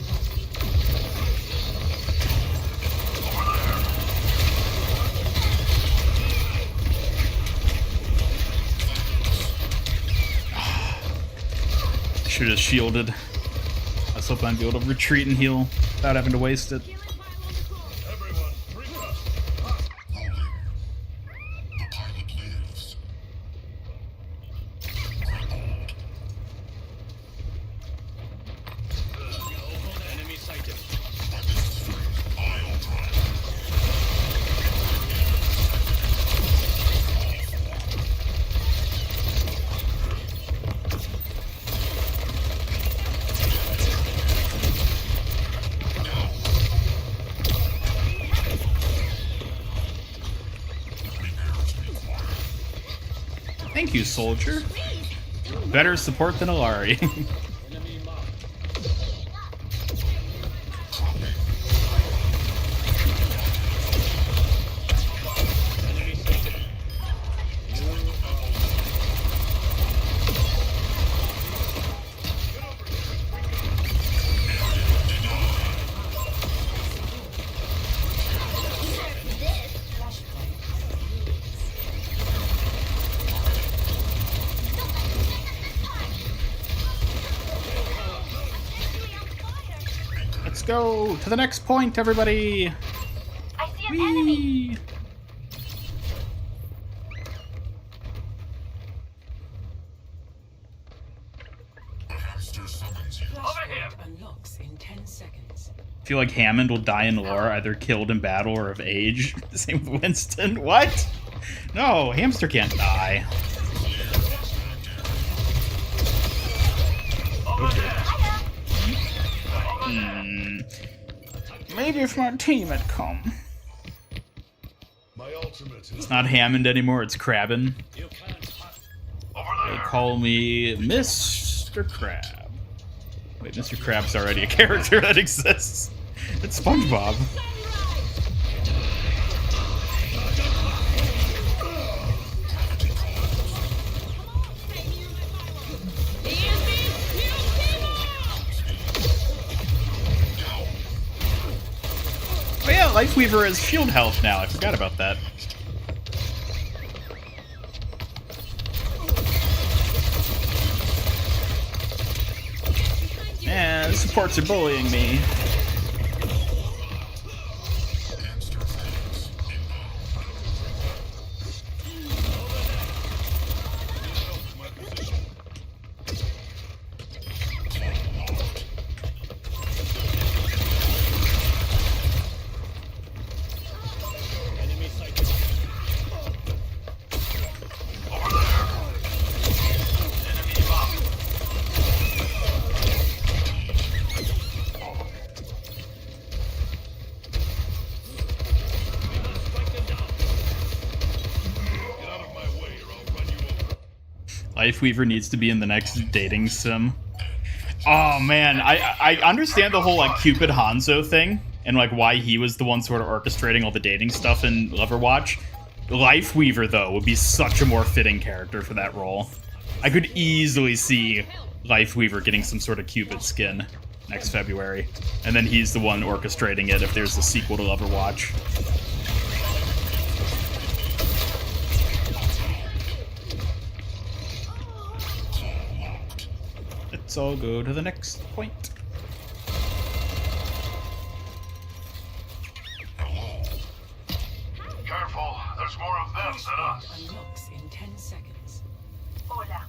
Speaker 1: Should have shielded. I was hoping I'd be able to retreat and heal without having to waste it.
Speaker 15: Enemy sighted.
Speaker 1: Thank you, soldier. Better support than Illari. Let's go to the next point, everybody.
Speaker 20: I see an enemy.
Speaker 4: Flashpoint unlocks in 10 seconds.
Speaker 1: I feel like Hammond will die in lore, either killed in battle or of age. Same with Winston. What? No, Hamster can't die. Maybe if my team had come.
Speaker 9: My ultimate
Speaker 1: It's not Hammond anymore, it's Crabin. They call me Mr. Crab. Wait, Mr. Crab's already a character that exists. It's SpongeBob. Oh yeah, Lifeweaver has shield health now. I forgot about that. Yeah, the supports are bullying me. Lifeweaver needs to be in the next dating sim. Oh man, I understand the whole like Cupid Hanzo thing and like why he was the one sort of orchestrating all the dating stuff in Overwatch. Lifeweaver though would be such a more fitting character for that role. I could easily see Lifeweaver getting some sort of Cupid skin next February, and then he's the one orchestrating it if there's a sequel to Overwatch. Let's all go to the next point.
Speaker 3: Careful, there's more of them than us.
Speaker 4: Unlocks in 10 seconds.
Speaker 5: Hola.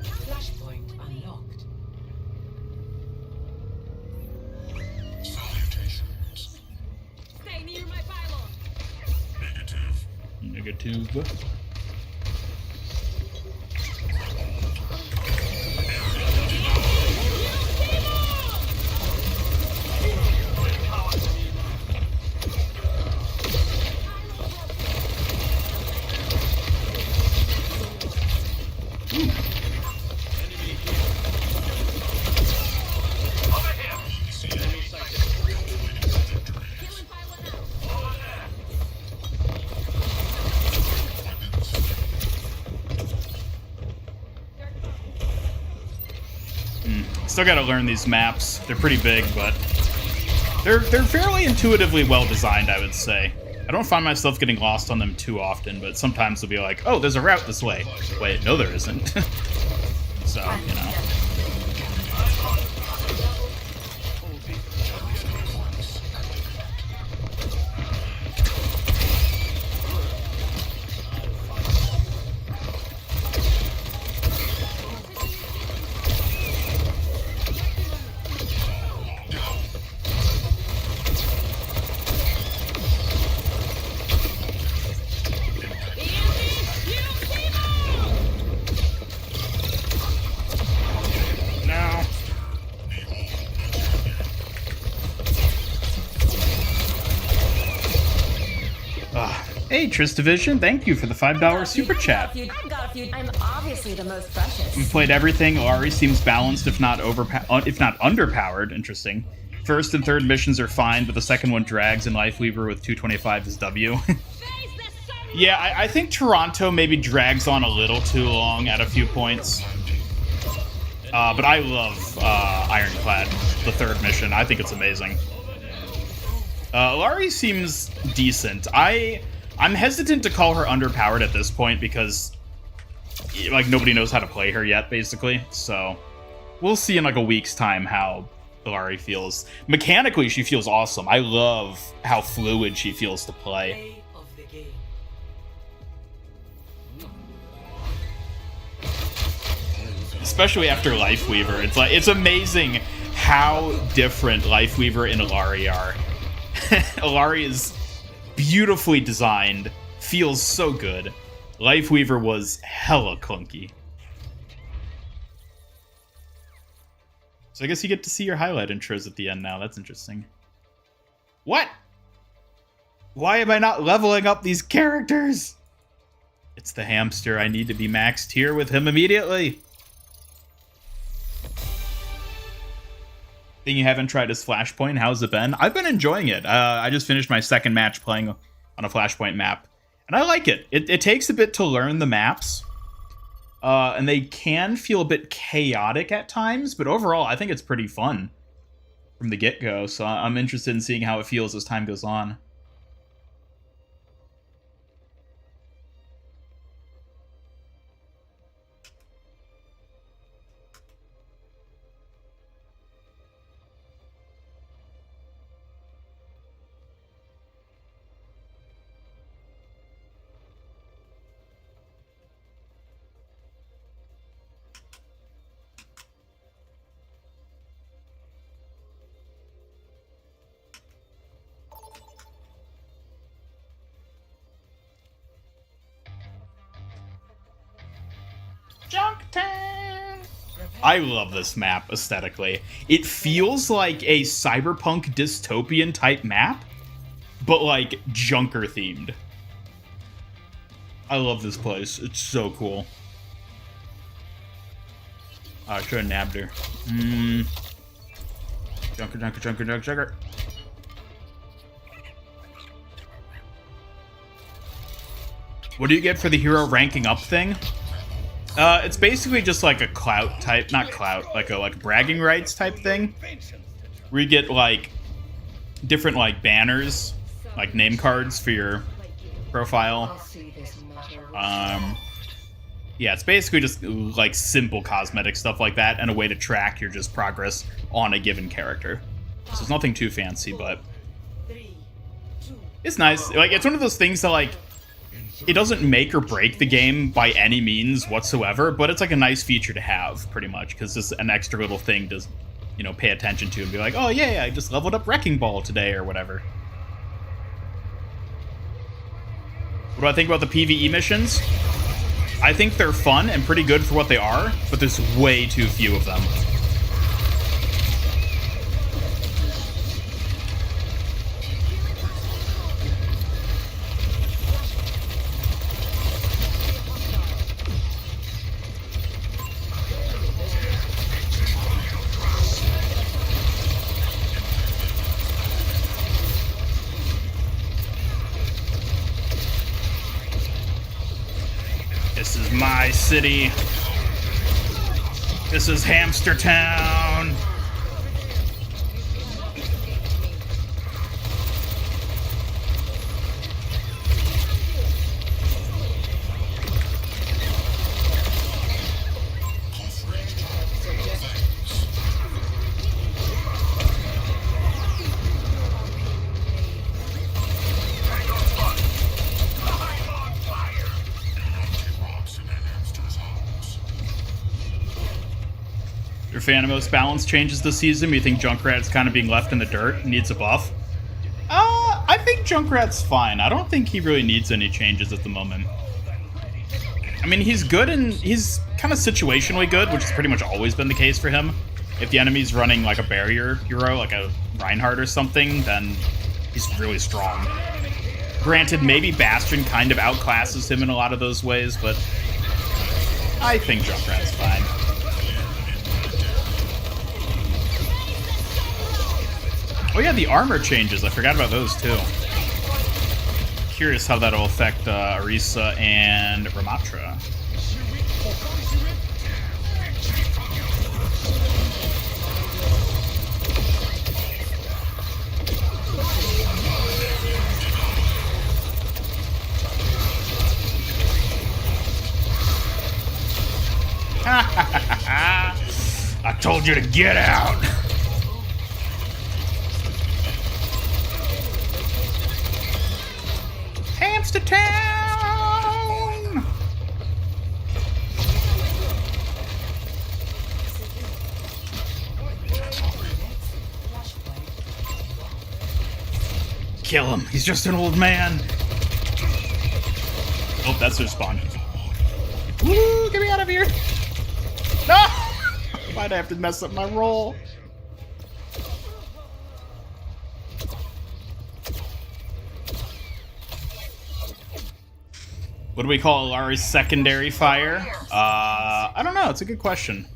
Speaker 4: Flashpoint unlocked.
Speaker 3: Salutations.
Speaker 20: Stay near my pylon.
Speaker 1: Negative. Still gotta learn these maps. They're pretty big, but they're fairly intuitively well designed, I would say. I don't find myself getting lost on them too often, but sometimes they'll be like, oh, there's a route this way. Wait, no there isn't. So, you know. Hey, Tristavision, thank you for the $5 super chat.
Speaker 11: I'm obviously the most precious.
Speaker 1: We've played everything. Illari seems balanced, if not underpowered. Interesting. First and third missions are fine, but the second one drags, and Lifeweaver with 225 is W. Yeah, I think Toronto maybe drags on a little too long at a few points. But I love Ironclad, the third mission. I think it's amazing. Illari seems decent. I'm hesitant to call her underpowered at this point because, like, nobody knows how to play her yet, basically. So, we'll see in, like, a week's time how Illari feels. Mechanically, she feels awesome. I love how fluid she feels to play. Especially after Lifeweaver. It's amazing how different Lifeweaver and Illari are. Illari is beautifully designed, feels so good. Lifeweaver was hella clunky. So I guess you get to see your highlight intros at the end now. That's interesting. What? Why am I not leveling up these characters? It's the hamster. I need to be maxed here with him immediately. Thing you haven't tried is Flashpoint. How's it been? I've been enjoying it. I just finished my second match playing on a Flashpoint map. And I like it. It takes a bit to learn the maps. And they can feel a bit chaotic at times. But overall, I think it's pretty fun from the get-go. So I'm interested in seeing how it feels as time goes on. I love this map aesthetically. It feels like a cyberpunk dystopian type map, but like Junker themed. I love this place. It's so cool. I should have nabbed her. Junker. What do you get for the hero ranking up thing? It's basically just like a clout type, not clout, like a bragging rights type thing, where you get like different like banners, like name cards for your profile. Yeah, it's basically just like simple cosmetic stuff like that, and a way to track your just progress on a given character. So it's nothing too fancy, but it's nice. Like, it's one of those things that like, it doesn't make or break the game by any means whatsoever, but it's like a nice feature to have, pretty much, because it's an extra little thing to, you know, pay attention to and be like, oh yeah, I just leveled up Wrecking Ball today or whatever. What do I think about the PvE missions? I think they're fun and pretty good for what they are, but there's way too few of them. This is my city. This is Hamster Town. Your Phantomos balance changes this season? You think Junkrat's kind of being left in the dirt, needs a buff? I think Junkrat's fine. I don't think he really needs any changes at the moment. I mean, he's good and he's kind of situationally good, which has pretty much always been the case for him. If the enemy's running like a barrier hero, like a Reinhardt or something, then he's really strong. Granted, maybe Bastion kind of outclasses him in a lot of those ways, but I think Junkrat's fine. Oh yeah, the armor changes. I forgot about those too. Curious how that'll affect Arisa and Ramatra. I told you to get out. Hamster Town! Kill him. He's just an old man. Oh, that's their spawn. Woo! Get me out of here! No! Why'd I have to mess up my roll? What do we call Illari's secondary fire? I don't know. It's a good question.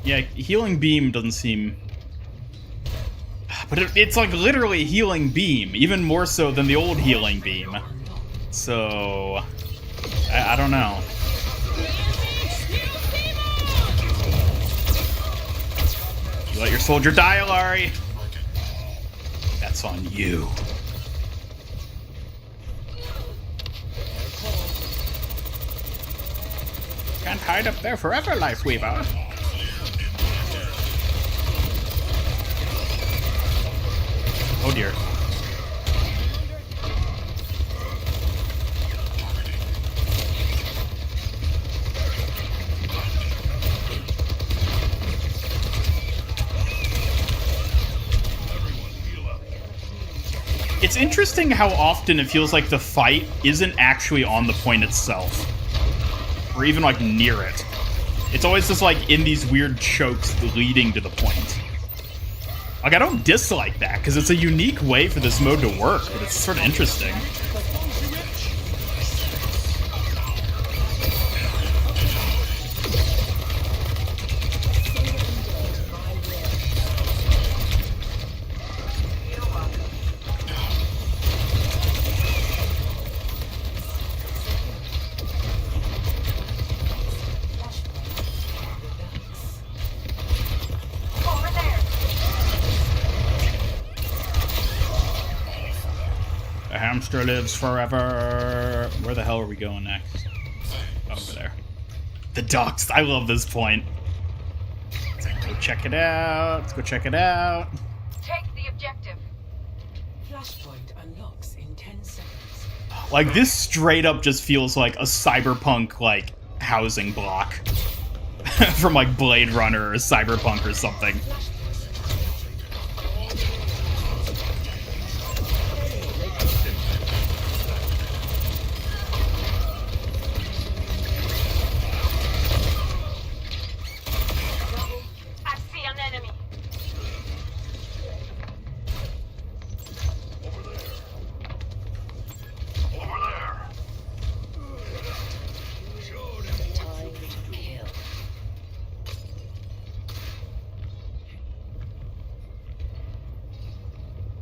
Speaker 1: Yeah, healing beam doesn't seem... But it's like literally healing beam, even more so than the old healing beam. So... I don't know. You let your soldier die, Illari. That's on you. Can't hide up there forever, Lifeweaver. Oh dear. It's interesting how often it feels like the fight isn't actually on the point itself. Or even, like, near it. It's always just, like, in these weird chokes leading to the point. Like, I don't dislike that, because it's a unique way for this mode to work, but it's sort of interesting. Hamster lives forever. Where the hell are we going next? Over there. The docks. I love this point. Let's go check it out. Let's go check it out.
Speaker 5: Take the objective.
Speaker 4: Flashpoint unlocks in 10 seconds.
Speaker 1: Like, this straight up just feels like a cyberpunk, like, housing block. From, like, Blade Runner or Cyberpunk or something.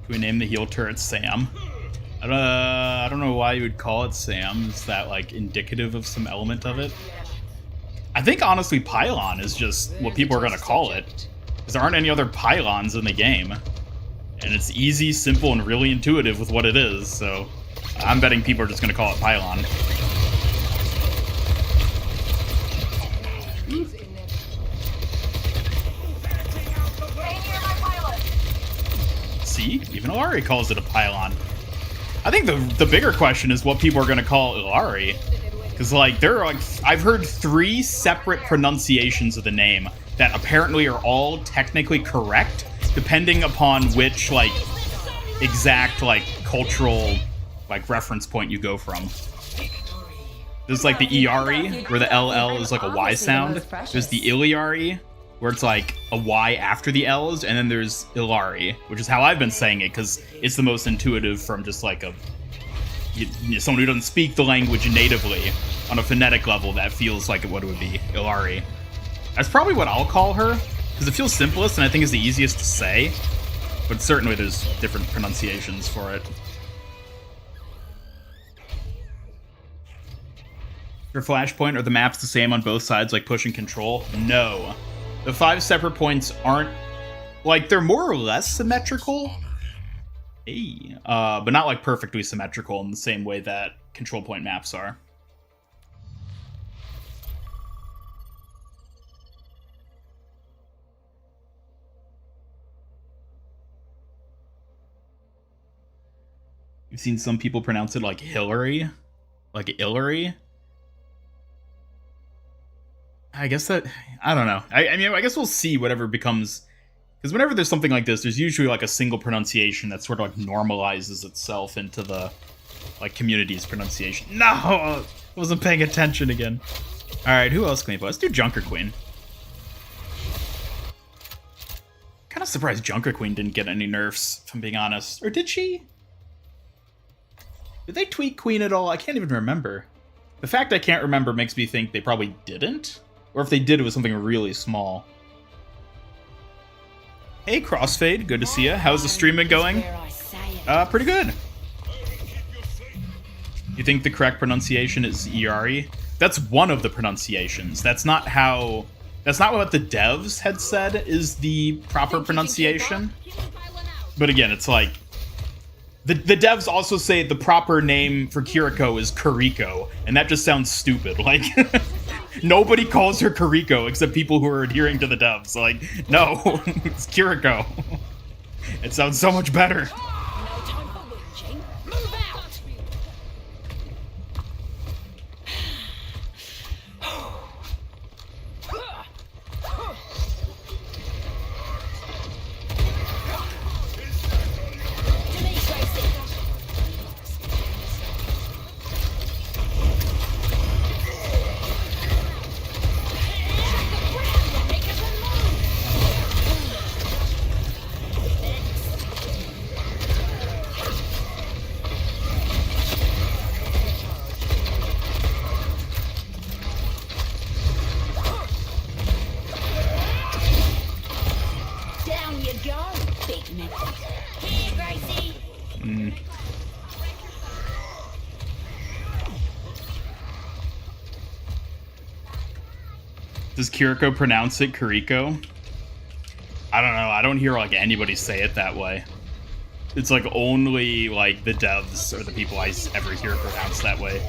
Speaker 1: We name the heal turret Sam. I don't know why you would call it Sam. Is that like indicative of some element of it? I think honestly Pylon is just what people are going to call it. Because there aren't any other pylons in the game. And it's easy, simple, and really intuitive with what it is. So I'm betting people are just going to call it Pylon. See? Even Illari calls it a pylon. I think the bigger question is what people are going to call Illari. Because, like, there are, like, I've heard 3 separate pronunciations of the name that apparently are all technically correct, depending upon which, like, exact, like, cultural, like, reference point you go from. There's, like, the Iari, where the LL is, like, a Y sound. There's the Illari, where it's like a Y after the L's, and then there's Illari, which is how I've been saying it, because it's the most intuitive from just like someone who doesn't speak the language natively on a phonetic level. That feels like what it would be, Illari. That's probably what I'll call her, because it feels simplest and I think is the easiest to say, but certainly there's different pronunciations for it. For Flashpoint, are the maps the same on both sides, like push and control? No. The 5 separate points aren't, like, they're more or less symmetrical. Hey. But not, like, perfectly symmetrical in the same way that control point maps are. You've seen some people pronounce it like Hillary? Like Illari? I guess that, I don't know. I mean, I guess we'll see whatever becomes, because whenever there's something like this, there's usually like a single pronunciation that sort of like normalizes itself into the like community's pronunciation. No, I wasn't paying attention again. All right, who else can we play? Let's do Junker Queen. Kind of surprised Junker Queen didn't get any nerfs, if I'm being honest. Or did she? Did they tweak Queen at all? I can't even remember. The fact I can't remember makes me think they probably didn't. Or if they did, it was something really small. Hey, Crossfade. Good to see you. How's the stream been going? Pretty good. You think the correct pronunciation is Illari? That's one of the pronunciations. That's not how... That's not what the devs had said is the proper pronunciation. But again, it's like... The devs also say the proper name for Kiriko is Kiriko, and that just sounds stupid. Like, nobody calls her Kiriko except people who are adhering to the devs. Like, no, it's Kiriko. It sounds so much better. Does Kiriko pronounce it Kiriko? I don't know. I don't hear like anybody say it that way. It's like only like the devs or the people I ever hear pronounce that way.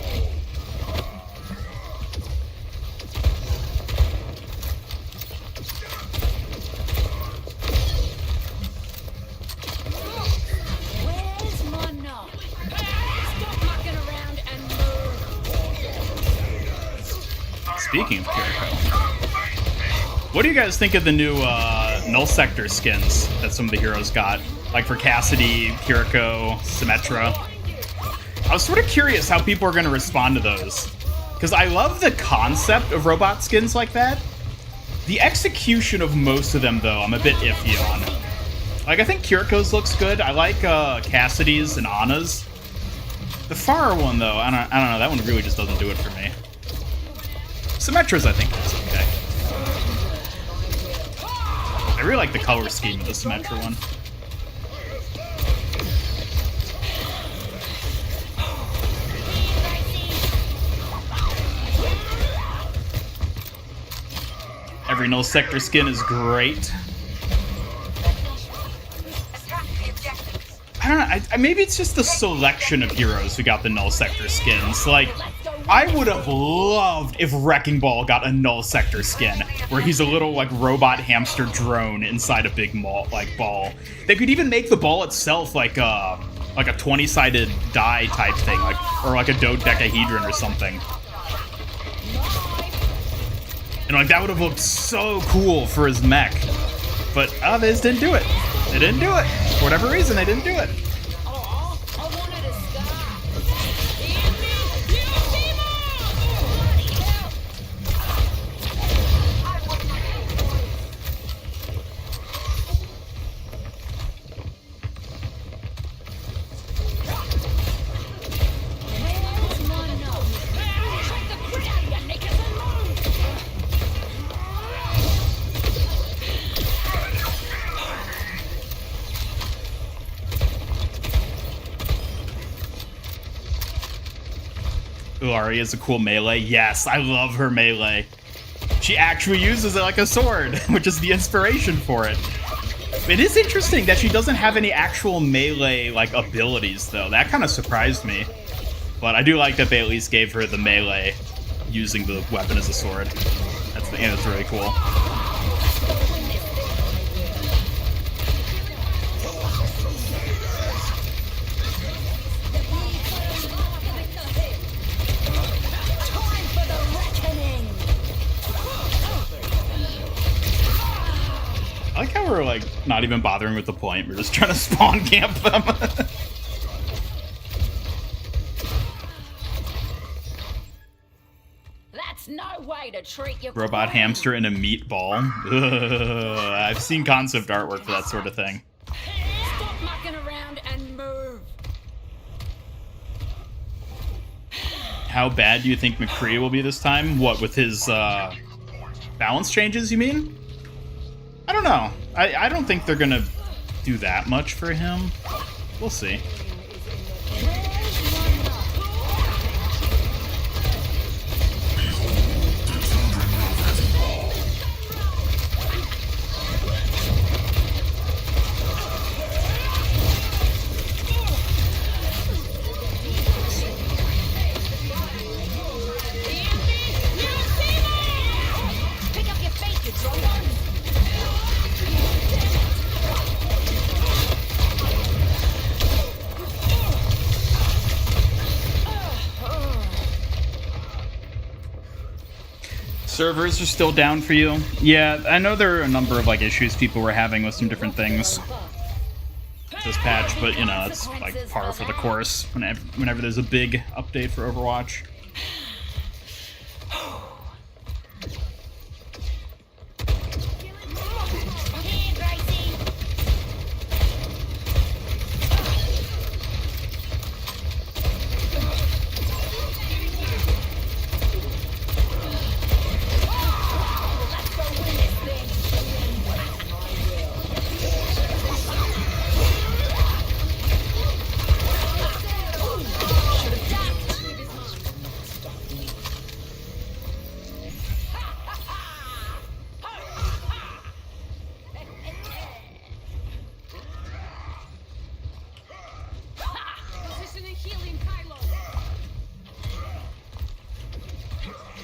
Speaker 1: Speaking of Kiriko, what do you guys think of the new Null Sector skins that some of the heroes got? Like for Cassidy, Kiriko, Symmetra. I was sort of curious how people are going to respond to those. Because I love the concept of robot skins like that. The execution of most of them, though, I'm a bit iffy on. Like, I think Kiriko's looks good. I like Cassidy's and Anna's. The Farah one, though, I don't know. That one really just doesn't do it for me. Symmetra's, I think, is okay. I really like the color scheme of the Symmetra one. Every Null Sector skin is great. I don't know, maybe it's just the selection of heroes who got the Null Sector skins. Like, I would have loved if Wrecking Ball got a Null Sector skin, where he's a little, like, robot hamster drone inside a big ball. They could even make the ball itself like a 20-sided die type thing, or like a dodecahedron or something. And like that would have looked so cool for his mech. But they just didn't do it. They didn't do it. For whatever reason, they didn't do it. Illari is a cool melee. Yes, I love her melee. She actually uses it like a sword, which is the inspiration for it. It is interesting that she doesn't have any actual melee like abilities, though. That kind of surprised me. But I do like that they at least gave her the melee using the weapon as a sword. That's really cool. I like how we're, like, not even bothering with the point. We're just trying to spawn camp them.
Speaker 7: That's no way to treat your
Speaker 1: Robot hamster and a meatball. Ugh, I've seen concept artwork for that sort of thing.
Speaker 7: Stop mucking around and move.
Speaker 1: How bad do you think McCree will be this time? What, with his balance changes, you mean? I don't know. I don't think they're gonna do that much for him. We'll see. Servers are still down for you? Yeah, I know there are a number of like issues people were having with some different things this patch, but you know, it's like par for the course whenever there's a big update for Overwatch.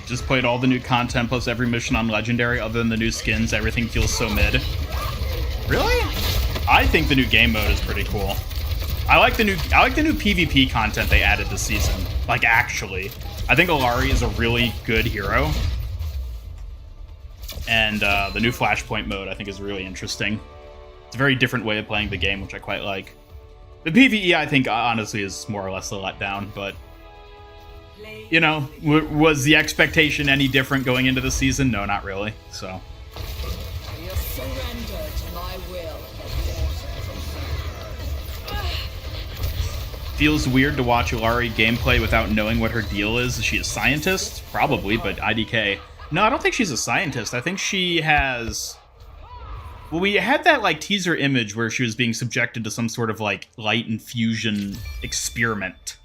Speaker 1: Just played all the new content plus every mission on Legendary other than the new skins. Everything feels so mid. Really? I think the new game mode is pretty cool. I like the new PvP content they added this season. Like, actually. I think Illari is a really good hero. And the new Flashpoint mode I think is really interesting. It's a very different way of playing the game, which I quite like. The PvE I think honestly is more or less a letdown, but you know, was the expectation any different going into the season? No, not really. So.
Speaker 10: You surrender to my will.
Speaker 1: Feels weird to watch Illari gameplay without knowing what her deal is. Is she a scientist? Probably, but IDK. No, I don't think she's a scientist. I think she has... Well, we had that like teaser image where she was being subjected to some sort of like light infusion experiment.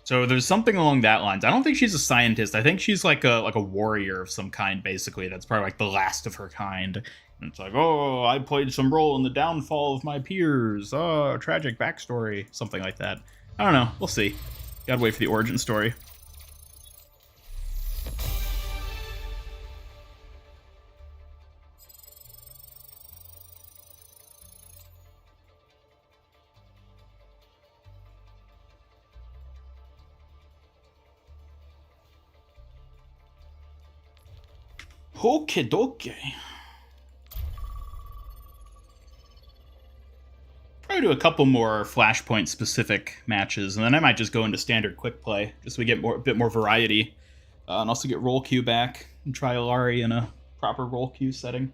Speaker 1: So there's something along that lines. I don't think she's a scientist. I think she's like a warrior of some kind, basically. That's probably like the last of her kind. And it's like, oh, I played some role in the downfall of my peers. Oh, tragic backstory. Something like that. I don't know. We'll see. Gotta wait for the origin story. Okie dokie. Probably do a couple more Flashpoint specific matches, and then I might just go into standard quick play, just so we get a bit more variety. And also get roll queue back and try Illari in a proper roll queue setting.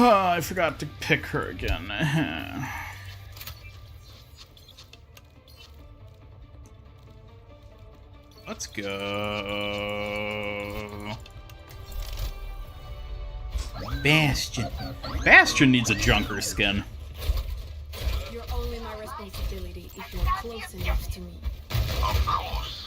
Speaker 1: Oh, I forgot to pick her again. Let's go. Bastion. Bastion needs a junker skin.
Speaker 17: You're only my responsibility if you're close enough to me.
Speaker 3: Of course.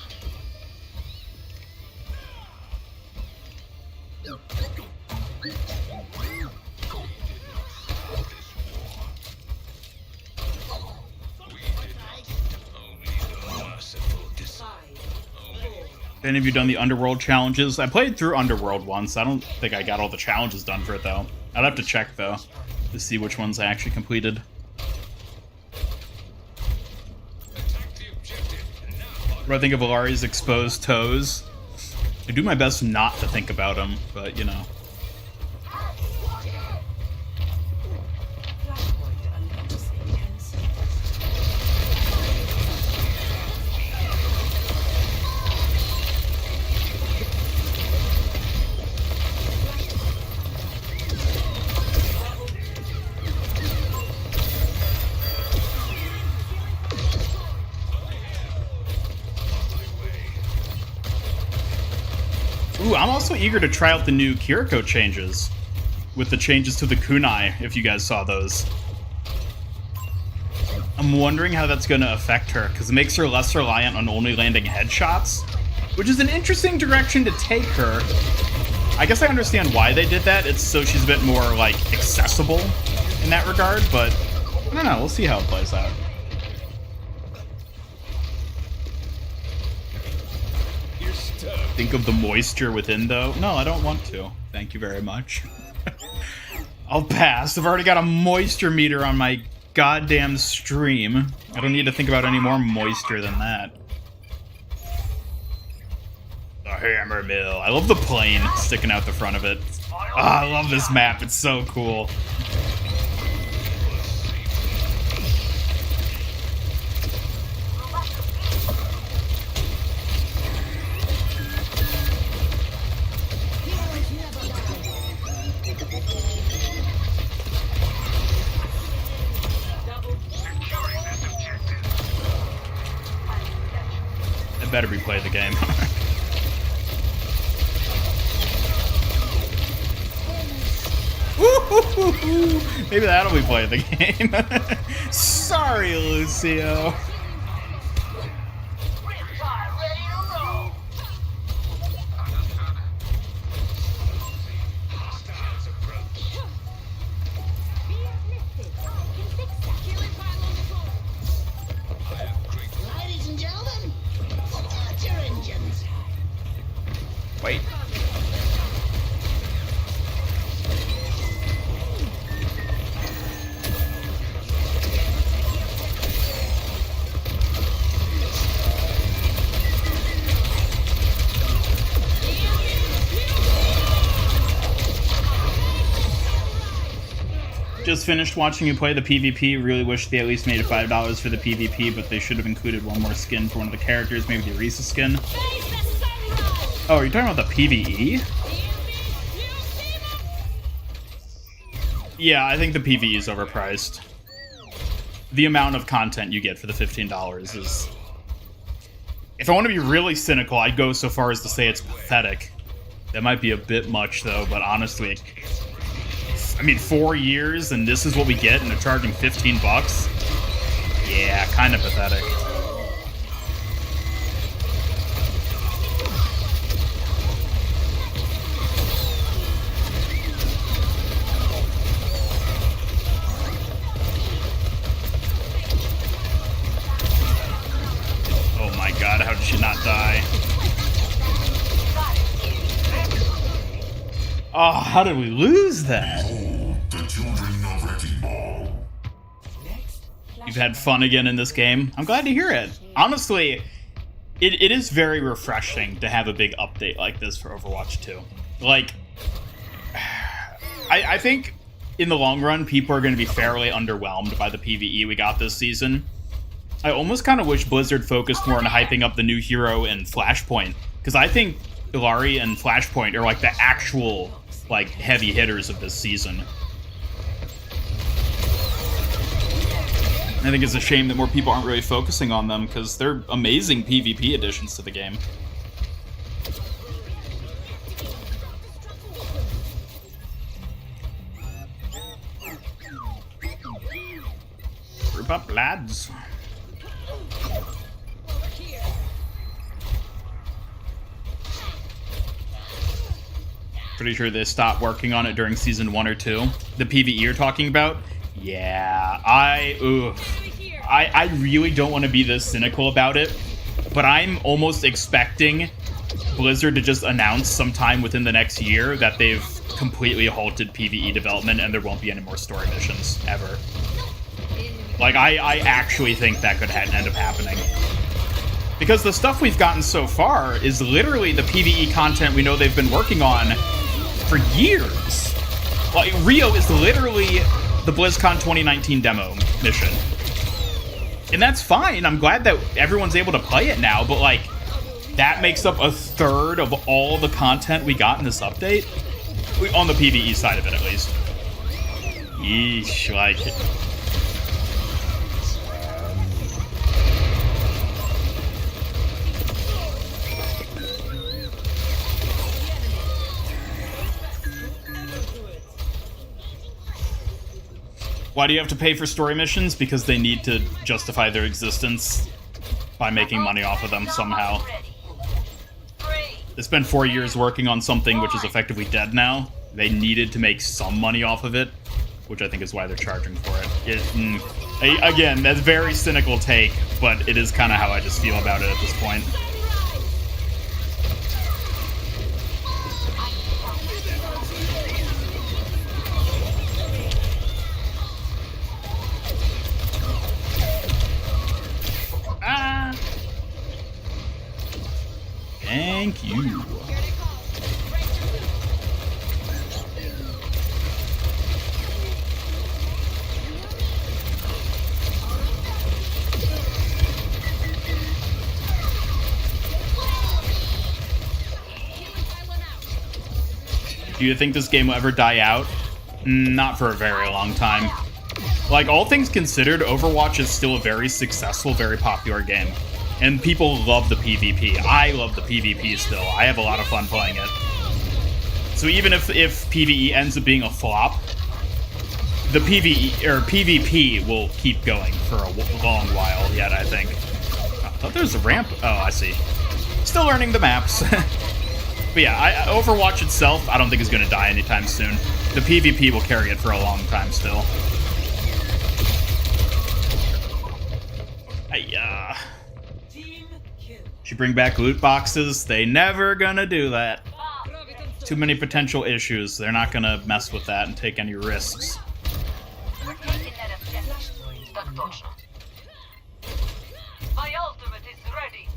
Speaker 1: Have any of you done the Underworld challenges? I played through Underworld once. I don't think I got all the challenges done for it, though. I'd have to check, though, to see which ones I actually completed. What do I think of Illari's exposed toes? I do my best not to think about him, but you know. Ooh, I'm also eager to try out the new Kiriko changes. With the changes to the kunai, if you guys saw those. I'm wondering how that's going to affect her, because it makes her less reliant on only landing headshots, which is an interesting direction to take her. I guess I understand why they did that. It's so she's a bit more, like, accessible in that regard, but I don't know. We'll see how it plays out. Think of the moisture within, though. No, I don't want to. Thank you very much. I'll pass. I've already got a moisture meter on my goddamn stream. I don't need to think about any more moisture than that. The hammer mill. I love the plane sticking out the front of it. Ah, I love this map. It's so cool. Better replay the game. Maybe that'll be play the game. Sorry, Lucio. Wait. Just finished watching you play the PvP. Really wish they at least made it $5 for the PvP, but they should have included one more skin for one of the characters, maybe the Risa skin. Oh, are you talking about the PvE? Yeah, I think the PvE is overpriced. The amount of content you get for the $15 is... If I want to be really cynical, I'd go so far as to say it's pathetic. That might be a bit much, though, but honestly... I mean, 4 years, and this is what we get, and they're charging $15? Yeah, kind of pathetic. God, how did she not die? Oh, how did we lose that? You've had fun again in this game. I'm glad to hear it. Honestly, it is very refreshing to have a big update like this for Overwatch 2. Like, I think in the long run, people are going to be fairly underwhelmed by the PvE we got this season. I almost kind of wish Blizzard focused more on hyping up the new hero in Flashpoint, because I think Illari and Flashpoint are like the actual like heavy hitters of this season. I think it's a shame that more people aren't really focusing on them, because they're amazing PvP additions to the game. Group up, lads. Pretty sure they stopped working on it during season 1 or 2. The PvE you're talking about? Yeah, I really don't want to be this cynical about it, but I'm almost expecting Blizzard to just announce sometime within the next year that they've completely halted PvE development and there won't be any more story missions, ever. Like, I actually think that could end up happening. Because the stuff we've gotten so far is literally the PvE content we know they've been working on for years. Like, Rio is literally the BlizzCon 2019 demo mission. And that's fine. I'm glad that everyone's able to play it now, but, like, that makes up a third of all the content we got in this update. On the PvE side of it, at least. Yeesh, like... Why do you have to pay for story missions? Because they need to justify their existence by making money off of them somehow. They spent 4 years working on something which is effectively dead now. They needed to make some money off of it, which I think is why they're charging for it. Again, that's a very cynical take, but it is kind of how I just feel about it at this point. Thank you. Do you think this game will ever die out? Not for a very long time. Like, all things considered, Overwatch is still a very successful, very popular game. And people love the PvP. I love the PvP still. I have a lot of fun playing it. So even if PvE ends up being a flop, the PvP will keep going for a long while yet, I think. I thought there was a ramp. Oh, I see. Still learning the maps. But yeah, Overwatch itself, I don't think is going to die anytime soon. The PvP will carry it for a long time still. Should bring back loot boxes. They never gonna do that. Too many potential issues. They're not gonna mess with that and take any risks.
Speaker 5: My ultimate is ready.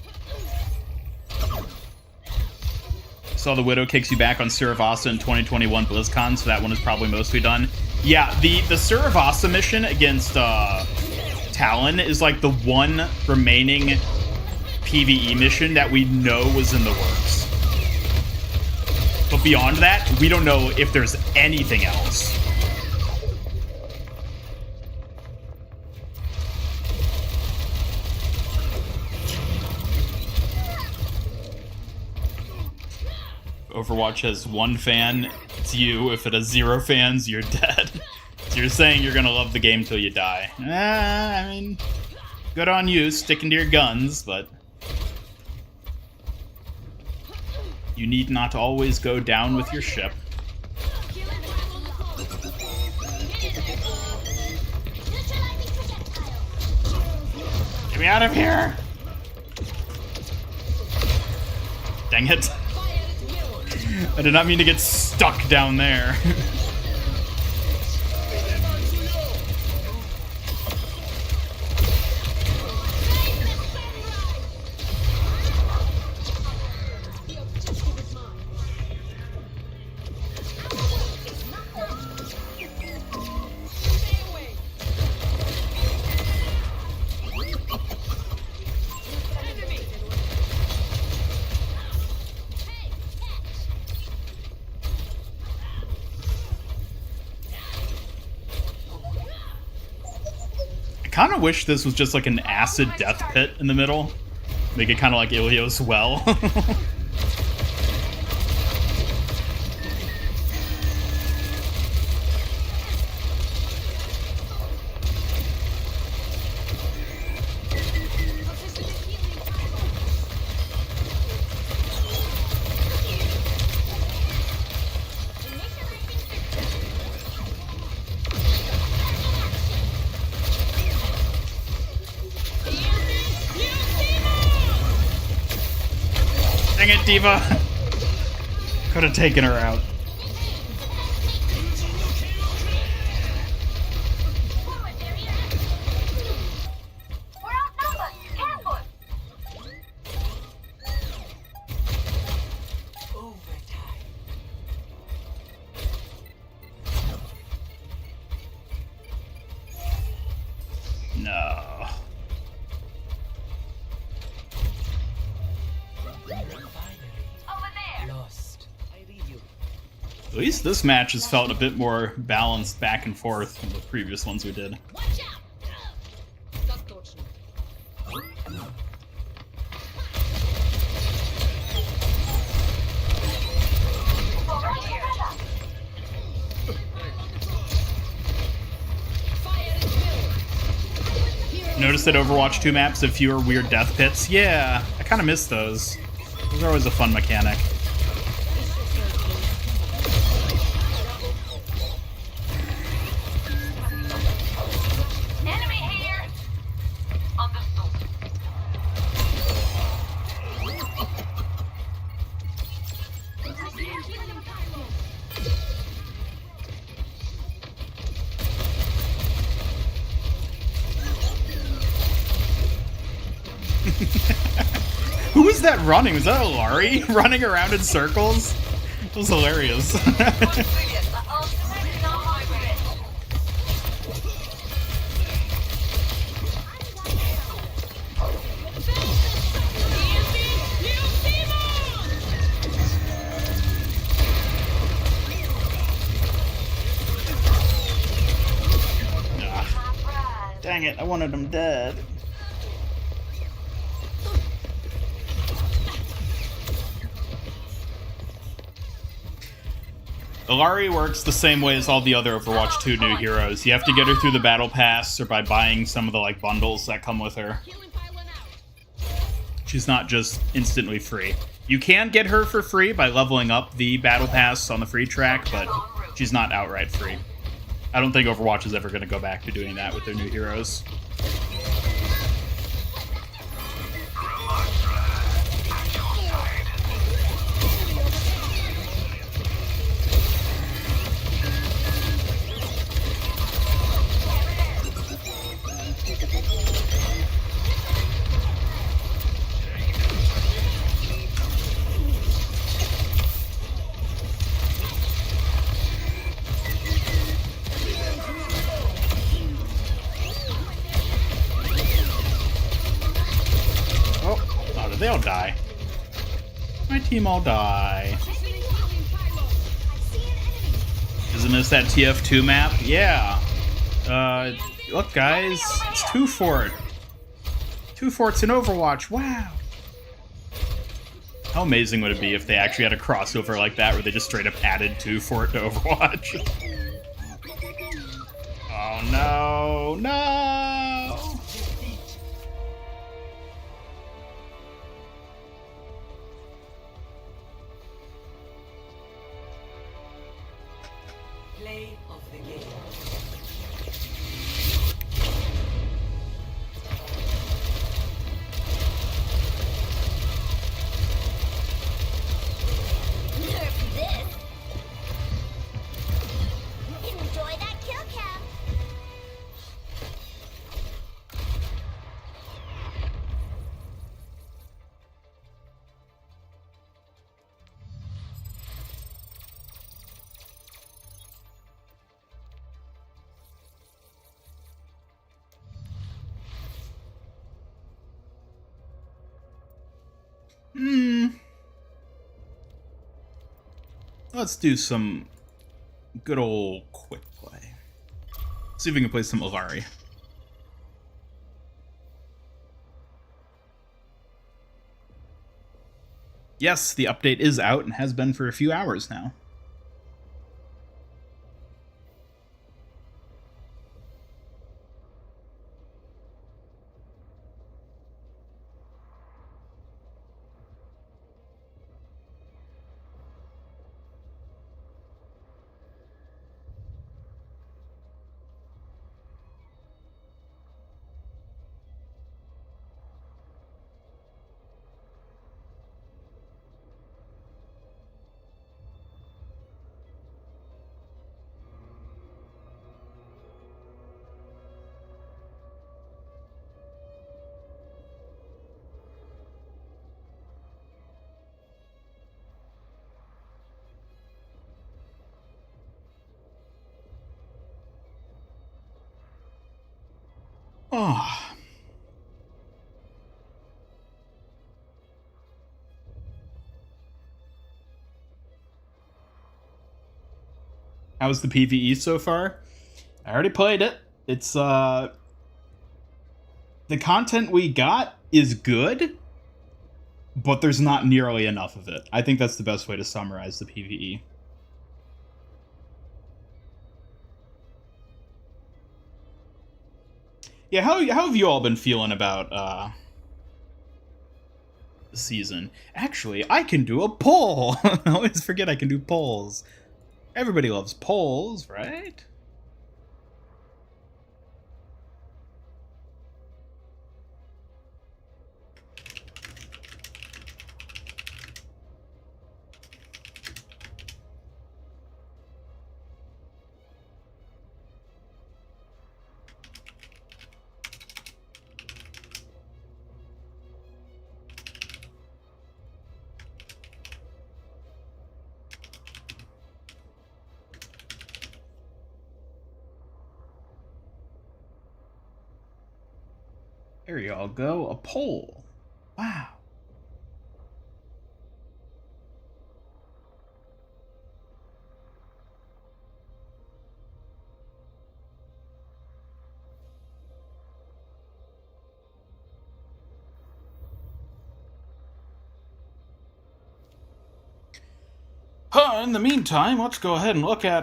Speaker 1: Saw the Widow kicks you back on Suravasa in 2021 BlizzCon, so that one is probably mostly done. Yeah, the Suravasa mission against Talon is like the one remaining PvE mission that we know was in the works. But beyond that, we don't know if there's anything else. Overwatch has 1 fan, it's you. If it has 0 fans, you're dead. So you're saying you're gonna love the game till you die. I mean, good on you, sticking to your guns, but you need not always go down with your ship. Get me out of here! Dang it. I did not mean to get stuck down there. I kind of wish this was just like an acid death pit in the middle. Make it kind of like Ilio's well. Dang it, D.Va. Could have taken her out. At least this match has felt a bit more balanced back and forth than the previous ones we did. Notice that Overwatch 2 maps have fewer weird death pits? Yeah, I kind of miss those. Those are always a fun mechanic.
Speaker 5: Enemy here! Understood.
Speaker 1: Who was that running? Was that Illari running around in circles? It was hilarious. Dang it, I wanted him dead. Illari works the same way as all the other Overwatch 2 new heroes. You have to get her through the battle pass or by buying some of the like bundles that come with her. She's not just instantly free. You can get her for free by leveling up the battle pass on the free track, but she's not outright free. I don't think Overwatch is ever going to go back to doing that with their new heroes. They all die. My team all die. Isn't this that TF2 map? Yeah. Look guys, it's 2 Fort. 2 Forts in Overwatch, wow. How amazing would it be if they actually had a crossover like that where they just straight up added 2 Fort to Overwatch? Oh no, no!
Speaker 4: Play of the game.
Speaker 7: Nerf this! Enjoy that kill cam!
Speaker 1: Let's do some good old quick play. See if we can play some Illari. Yes, the update is out and has been for a few hours now. Oh. How's the PVE so far? I already played it. It's, the content we got is good, but there's not nearly enough of it. I think that's the best way to summarize the PVE. Yeah, how have you all been feeling about, the season? Actually, I can do a poll! I always forget I can do polls. Everybody loves polls, right? There y'all go, a poll. Wow. In the meantime, let's go ahead and look at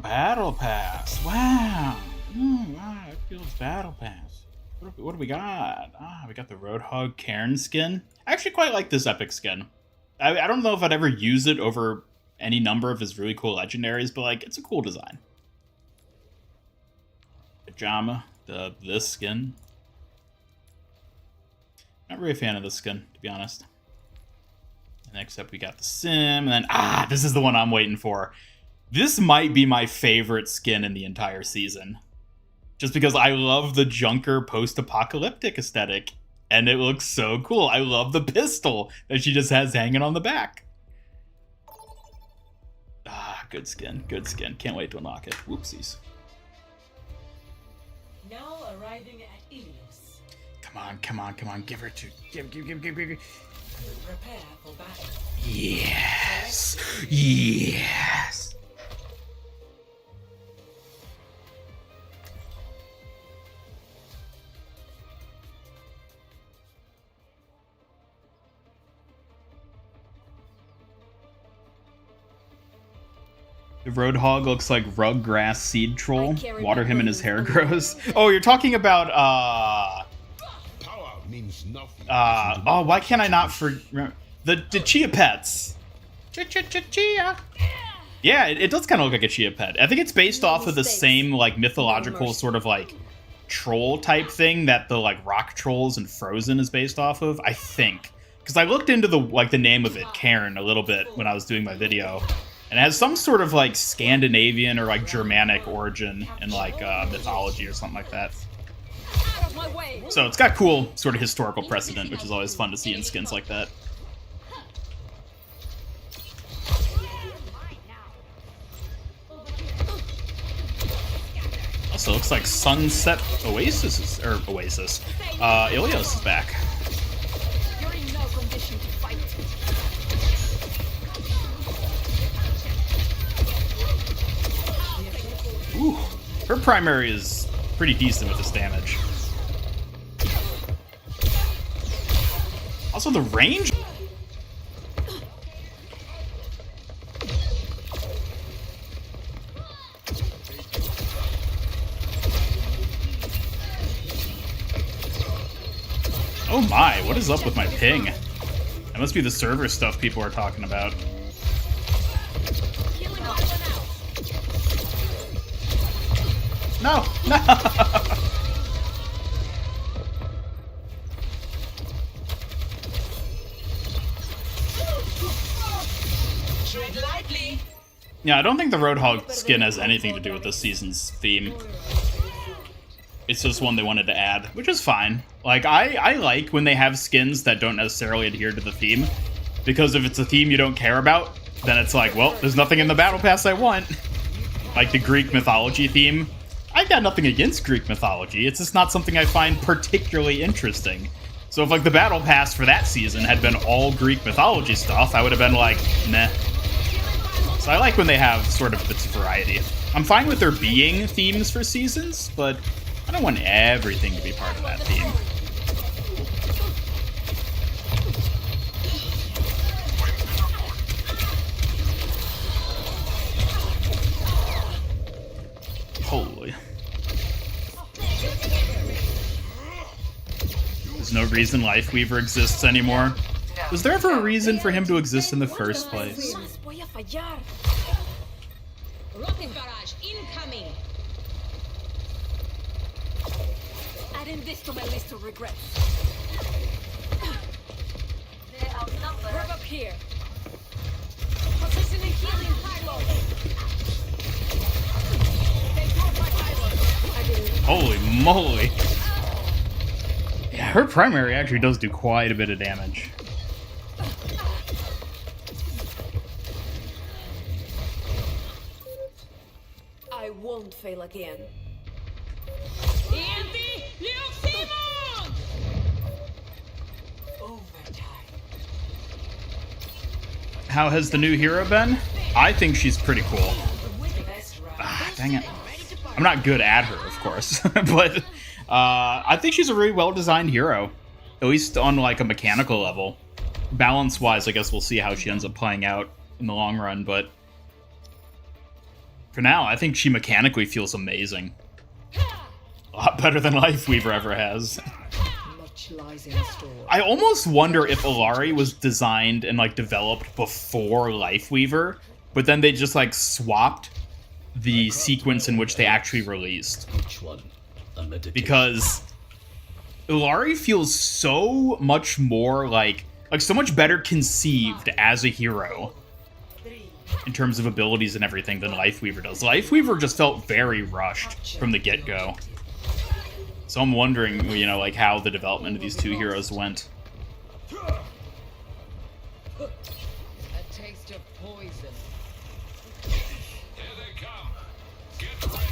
Speaker 1: Battle Pass. Wow. It feels Battle Pass. What do we got? We got the Roadhog Cairn skin. I actually quite like this epic skin. I don't know if I'd ever use it over any number of his really cool legendaries, but like, it's a cool design. Pajama, this skin. Not really a fan of this skin, to be honest. Next up, we got the Sim, and then, this is the one I'm waiting for. This might be my favorite skin in the entire season. Just because I love the Junker post-apocalyptic aesthetic, and it looks so cool. I love the pistol that she just has hanging on the back. Good skin, good skin. Can't wait to unlock it. Whoopsies.
Speaker 4: Now arriving at Ilios.
Speaker 1: Come on, give her two. Give.
Speaker 4: Prepare for battle.
Speaker 1: Yes. The Roadhog looks like Ruggrass Seed Troll. Water him and his hair grows. Oh, you're talking about, why can't I not remember? The Chia Pets. Chia. Yeah, it does kind of look like a Chia Pet. I think it's based off of the same, like, mythological sort of, like, troll type thing that the, like, Rock Trolls and Frozen is based off of, I think. Because I looked into the name of it, Cairn, a little bit when I was doing my video. And it has some sort of, like, Scandinavian or, like, Germanic origin in, like, mythology or something like that. So it's got cool sort of historical precedent, which is always fun to see in skins like that. Also, looks like Sunset Ilios is back.
Speaker 17: You're in no condition to fight.
Speaker 1: Ooh, her primary is pretty decent with this damage. Also, the range. Oh my, what is up with my ping? That must be the server stuff people are talking about. No! Yeah, I don't think the Roadhog skin has anything to do with this season's theme. It's just one they wanted to add, which is fine. Like, I like when they have skins that don't necessarily adhere to the theme, because if it's a theme you don't care about, then it's like, well, there's nothing in the Battle Pass I want. Like the Greek mythology theme. I've got nothing against Greek mythology, it's just not something I find particularly interesting. So if, like, the Battle Pass for that season had been all Greek mythology stuff, I would have been like, meh. So I like when they have sort of bits of variety. I'm fine with there being themes for seasons, but I don't want everything to be part of that theme. Holy. There's no reason Lifeweaver exists anymore. Was there ever a reason for him to exist in the first place?
Speaker 20: Rocket barrage incoming. Adding this to my list of regrets. They're outnumbered. Grab up here. Positioning healing pylon.
Speaker 1: Holy moly. Yeah, her primary actually does do quite a bit of damage.
Speaker 20: I won't fail again.
Speaker 1: How has the new hero been? I think she's pretty cool. Ah, dang it. I'm not good at her, of course, but I think she's a really well-designed hero, at least on like a mechanical level. Balance-wise, I guess we'll see how she ends up playing out in the long run, but for now, I think she mechanically feels amazing. A lot better than Lifeweaver ever has. I almost wonder if Illari was designed and like developed before Lifeweaver, but then they just like swapped the sequence in which they actually released. Because Illari feels so much more like so much better conceived as a hero in terms of abilities and everything than Lifeweaver does. Lifeweaver just felt very rushed from the get-go. So I'm wondering, you know, like how the development of these two heroes went.
Speaker 10: A taste of poison.
Speaker 2: Here they come. Get ready.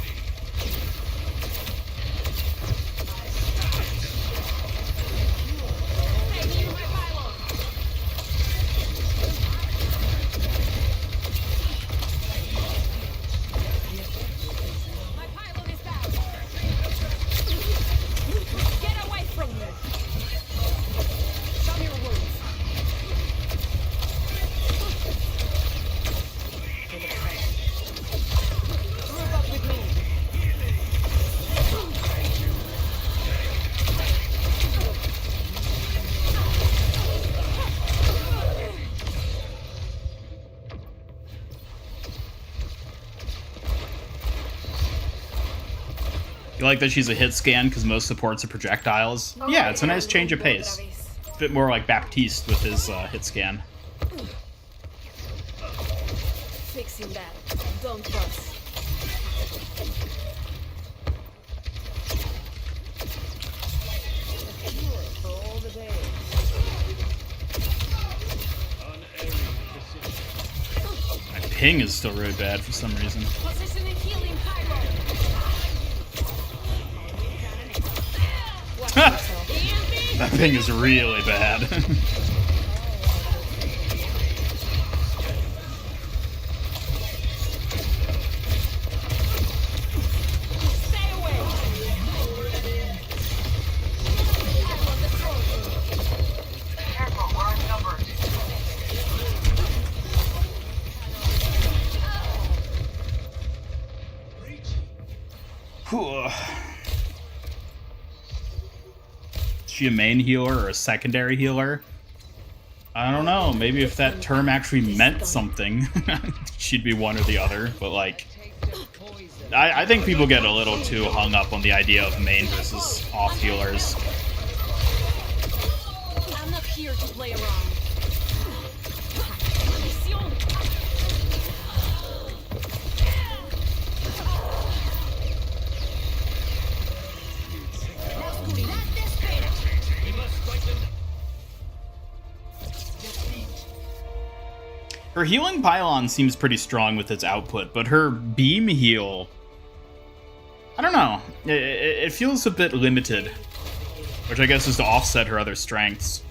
Speaker 1: You like that she's a hit scan because most supports are projectiles? Yeah, it's a nice change of pace. A bit more like Baptiste with his hit scan.
Speaker 20: Fixing that. Don't fuss.
Speaker 1: My ping is still really bad for some reason. That ping is really bad. Is she a main healer or a secondary healer? I don't know. Maybe if that term actually meant something, she'd be one or the other. But like, I think people get a little too hung up on the idea of main versus off healers.
Speaker 20: I'm not here to play around.
Speaker 1: Her healing pylon seems pretty strong with its output, but her beam heal, I don't know. It feels a bit limited, which I guess is to offset her other strengths.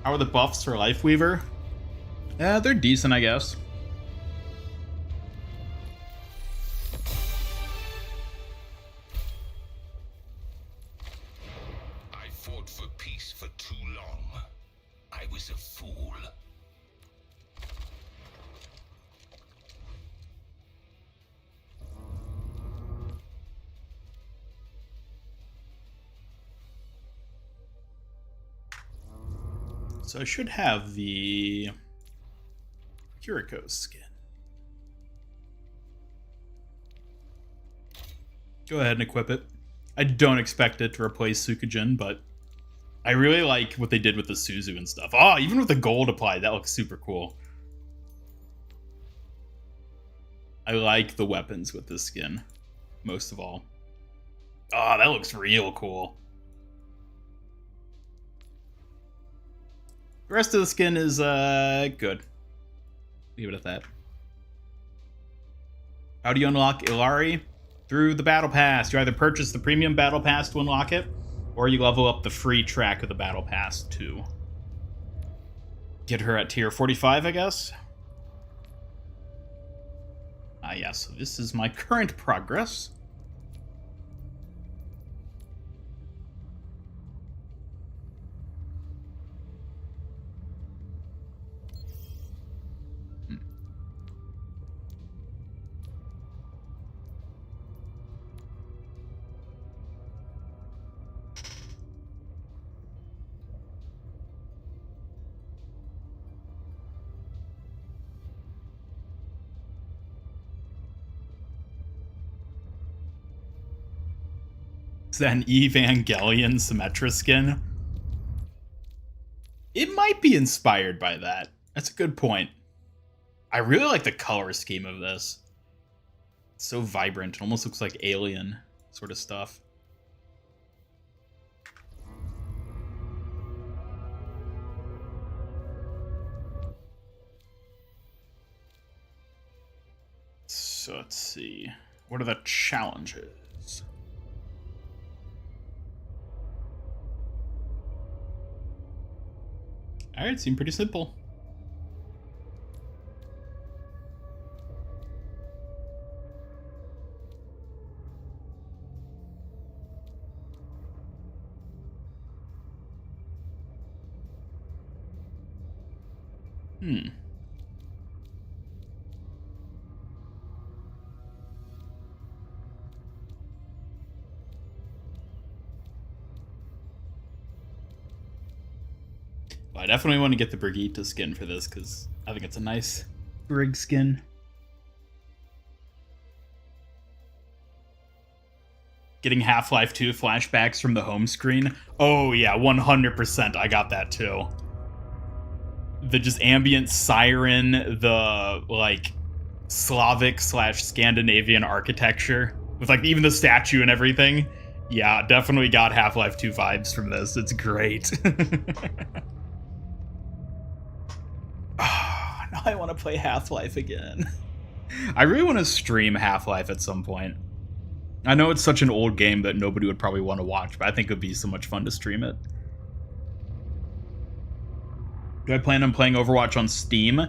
Speaker 1: How are the buffs for Lifeweaver? They're decent, I guess.
Speaker 2: I fought for peace for too long. I was a fool.
Speaker 1: So I should have the Kiriko skin. Go ahead and equip it. I don't expect it to replace Sukujin, but I really like what they did with the Suzu and stuff. Oh, even with the gold applied, that looks super cool. I like the weapons with this skin, most of all. Oh, that looks real cool. The rest of the skin is good. Leave it at that. How do you unlock Illari? Through the Battle Pass. You either purchase the Premium Battle Pass to unlock it, or you level up the free track of the Battle Pass to get her at tier 45, I guess. Ah, yes. So this is my current progress. Is that an Evangelion Symmetra skin? It might be inspired by that. That's a good point. I really like the color scheme of this. It's so vibrant. It almost looks like Alien sort of stuff. So let's see. What are the challenges? Alright, seemed pretty simple. I definitely want to get the Brigitte skin for this, because I think it's a nice Brig skin. Getting Half-Life 2 flashbacks from the home screen. Oh yeah, 100%. I got that too. The just ambient siren, the like Slavic / Scandinavian architecture with like even the statue and everything. Yeah, definitely got Half-Life 2 vibes from this. It's great. Now I want to play Half-Life again. I really want to stream Half-Life at some point. I know it's such an old game that nobody would probably want to watch, but I think it would be so much fun to stream it. Do I plan on playing Overwatch on Steam?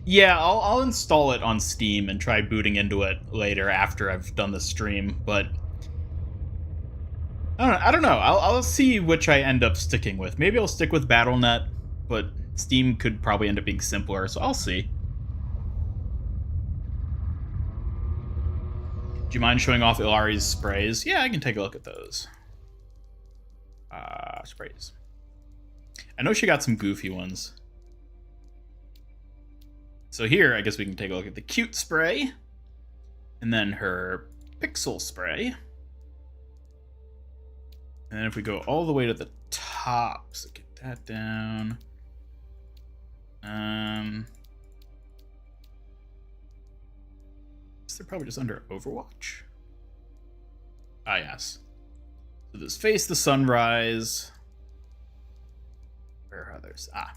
Speaker 1: Yeah, I'll install it on Steam and try booting into it later after I've done the stream, but I don't know. I'll see which I end up sticking with. Maybe I'll stick with Battle.net, but Steam could probably end up being simpler, so I'll see. Do you mind showing off Illari's sprays? Yeah, I can take a look at those. Sprays. I know she got some goofy ones. So here, I guess we can take a look at the cute spray. And then her pixel spray. And then if we go all the way to the top, so get that down. They're probably just under Overwatch. Ah, yes. So there's Face the Sunrise. Where are others? Ah.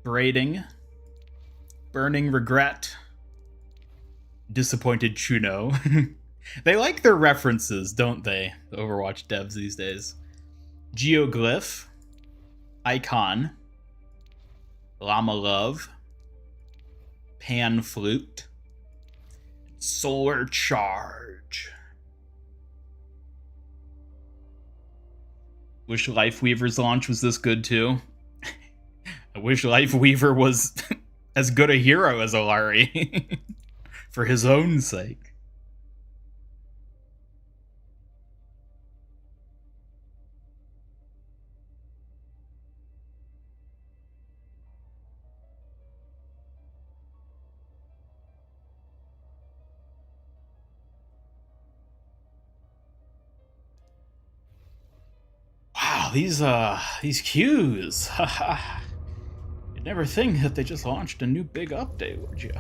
Speaker 1: Braiding. Burning Regret. Disappointed Chuno. They like their references, don't they? The Overwatch devs these days. Geoglyph. Icon. Llama Love, Pan Flute, Solar Charge. Wish Lifeweaver's launch was this good too. I wish Lifeweaver was as good a hero as Illari for his own sake. Wow, these queues. You'd never think that they just launched a new big update, would you?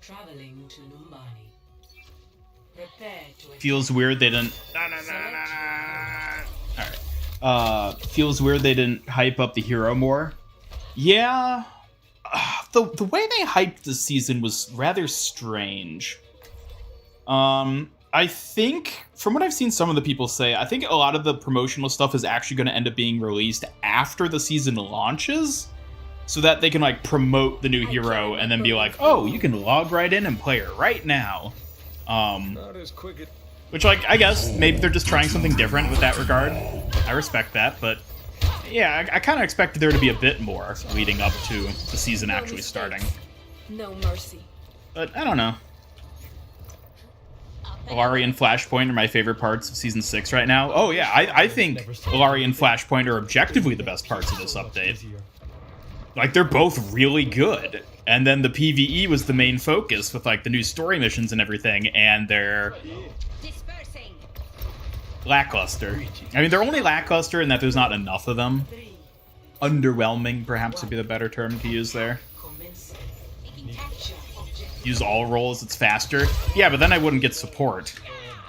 Speaker 4: Traveling to Numbani. Prepare to
Speaker 1: Feels weird they didn't. Alright. Feels weird they didn't hype up the hero more. Yeah. The way they hyped this season was rather strange. I think, from what I've seen some of the people say, I think a lot of the promotional stuff is actually going to end up being released after the season launches, so that they can like promote the new hero and then be like, oh, you can log right in and play her right now.
Speaker 14: Not as quick.
Speaker 1: Which, like, I guess maybe they're just trying something different with that regard. I respect that, but yeah, I kind of expected there to be a bit more leading up to the season actually starting.
Speaker 17: No mercy.
Speaker 1: But I don't know. Illari and Flashpoint are my favorite parts of Season 6 right now. Oh yeah, I think Illari and Flashpoint are objectively the best parts of this update. Like, they're both really good. And then the PvE was the main focus with, like, the new story missions and everything, and they're lackluster. I mean, they're only lackluster in that there's not enough of them. Underwhelming, perhaps, would be the better term to use there. Use all roles, it's faster. Yeah, but then I wouldn't get support.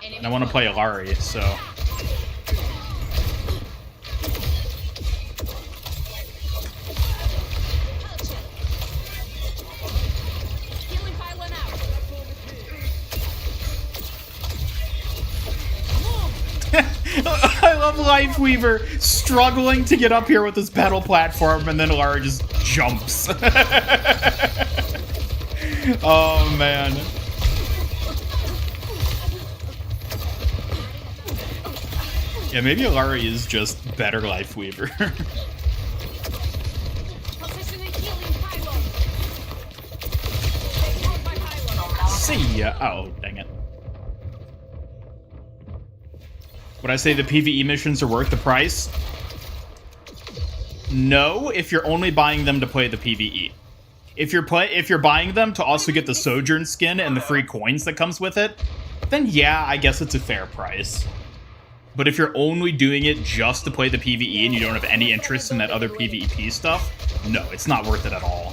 Speaker 1: And I want to play Illari, so... I love Lifeweaver struggling to get up here with this pedal platform, and then Illari just jumps. Oh, man. Yeah, maybe Illari is just better Lifeweaver. See ya. Oh, dang it. Would I say the PvE missions are worth the price? No, if you're only buying them to play the PvE. If you're buying them to also get the Sojourn skin and the free coins that comes with it, then yeah, I guess it's a fair price. But if you're only doing it just to play the PvE and you don't have any interest in that other PvP stuff, no, it's not worth it at all.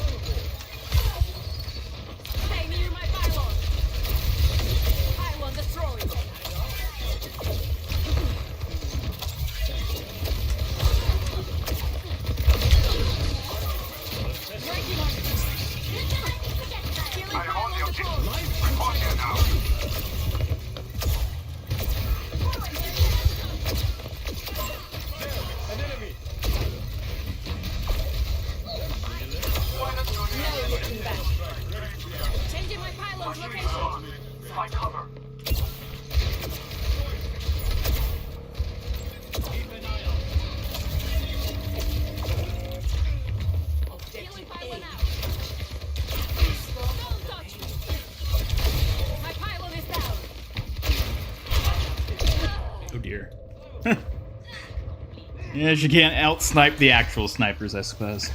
Speaker 1: Yeah, you can't out-snipe the actual snipers, I suppose.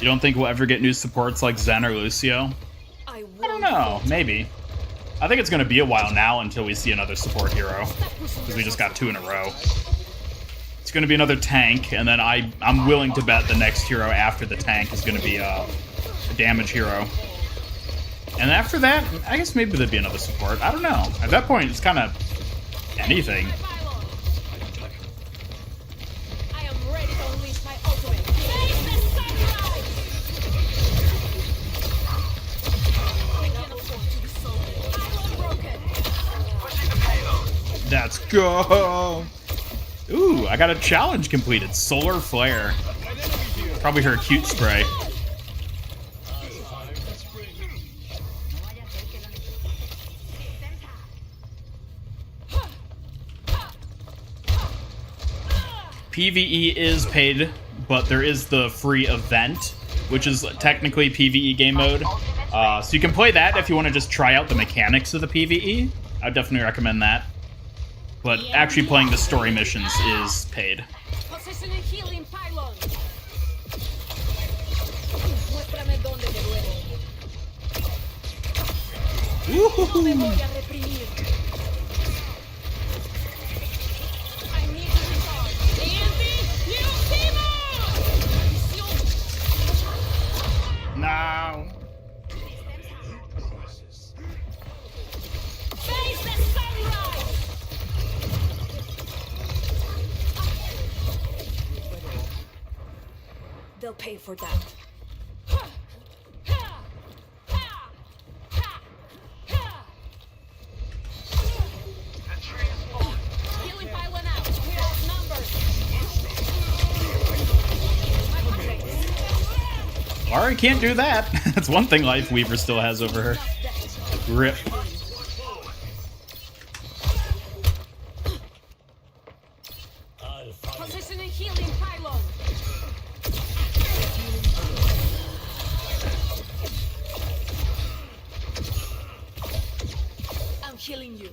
Speaker 1: You don't think we'll ever get new supports like Zen or Lucio? I don't know, maybe. I think it's going to be a while now until we see another support hero, because we just got 2 in a row. It's going to be another tank, and then I'm willing to bet the next hero after the tank is going to be a damage hero. And after that, I guess maybe there'd be another support. I don't know. At that point, it's kind of anything.
Speaker 17: I am ready to unleash my ultimate. Face the sunrise!
Speaker 1: Let's go. Ooh, I got a challenge completed. Solar Flare. Probably her cute spray. PVE is paid, but there is the free event, which is technically PVE game mode. So you can play that if you want to just try out the mechanics of the PVE. I would definitely recommend that. But actually playing the story missions is paid.
Speaker 17: Positioning healing pylon.
Speaker 1: No.
Speaker 17: Face the sunrise.
Speaker 20: They'll pay for that.
Speaker 17: Healing pylon out. We are outnumbered.
Speaker 1: Illari can't do that. That's one thing Life Weaver still has over her. Grip.
Speaker 17: Positioning healing pylon. I'm healing you.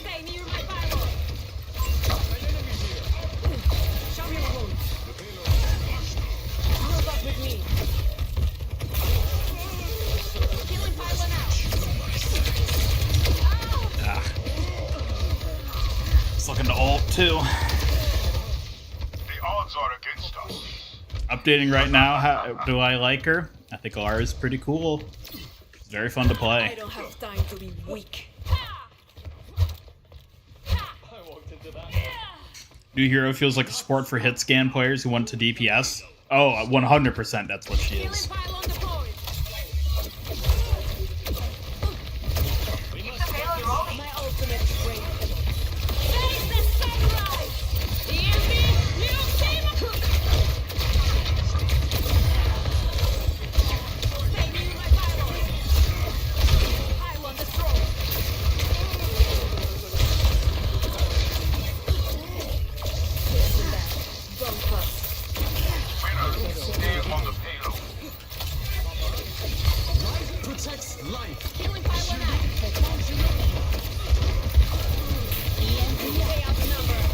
Speaker 17: Stay near my pylon. Show me the wounds. Move up with me. Healing pylon out.
Speaker 1: Ah. It's looking to ult too.
Speaker 3: The odds are against us.
Speaker 1: Updating right now. How do I like her? I think Illari is pretty cool. It's very fun to
Speaker 20: I
Speaker 1: play.
Speaker 20: don't have time to be weak.
Speaker 1: New hero feels like a sport for hit scan players who want to DPS. Oh, 100% that's what she is.
Speaker 17: Pylon deployed.
Speaker 20: My ultimate is ready.
Speaker 17: Face the sunrise. EMP, you team. Stay near my pylon. Pylon destroyed.
Speaker 20: Don't trust.
Speaker 3: Stay on the payload.
Speaker 15: Life protects life.
Speaker 17: Healing pylon out. EMP outnumbered.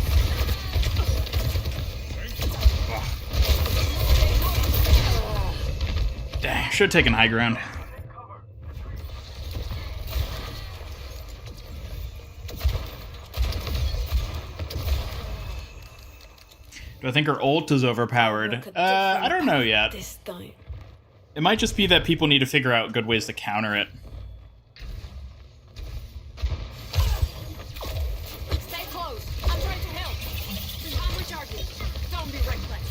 Speaker 1: Dang, should have taken high ground. Do I think her ult is overpowered? I don't know yet.
Speaker 20: This time.
Speaker 1: It might just be that people need to figure out good ways to counter it.
Speaker 17: Stay close. I'm trying to help. I'm recharging. Don't be reckless.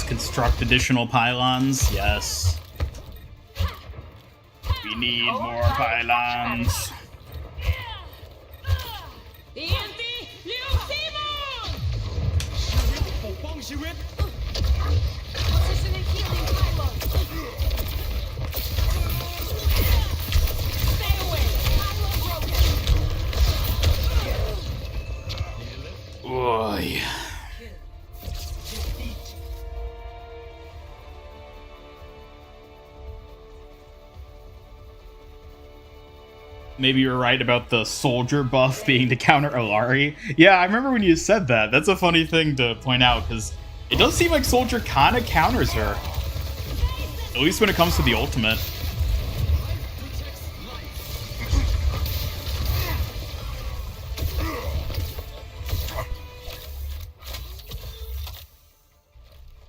Speaker 1: Yes, construct additional pylons. Yes. We need more pylons. Oy. Maybe you're right about the soldier buff being to counter Illari. Yeah, I remember when you said that. That's a funny thing to point out, because it does seem like soldier kind of counters her. At least when it comes to the ultimate.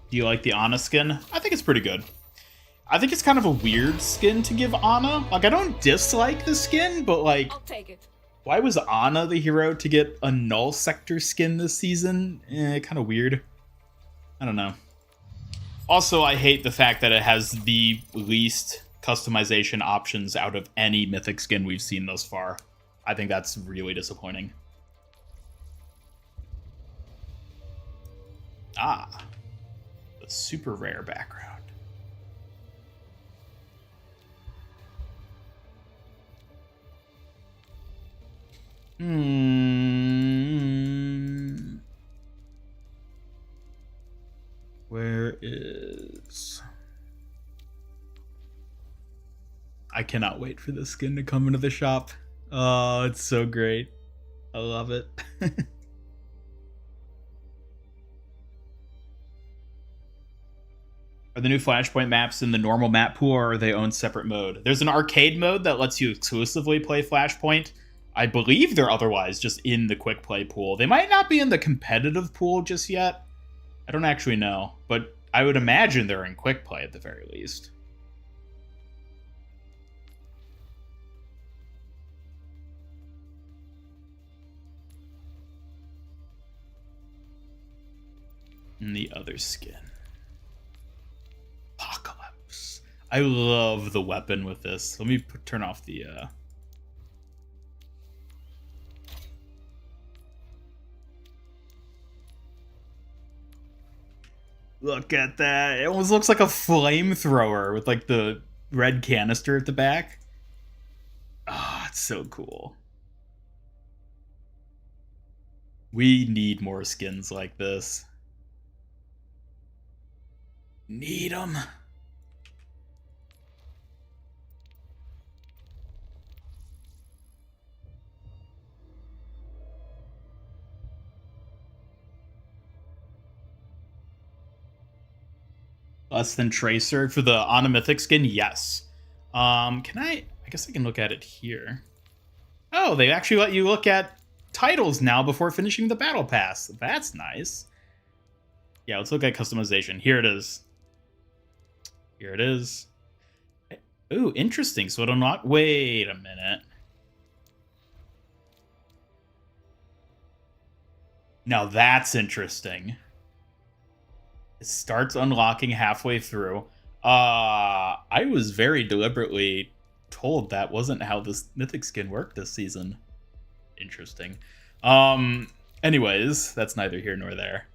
Speaker 1: Do you like the Anna skin? I think it's pretty good. I think it's kind of a weird skin to give Anna. Like, I don't dislike the skin, but like,
Speaker 17: I'll take it.
Speaker 1: Why was Anna the hero to get a null sector skin this season? Kind of weird. I don't know. Also, I hate the fact that it has the least customization options out of any mythic skin we've seen thus far. I think that's really disappointing. Ah. The super rare background. Where is... I cannot wait for this skin to come into the shop. Oh, it's so great. I love it. Are the new Flashpoint maps in the normal map pool, or are they own separate mode? There's an arcade mode that lets you exclusively play Flashpoint. I believe they're otherwise just in the quick play pool. They might not be in the competitive pool just yet. I don't actually know, but I would imagine they're in quick play at the very least. And the other skin. Apocalypse. I love the weapon with this. Let me turn off the... Look at that. It almost looks like a flamethrower with like the red canister at the back. Oh, it's so cool. We need more skins like this. Need them. Less than Tracer for the Anna Mythic skin? Yes. Can I guess I can look at it here. Oh, they actually let you look at titles now before finishing the battle pass. That's nice. Yeah, let's look at customization. Here it is. Here it is. Ooh, interesting. So it'll not... Wait a minute. Now that's interesting. It starts unlocking halfway through. I was very deliberately told that wasn't how this mythic skin worked this season. Interesting. Anyways, that's neither here nor there.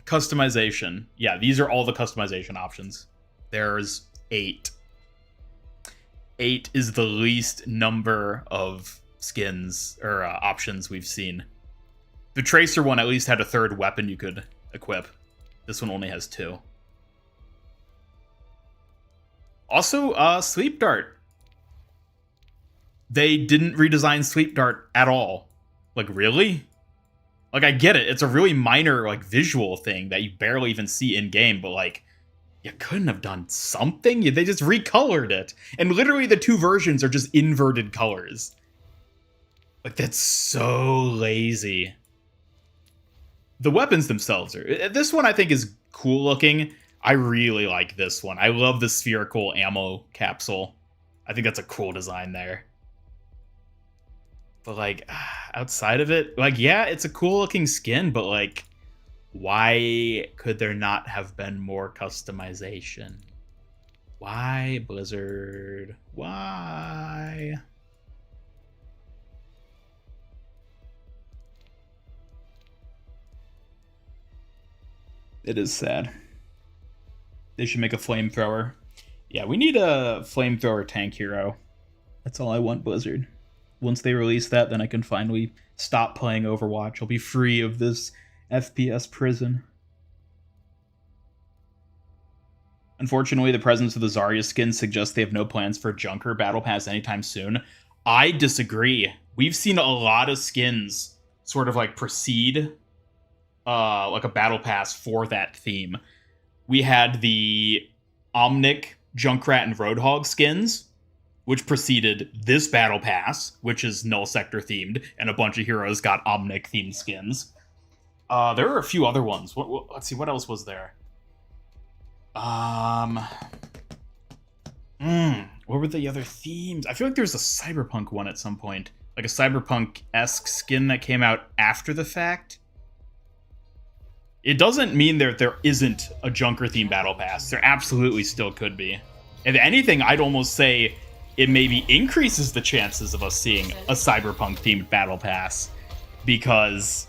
Speaker 1: Customization. Yeah, these are all the customization options. There's 8. 8 is the least number of skins or options we've seen. The Tracer one at least had a third weapon you could equip. This one only has 2. Also, Sleep Dart. They didn't redesign Sleep Dart at all. Like, really? Like, I get it. It's a really minor, like, visual thing that you barely even see in-game, but, like, you couldn't have done something? They just recolored it. And literally the 2 versions are just inverted colors. Like, that's so lazy. The weapons themselves are... This one, I think, is cool looking. I really like this one. I love the spherical ammo capsule. I think that's a cool design there. But, like, outside of it... Like, yeah, it's a cool looking skin, but, like... Why could there not have been more customization? Why, Blizzard? Why? It is sad. They should make a flamethrower. Yeah, we need a flamethrower tank hero. That's all I want, Blizzard. Once they release that, then I can finally stop playing Overwatch. I'll be free of this FPS prison. Unfortunately, the presence of the Zarya skin suggests they have no plans for a Junker Battle Pass anytime soon. I disagree. We've seen a lot of skins sort of like precede like a Battle Pass for that theme. We had the Omnic, Junkrat, and Roadhog skins, which preceded this Battle Pass, which is Null Sector themed, and a bunch of heroes got Omnic themed skins. There were a few other ones. Let's see, what else was there? What were the other themes? I feel like there was a Cyberpunk one at some point. Like a Cyberpunk-esque skin that came out after the fact. It doesn't mean that there isn't a Junker-themed Battle Pass. There absolutely still could be. If anything, I'd almost say it maybe increases the chances of us seeing a Cyberpunk-themed Battle Pass. Because,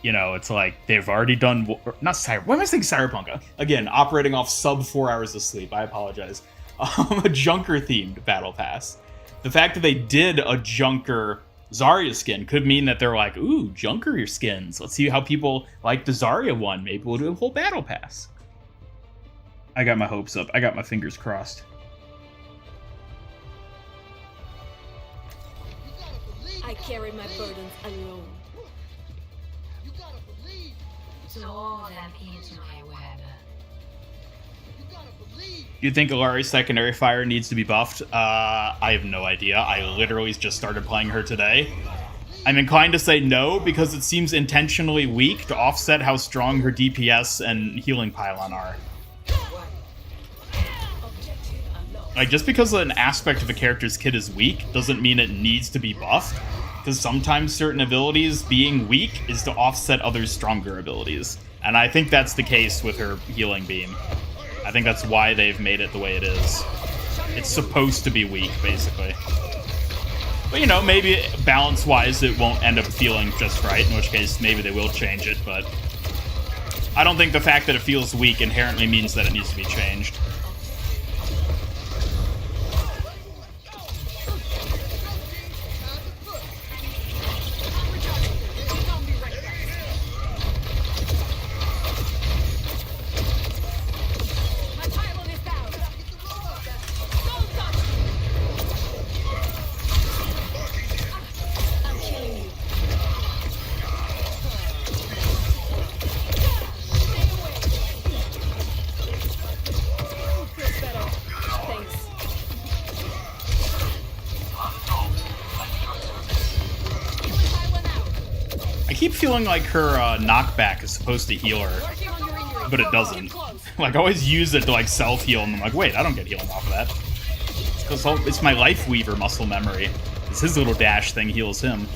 Speaker 1: you know, it's like, they've already done... What am I saying Cyberpunk? Again, operating off sub 4 hours of sleep. I apologize. A Junker-themed Battle Pass. The fact that they did a Junker Zarya skin could mean that they're like, ooh, Junker skins. Let's see how people like the Zarya one. Maybe we'll do a whole Battle Pass. I got my hopes up. I got my fingers crossed.
Speaker 20: I carry my burdens alone.
Speaker 8: Draw them into my web.
Speaker 1: Do you think Illari's secondary fire needs to be buffed? I have no idea. I literally just started playing her today. I'm inclined to say no, because it seems intentionally weak to offset how strong her DPS and healing pylon are. Like, just because an aspect of a character's kit is weak doesn't mean it needs to be buffed, because sometimes certain abilities being weak is to offset others' stronger abilities. And I think that's the case with her healing beam. I think that's why they've made it the way it is. It's supposed to be weak, basically. But, you know, maybe balance-wise it won't end up feeling just right, in which case maybe they will change it, but I don't think the fact that it feels weak inherently means that it needs to be changed. Feeling like her knockback is supposed to heal her, but it doesn't. Like, I always use it to like self-heal, and I'm like, wait, I don't get healing off of that. It's because it's my Life Weaver muscle memory. It's his little dash thing heals him.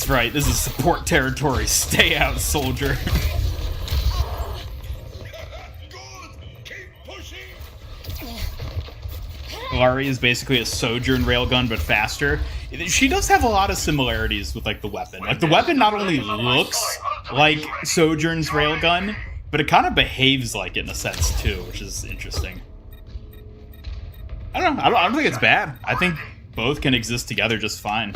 Speaker 1: Right, this is support territory. Stay out, soldier. Illari is basically a Sojourn railgun, but faster. She does have a lot of similarities with, like, the weapon. Like, the weapon not only looks like Sojourn's railgun, but it kind of behaves like it in a sense, too, which is interesting. I don't know. I don't think it's bad. I think both can exist together just fine.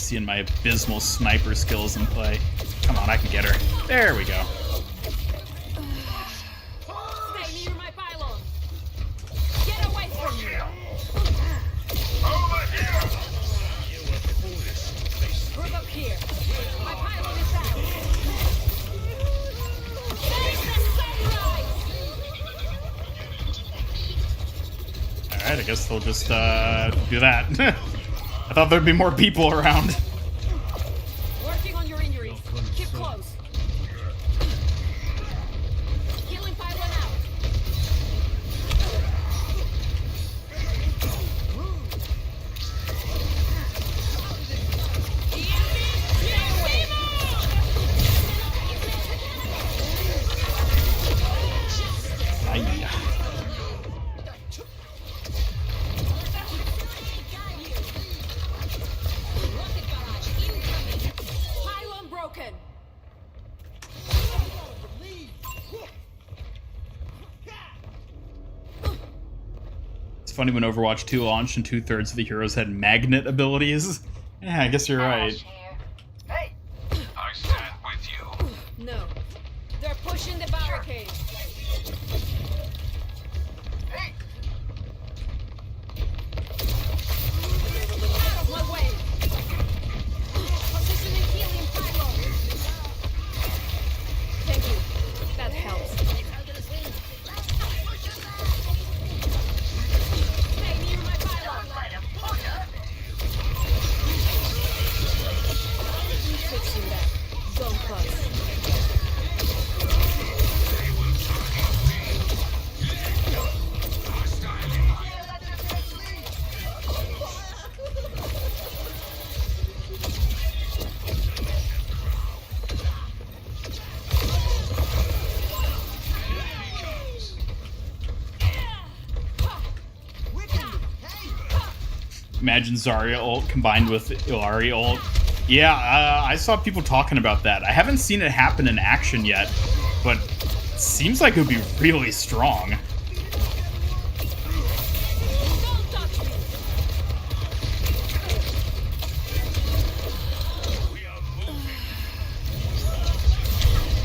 Speaker 1: seeing my abysmal sniper skills in play. Come on, I can get her. There we go.
Speaker 13: Stay near my pylon. Get away from me.
Speaker 3: Over here!
Speaker 13: Group up here. My pylon is out. Face the sunrise.
Speaker 1: Alright, I guess they'll just do that. I thought there'd be more people around.
Speaker 13: Working on your injuries. Keep close. Healing pylon out.
Speaker 1: Aye.
Speaker 13: Pylon broken.
Speaker 1: It's funny when Overwatch 2 launched and 2/3 of the heroes had magnet abilities. Yeah, I guess you're right.
Speaker 5: Hey!
Speaker 2: I stand with you.
Speaker 13: No. They're pushing the barricade.
Speaker 5: Hey!
Speaker 13: Out of my way. Positioning healing pylon. Thank you. That helps. Stay near my pylon. Fixing that. Don't close.
Speaker 1: Imagine Zarya ult combined with Illari ult. Yeah, I saw people talking about that. I haven't seen it happen in action yet, but it seems like it would be really strong.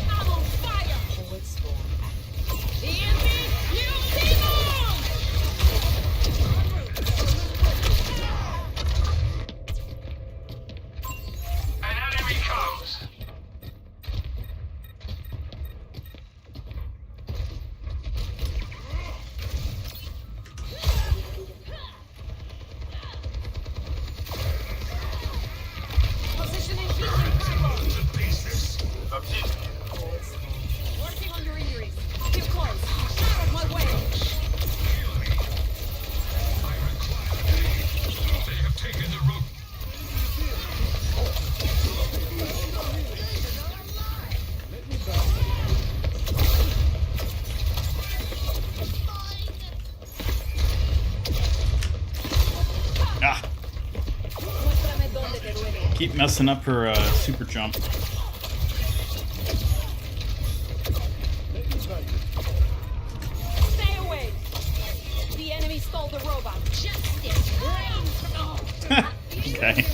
Speaker 13: I'm on fire.
Speaker 2: An enemy comes.
Speaker 13: Positioning healing pylon. Working on your injuries. Keep close. Out of my way.
Speaker 2: They have taken the rope.
Speaker 1: Ah,
Speaker 13: Muéstrame dónde te duele.
Speaker 1: keep messing up her super jump.
Speaker 13: Stay away. The enemy stole the robot. Justice reigns.
Speaker 1: Okay.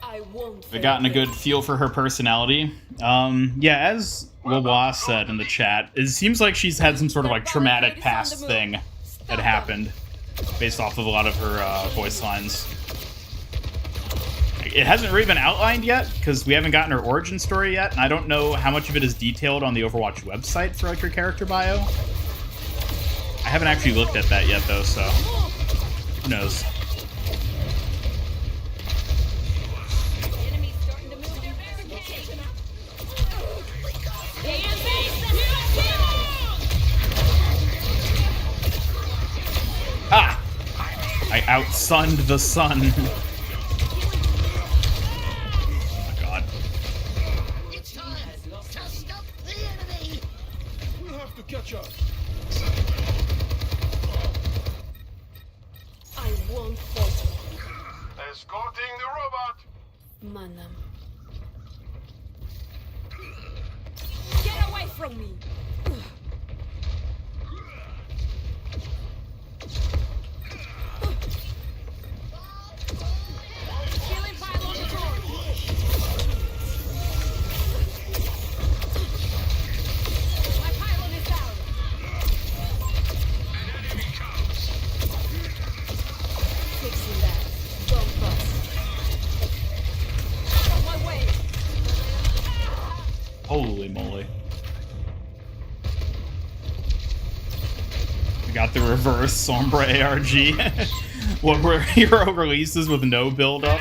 Speaker 13: I won't.
Speaker 1: I've gotten a good feel for her personality. Yeah, as Wawa said in the chat, it seems like she's had some sort of like traumatic past thing that happened based off of a lot of her voice lines. It hasn't really been outlined yet because we haven't gotten her origin story yet, and I don't know how much of it is detailed on the Overwatch website for like her character bio. I haven't actually looked at that yet though, so who knows.
Speaker 13: Enemies starting to move their barricade.
Speaker 1: Ah! I outsunned the sun. Oh god.
Speaker 5: It's time to stop the enemy!
Speaker 14: We'll have to catch up.
Speaker 13: I won't falter.
Speaker 3: Escorting the robot!
Speaker 13: Manam. Get away from me!
Speaker 1: We got the reverse Sombra ARG. What were hero releases with no build up?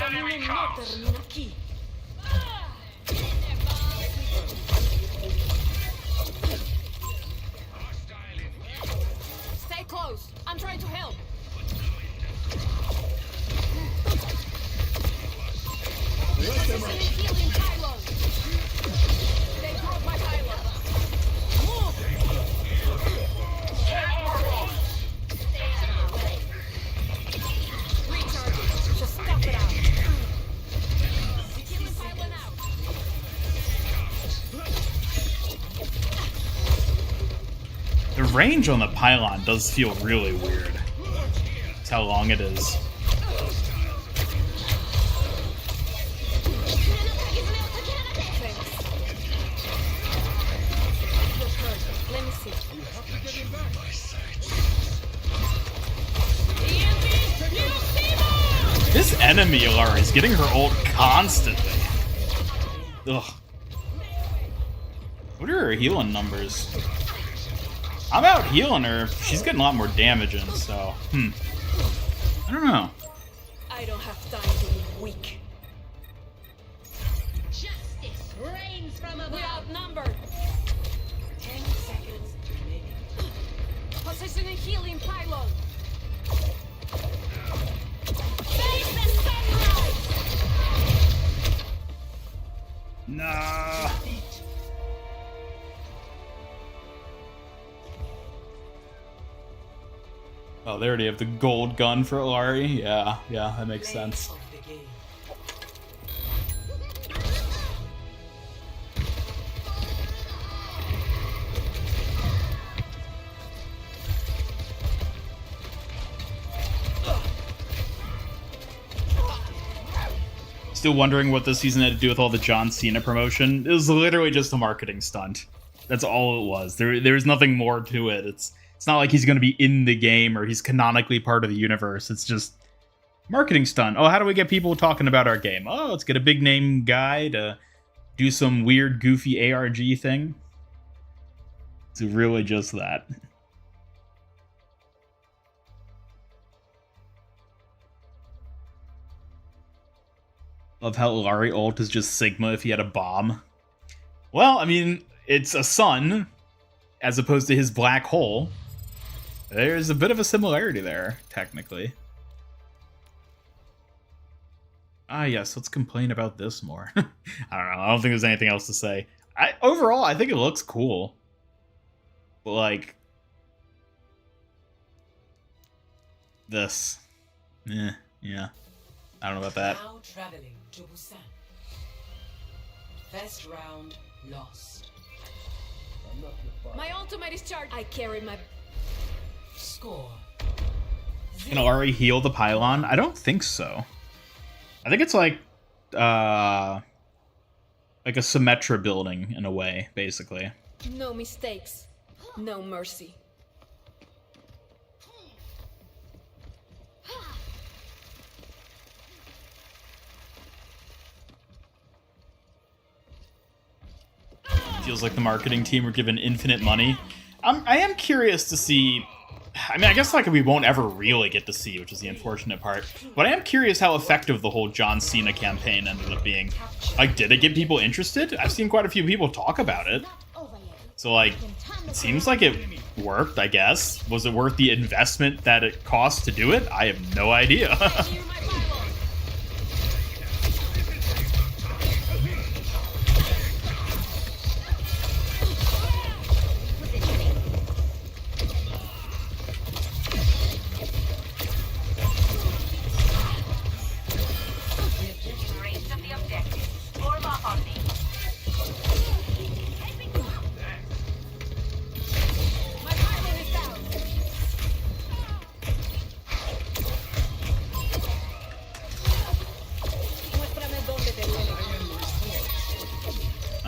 Speaker 17: Stay close. I'm trying to help. Healing pylon. They broke my pylon. Move. Recharge. Just stuff it out. Healing pylon out.
Speaker 1: The range on the pylon does feel really weird. That's how long it is.
Speaker 17: Let me see.
Speaker 1: This enemy Illari is getting her ult constantly. Ugh. What are her healing numbers? I'm out healing her. She's getting a lot more damage in, so I don't know.
Speaker 17: I don't have time to be weak.
Speaker 20: Justice reigns from above.
Speaker 17: We're outnumbered. 10 seconds remaining. Positioning healing pylon. Face the sunrise.
Speaker 1: Nah. Oh, they already have the gold gun for Illari. Yeah, that makes sense. Still wondering what this season had to do with all the John Cena promotion. It was literally just a marketing stunt. That's all it was. There's nothing more to it. It's not like he's going to be in the game or he's canonically part of the universe. It's just marketing stunt. Oh, how do we get people talking about our game? Oh, let's get a big name guy to do some weird, goofy ARG thing. It's really just that. Love how Illari ult is just Sigma if he had a bomb. Well, I mean, it's a sun as opposed to his black hole. There's a bit of a similarity there, technically. Ah, yes, let's complain about this more. I don't know. I don't think there's anything else to say. Overall, I think it looks cool. But, like, this. Yeah. I don't know about that.
Speaker 4: Now traveling to Busan. First round lost.
Speaker 17: My ultimate is charged. I carry my
Speaker 4: score.
Speaker 1: Can Illari heal the pylon? I don't think so. I think it's like a Symmetra building in a way, basically.
Speaker 17: No mistakes. No mercy.
Speaker 1: Feels like the marketing team were given infinite money. I am curious to see. I mean, I guess like we won't ever really get to see, which is the unfortunate part. But I am curious how effective the whole John Cena campaign ended up being. Like, did it get people interested? I've seen quite a few people talk about it. So, like, it seems like it worked, I guess. Was it worth the investment that it cost to do it? I have no idea.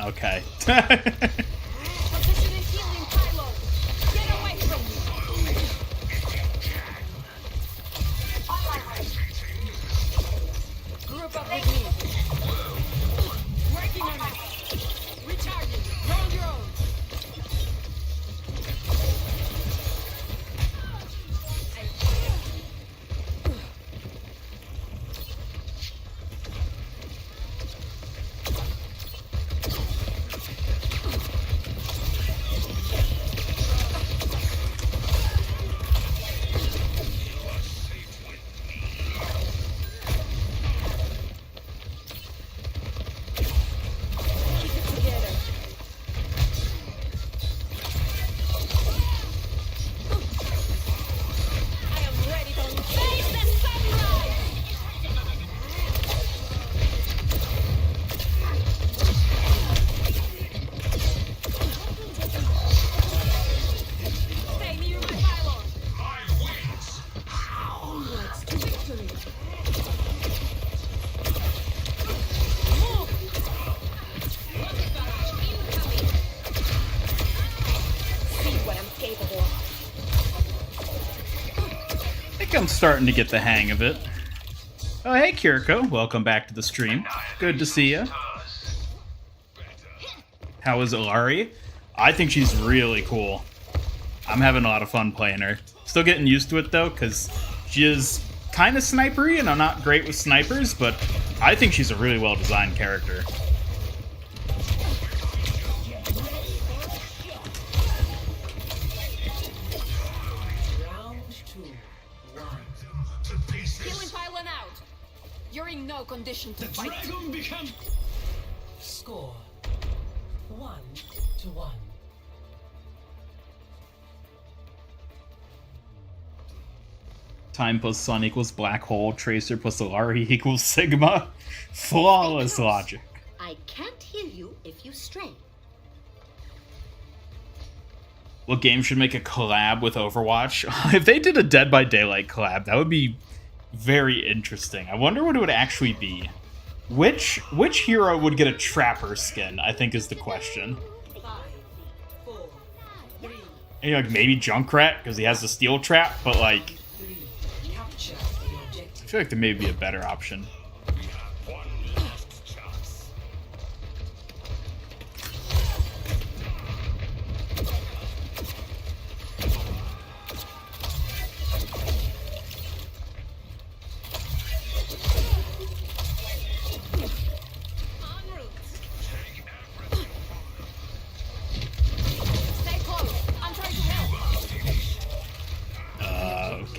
Speaker 1: Okay.
Speaker 17: Group up with me. Working on it. Recharging. Roll your own.
Speaker 1: think I'm starting to get the hang of it. Oh, hey, Kiriko. Welcome back to the stream. Good to see you. How is Illari? I think she's really cool. I'm having a lot of fun playing her. Still getting used to it, though, because she is kind of snipery, and I'm not great with snipers, but I think she's a really well-designed character.
Speaker 17: Healing pylon out. You're in no condition to fight.
Speaker 4: Score 1-1.
Speaker 1: Time plus sun equals black hole. Tracer plus Illari equals sigma. Flawless logic.
Speaker 12: I can't hear you if you stray.
Speaker 1: What game should make a collab with Overwatch? If they did a Dead by Daylight collab, that would be very interesting. I wonder what it would actually be. Which hero would get a Trapper skin, I think is the question. And, like, maybe Junkrat, because he has the steel trap, but like I feel like there may be a better option.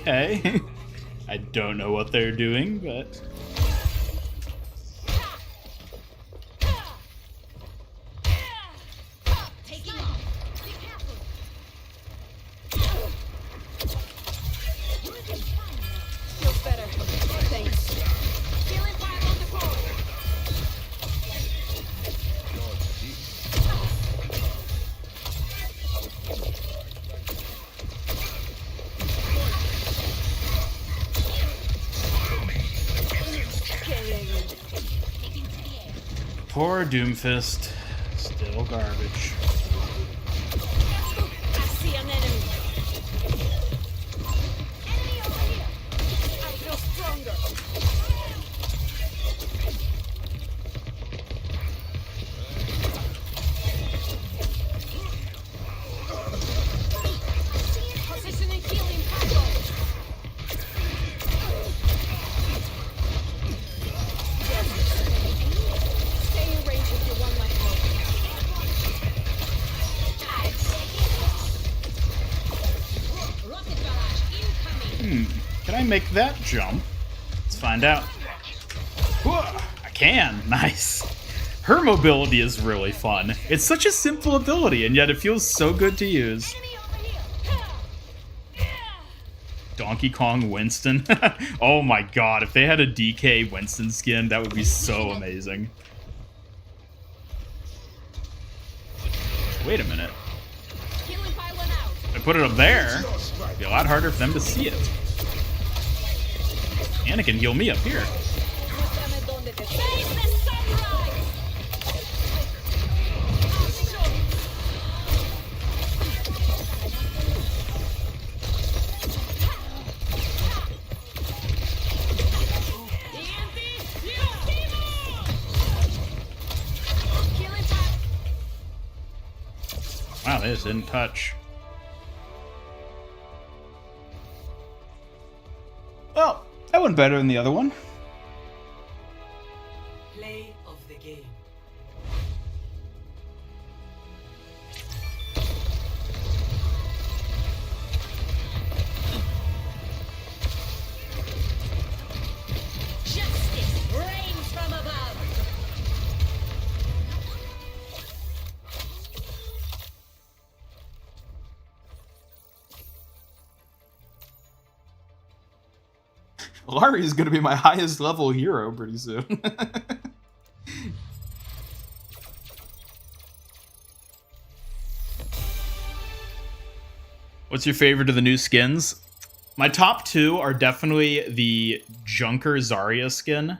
Speaker 1: Okay. I don't know what they're doing, but...
Speaker 17: Feels better. Thanks. Healing pylon deployed.
Speaker 1: Poor Doomfist. Still garbage.
Speaker 17: I see an enemy. Enemy over here. I feel stronger. Positioning healing pylon. Stay in range if you want my help. Rocket barrage incoming.
Speaker 1: Can I make that jump? Let's find out. Whoa, I can. Nice. Her mobility is really fun. It's such a simple ability, and yet it feels so good to use. Donkey Kong Winston. Oh my god, if they had a DK Winston skin, that would be so amazing. Wait a minute.
Speaker 17: Healing pylon out.
Speaker 1: If I put it up there, it'd be a lot harder for them to see it. And it can heal me up here.
Speaker 17: Face the sunrise.
Speaker 1: Wow, they just didn't touch. Well, that went better than the other one.
Speaker 4: Play of the game.
Speaker 12: Justice reigns from above.
Speaker 1: Illari is going to be my highest level hero pretty soon. What's your favorite of the new skins? My top two are definitely the Junker Zarya skin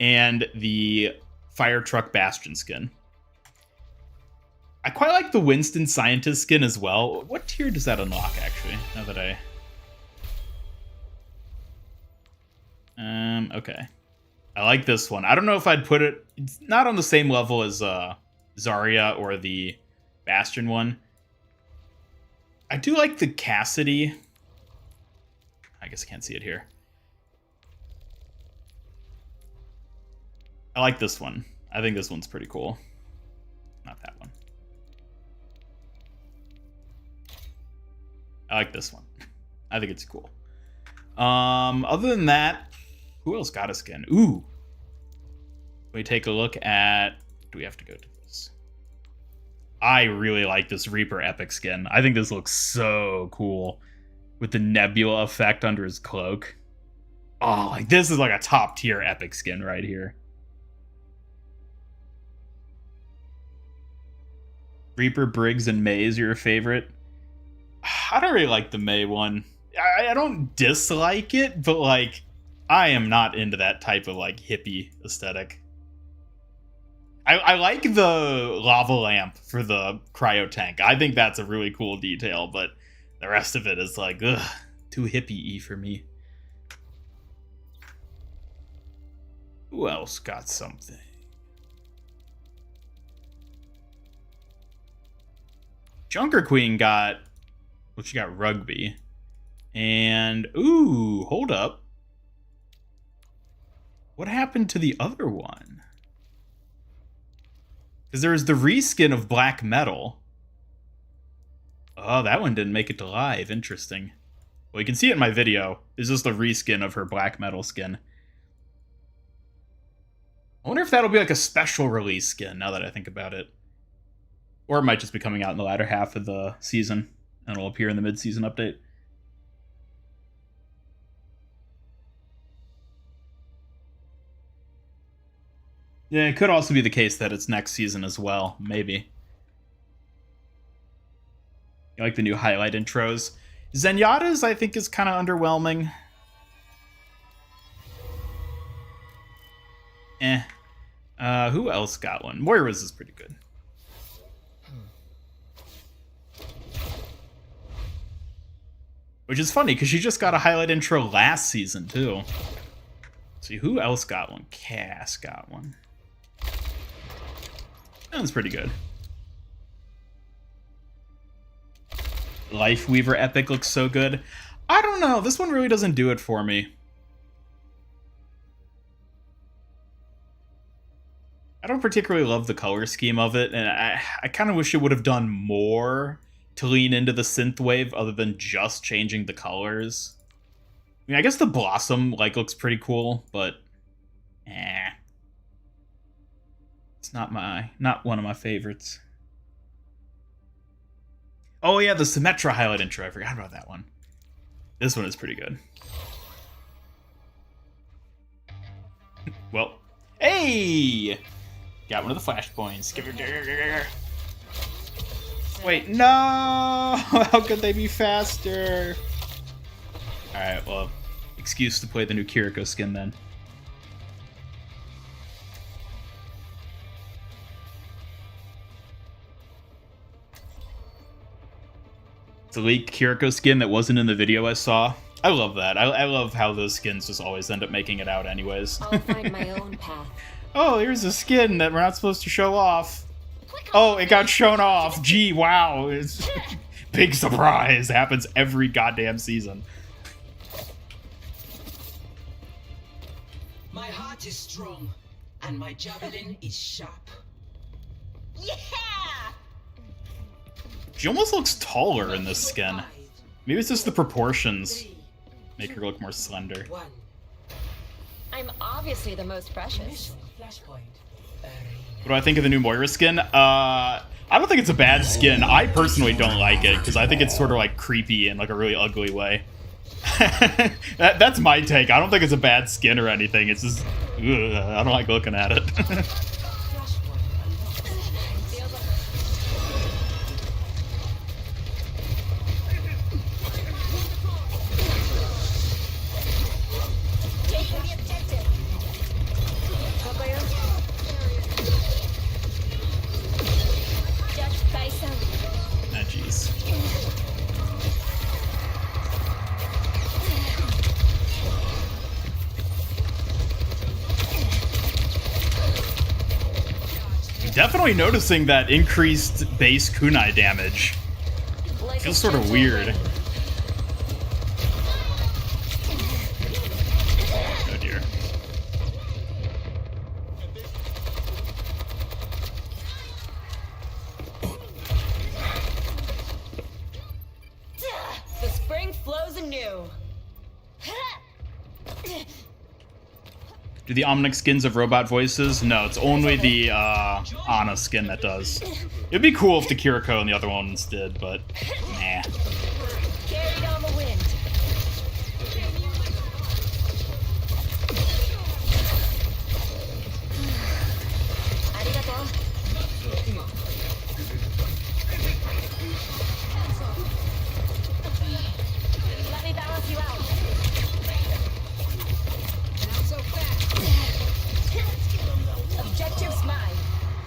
Speaker 1: and the Fire Truck Bastion skin. I quite like the Winston Scientist skin as well. What tier does that unlock, actually, now that I... Okay. I like this one. I don't know if I'd put it... It's not on the same level as Zarya or the Bastion one. I do like the Cassidy. I guess I can't see it here. I like this one. I think this one's pretty cool. Not that one. I like this one. I think it's cool. Other than that, who else got a skin? Ooh. We take a look at... Do we have to go to this? I really like this Reaper Epic skin. I think this looks so cool. With the nebula effect under his cloak. Oh, like this is like a top tier Epic skin right here. Reaper, Briggs, and May is your favorite? I don't really like the May one. I don't dislike it, but like, I am not into that type of like hippie aesthetic. I like the lava lamp for the cryo tank. I think that's a really cool detail, but the rest of it is like, ugh, too hippie-y for me. Who else got something? Junker Queen got... Well, she got Rugby. And... Ooh, hold up. What happened to the other one? Because there's the reskin of Black Metal. Oh, that one didn't make it to live. Interesting. Well, you can see it in my video. It's just the reskin of her Black Metal skin. I wonder if that'll be like a special release skin, now that I think about it. Or it might just be coming out in the latter half of the season, and it'll appear in the mid-season update. Yeah, it could also be the case that it's next season as well. Maybe. You like the new highlight intros? Zenyatta's, I think, is kind of underwhelming. Who else got one? Moira's is pretty good. Which is funny, because she just got a highlight intro last season, too. Let's see, who else got one? Cass got one. That one's pretty good. Life Weaver Epic looks so good. I don't know, this one really doesn't do it for me. I don't particularly love the color scheme of it, and I kind of wish it would have done more to lean into the synthwave other than just changing the colors. I mean, I guess the Blossom like looks pretty cool, but it's not one of my favorites. Oh yeah, the Symmetra highlight intro. I forgot about that one. This one is pretty good. Well, hey! Got one of the flashpoints. Wait, no! How could they be faster? Alright, well, excuse to play the new Kiriko skin then. It's a leaked Kiriko skin that wasn't in the video I saw. I love that. I love how those skins just always end up making it out anyways.
Speaker 20: I'll find my own path.
Speaker 1: Oh, here's a skin that we're not supposed to show off. Oh, it got shown off. Gee, wow. It's big surprise. Happens every goddamn season.
Speaker 10: My heart is strong, and my javelin is sharp.
Speaker 20: Yeah!
Speaker 1: She almost looks taller in this skin. Maybe it's just the proportions make her look more slender.
Speaker 11: I'm obviously the most precious.
Speaker 1: What do I think of the new Moira skin? I don't think it's a bad skin. I personally don't like it, because I think it's sort of like creepy in like a really ugly way. That's my take. I don't think it's a bad skin or anything. It's just, ugh, I don't like looking at it. Definitely noticing that increased base kunai damage. Feels sort of weird. Oh dear.
Speaker 11: The spring flows anew.
Speaker 1: Do the Omnic skins have robot voices? No, it's only the Anna skin that does. It'd be cool if the Kiriko and the other ones did, but nah.
Speaker 11: Carried on the wind. Let me balance you out. Not so fast. Objective's mine.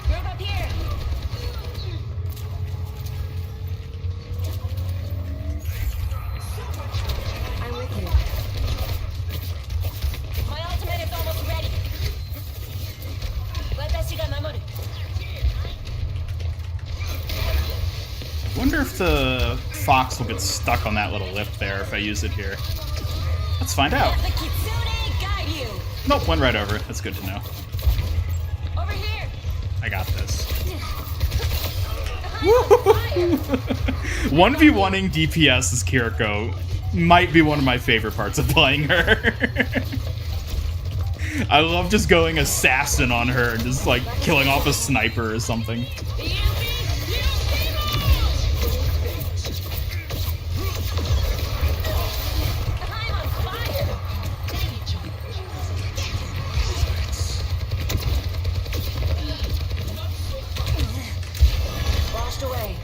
Speaker 11: Group up here. I'm with you. My ultimate is almost ready. Watashi ga mamoru.
Speaker 1: Wonder if the fox will get stuck on that little lip there if I use it here. Let's find out.
Speaker 11: Let the kitsune guide you.
Speaker 1: Nope, went right over. That's good to know.
Speaker 11: Over here.
Speaker 1: I got this. 1v1ing DPS as Kiriko might be one of my favorite parts of playing her. I love just going assassin on her and just like killing off a sniper or something.
Speaker 11: Washed away.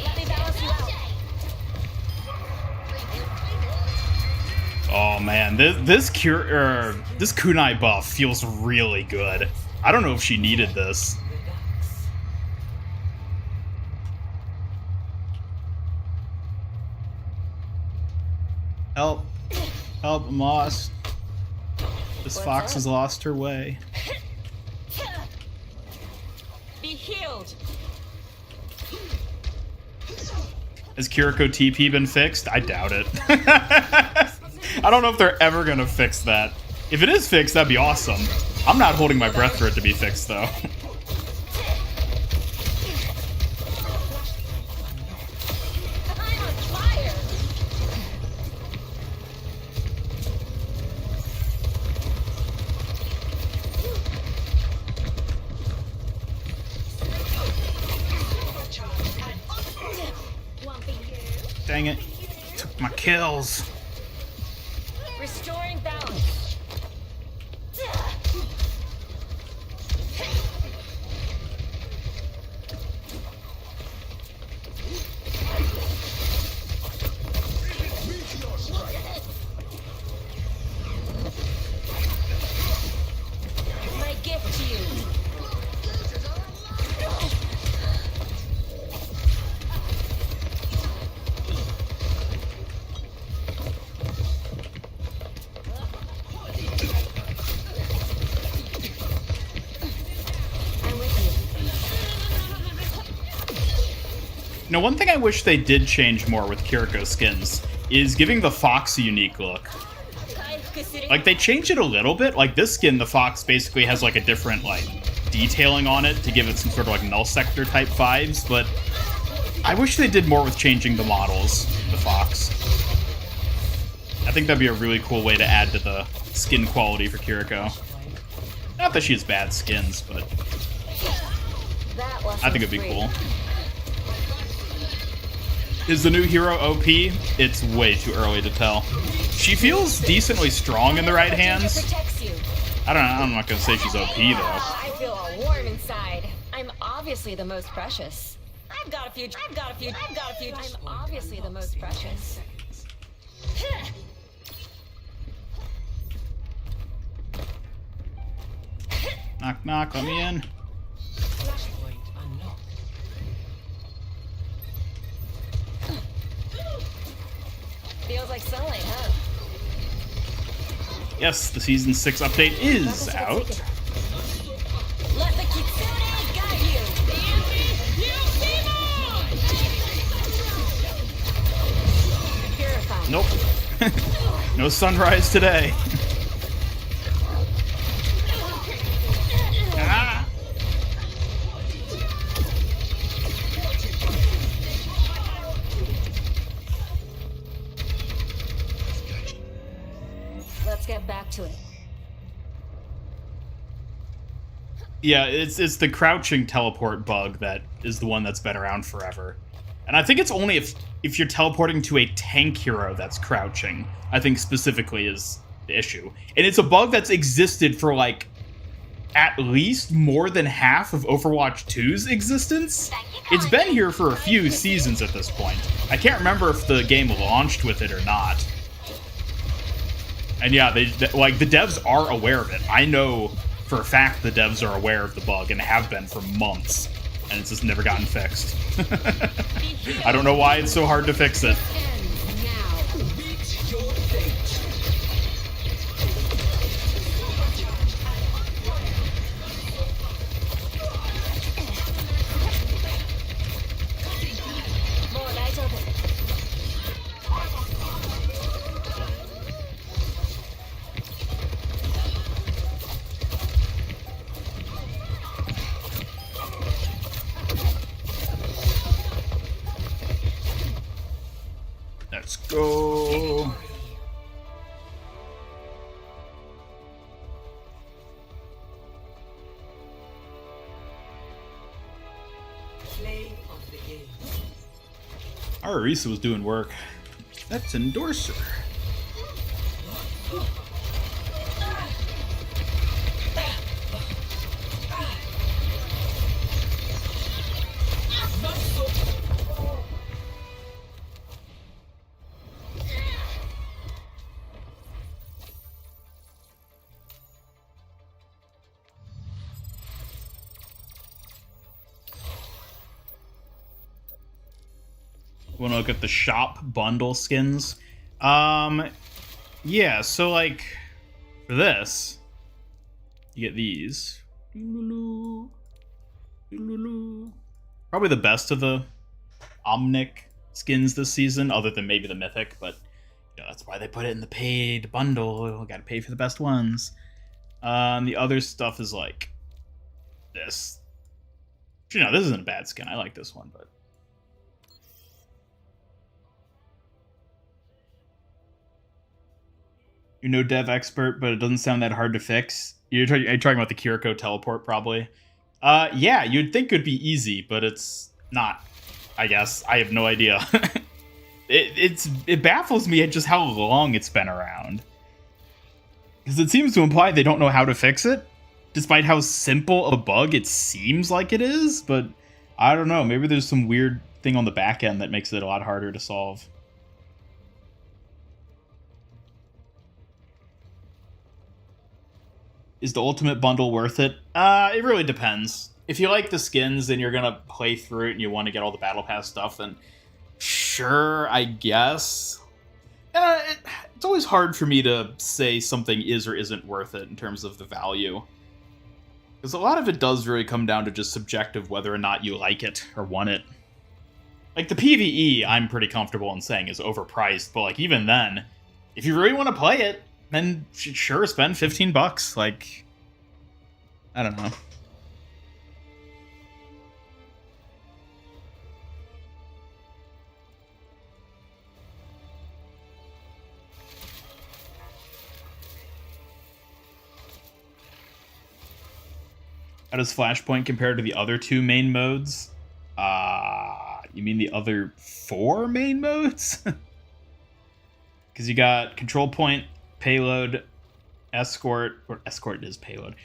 Speaker 11: Let me balance you out.
Speaker 1: Oh man, this kunai buff feels really good. I don't know if she needed this. Help. Help, I'm lost. This fox has lost her way.
Speaker 11: Be healed.
Speaker 1: Has Kiriko TP been fixed? I doubt it. I don't know if they're ever gonna fix that. If it is fixed, that'd be awesome. I'm not holding my breath for it to be fixed, though.
Speaker 11: I'm on fire.
Speaker 1: Dang it. Took my kills.
Speaker 11: Restoring balance. My gift to you.
Speaker 1: Now, one thing I wish they did change more with Kiriko skins is giving the fox a unique look. Like, they changed it a little bit. Like, this skin, the fox basically has, like, a different, like, detailing on it to give it some sort of, like, null sector type vibes, but I wish they did more with changing the models, the fox. I think that'd be a really cool way to add to the skin quality for Kiriko. Not that she has bad skins, but I think it'd be cool. Is the new hero OP? It's way too early to tell. She feels decently strong in the right hands. I don't know, I'm not gonna say she's OP though.
Speaker 11: I feel all warm inside. I'm obviously the most precious. I'm obviously the most precious.
Speaker 1: Knock, knock, let me in.
Speaker 4: Flashpoint unlocked.
Speaker 11: Feels like sunlight, huh?
Speaker 1: Yes, the Season 6 update is out.
Speaker 12: Let the Kitsune guide you! Purified.
Speaker 1: Nope. No sunrise today. Ah.
Speaker 12: Let's get back to it.
Speaker 1: Yeah, it's the crouching teleport bug that is the one that's been around forever. And I think it's only if you're teleporting to a tank hero that's crouching, I think specifically is the issue. And it's a bug that's existed for like at least more than half of Overwatch 2's existence. It's been here for a few seasons at this point. I can't remember if the game launched with it or not. And yeah, like the devs are aware of it. I know for a fact the devs are aware of the bug and have been for months, and it's just never gotten fixed. I don't know why it's so hard to fix it. Let's go. Our Arisa was doing work. That's Endorser. Want to look at the shop bundle skins? Yeah, so like for this, you get these. Probably the best of the Omnic skins this season, other than maybe the Mythic, but you know, that's why they put it in the paid bundle. Gotta pay for the best ones. The other stuff is like this. You know, this isn't a bad skin. I like this one, but you're no dev expert, but it doesn't sound that hard to fix. You're talking about the Kiriko teleport, probably. Yeah, you'd think it'd be easy, but it's not. I guess I have no idea. It baffles me at just how long it's been around, because it seems to imply they don't know how to fix it, despite how simple of a bug it seems like it is. But I don't know. Maybe there's some weird thing on the back end that makes it a lot harder to solve. Is the Ultimate Bundle worth it? It really depends. If you like the skins and you're gonna play through it and you want to get all the Battle Pass stuff, then sure, I guess. It's always hard for me to say something is or isn't worth it in terms of the value. Because a lot of it does really come down to just subjective whether or not you like it or want it. Like the PVE, I'm pretty comfortable in saying is overpriced, but like even then, if you really want to play it, then sure, spend $15. Like, I don't know. How does Flashpoint compare to the other two main modes? You mean the other 4 main modes? Because you got Control Point, Payload, Escort, or Escort is Payload.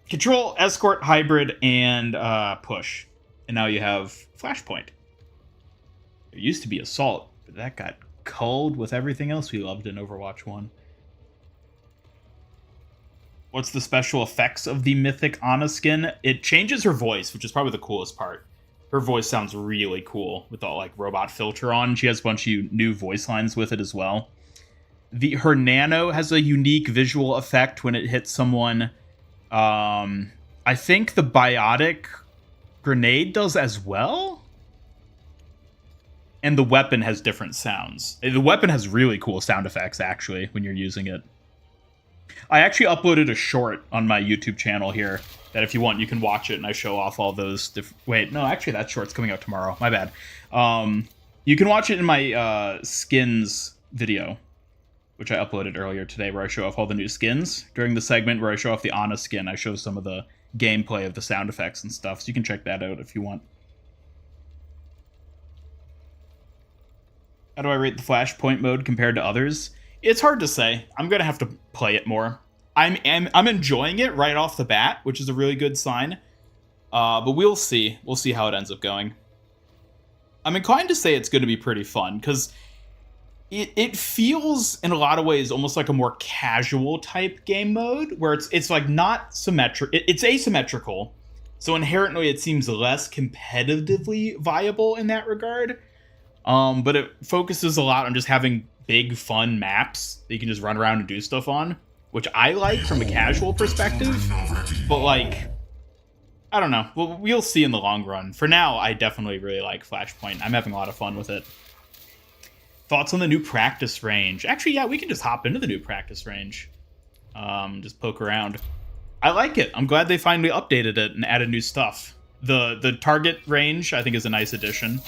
Speaker 1: Control, Escort, Hybrid, and Push. And now you have Flashpoint. There used to be Assault, but that got culled with everything else we loved in Overwatch 1. What's the special effects of the Mythic Anna skin? It changes her voice, which is probably the coolest part. Her voice sounds really cool with all like robot filter on. She has a bunch of new voice lines with it as well. her nano has a unique visual effect when it hits someone. I think the biotic grenade does as well. And the weapon has different sounds. The weapon has really cool sound effects, actually, when you're using it. I actually uploaded a short on my YouTube channel here that if you want, you can watch it, and I show off all those different... Wait, no, actually, that short's coming out tomorrow. My bad. You can watch it in my skins video, which I uploaded earlier today, where I show off all the new skins. During the segment where I show off the Anna skin, I show some of the gameplay of the sound effects and stuff, so you can check that out if you want. How do I rate the Flashpoint mode compared to others? It's hard to say. I'm going to have to play it more. I'm enjoying it right off the bat, which is a really good sign. But we'll see. We'll see how it ends up going. I'm inclined to say it's going to be pretty fun, because it feels, in a lot of ways, almost like a more casual type game mode, where it's like not symmetric. It's asymmetrical, so inherently it seems less competitively viable in that regard. But it focuses a lot on just having big, fun maps that you can just run around and do stuff on, which I like from a casual perspective. But, like, I don't know. We'll see in the long run. For now, I definitely really like Flashpoint. I'm having a lot of fun with it. Thoughts on the new practice range? Actually, yeah, we can just hop into the new practice range. Just poke around. I like it. I'm glad they finally updated it and added new stuff. The target range, I think, is a nice addition.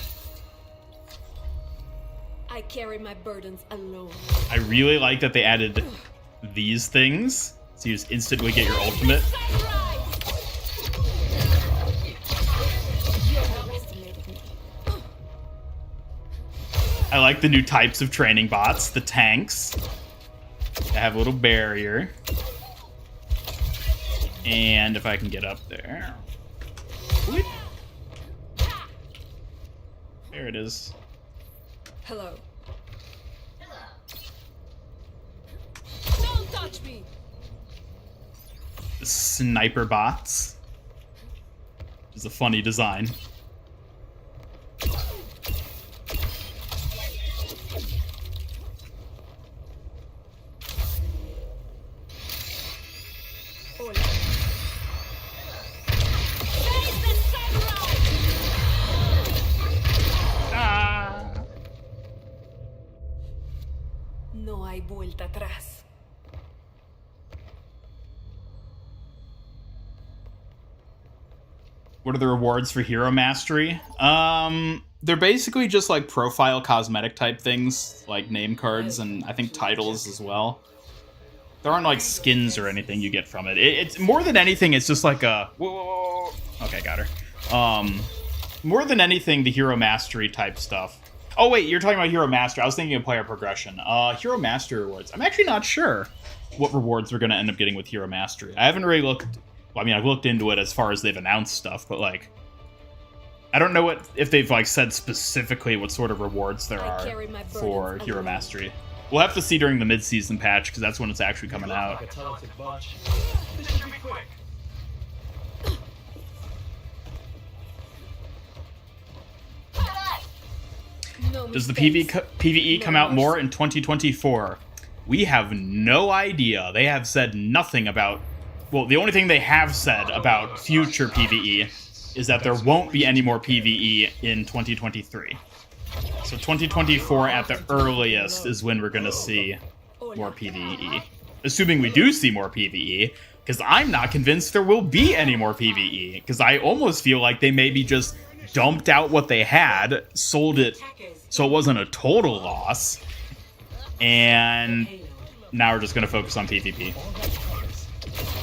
Speaker 16: I carry my burdens alone.
Speaker 1: I really like that they added these things, so you just instantly get your ultimate. I like the new types of training bots, the tanks. They have a little barrier. And if I can get up there. Whoop. There it is.
Speaker 16: Hello.
Speaker 17: Don't touch me.
Speaker 1: The sniper bots. Which is a funny design.
Speaker 16: No hay vuelta atrás.
Speaker 1: What are the rewards for hero mastery? They're basically just like profile cosmetic type things, like name cards and I think titles as well. There aren't like skins or anything you get from it. It's more than anything, it's just like a... Whoa. Okay, got her. More than anything, the hero mastery type stuff. Oh wait, you're talking about hero mastery. I was thinking of player progression. Hero mastery rewards. I'm actually not sure what rewards we're going to end up getting with hero mastery. I haven't really looked... Well, I mean, I've looked into it as far as they've announced stuff, but like... I don't know if they've like said specifically what sort of rewards there are for hero mastery. We'll have to see during the mid-season patch, because that's when it's actually coming out.
Speaker 15: This should be quick.
Speaker 1: Does the PVE come out more in 2024? We have no idea. They have said nothing about... Well, the only thing they have said about future PVE is that there won't be any more PVE in 2023. So 2024 at the earliest is when we're going to see more PVE. Assuming we do see more PVE, because I'm not convinced there will be any more PVE, because I almost feel like they maybe just dumped out what they had, sold it so it wasn't a total loss, and now we're just going to focus on PvP.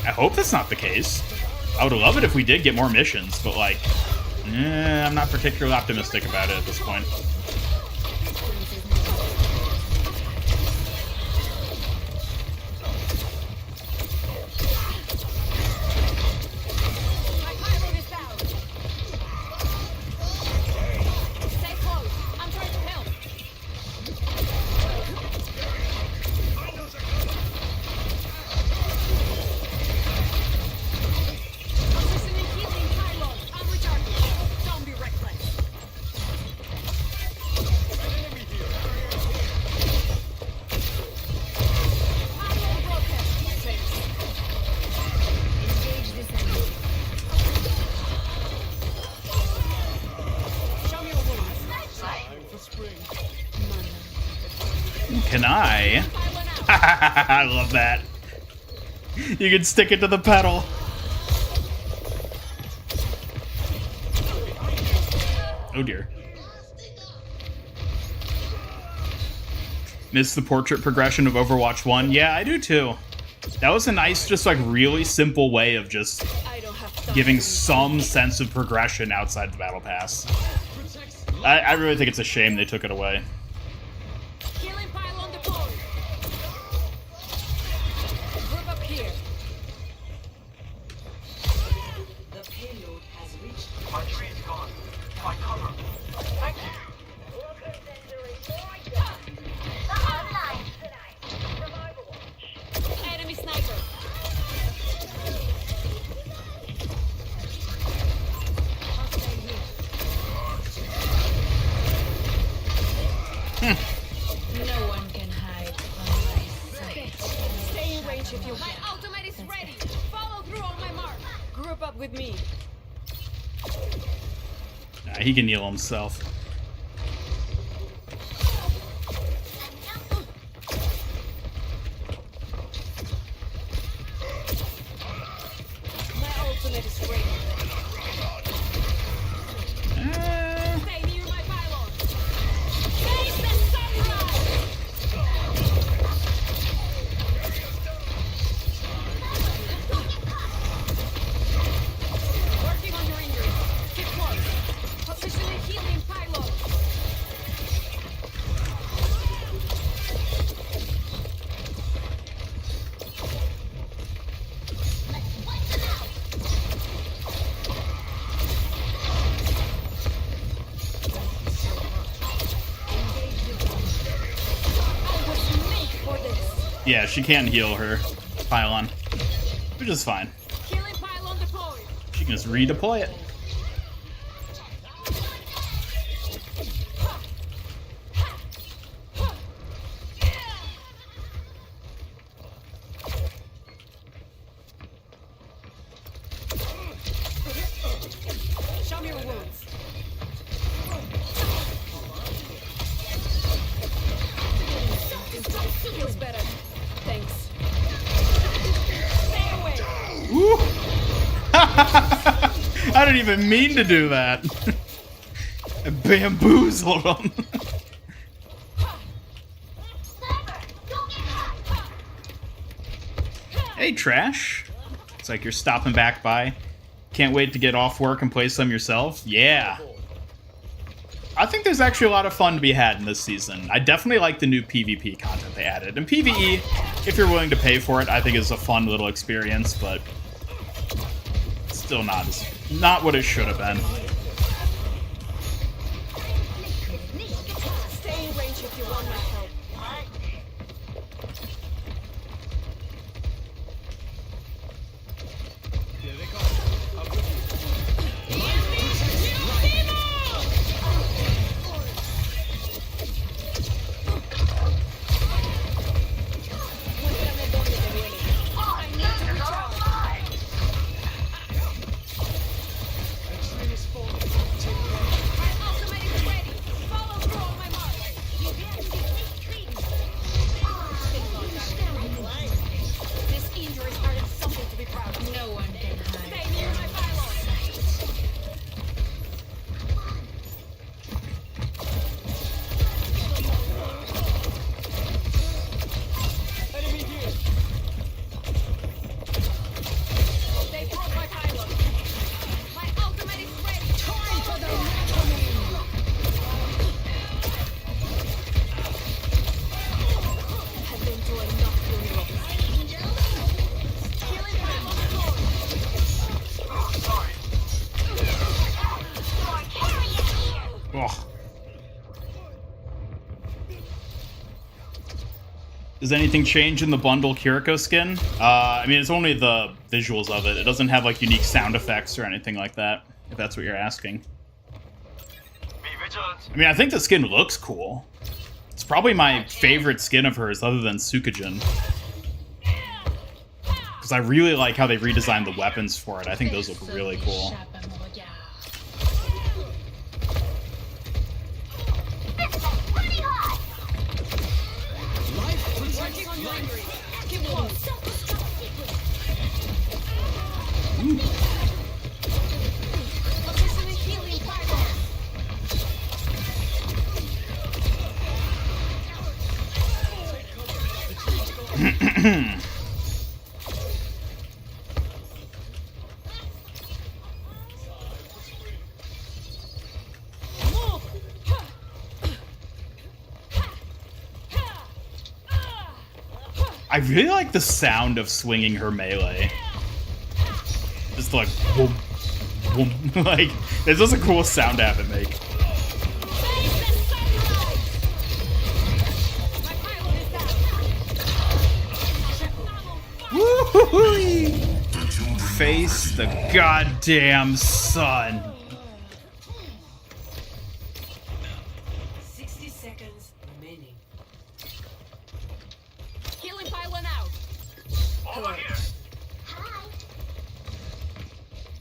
Speaker 1: I hope that's not the case. I would love it if we did get more missions, but like, I'm not particularly optimistic about it at this point. can I? I love that. You can stick it to the pedal. Oh dear. Miss the portrait progression of Overwatch 1. Yeah, I do too. That was a nice, just like really simple way of just giving some sense of progression outside the battle pass. I really think it's a shame they took it away.
Speaker 16: No one can hide from my sight. Stay in range if you
Speaker 17: My ultimate is ready. Follow through on my mark.
Speaker 16: group up with me.
Speaker 1: Nah, he can heal himself.
Speaker 16: My ultimate is ready. Stay near my pylon. Face the sunrise. Working on your injury. Keep close. Positioning healing pylon.
Speaker 1: Yeah, she can't heal her pylon, which is fine. She can just redeploy it.
Speaker 16: Show me your wounds. Feels better. Thanks. Stay away.
Speaker 1: Woo! I didn't even mean to do that. I bamboozled him. Hey, Trash. It's like you're stopping back by. Can't wait to get off work and play some yourself. Yeah. I think there's actually a lot of fun to be had in this season. I definitely like the new PvP content they added. And PvE, if you're willing to pay for it, I think is a fun little experience, but still not what it should have been.
Speaker 16: Stay in range if you want my help.
Speaker 1: Does anything change in the bundle Kiriko skin? I mean, it's only the visuals of it. It doesn't have like unique sound effects or anything like that, if that's what you're asking. I mean, I think the skin looks cool. It's probably my favorite skin of hers other than Sukujin. Because I really like how they redesigned the weapons for it. I think those look really cool.
Speaker 17: angry. Keep close. Positioning healing pylon.
Speaker 1: I really like the sound of swinging her melee. Just like, boom, boom. Like, it's just a cool sound to have it make. Woo-hoo-hoo! Face the goddamn sun.
Speaker 4: 60 seconds remaining.
Speaker 17: Healing pylon out.
Speaker 5: Over here.
Speaker 7: Hi.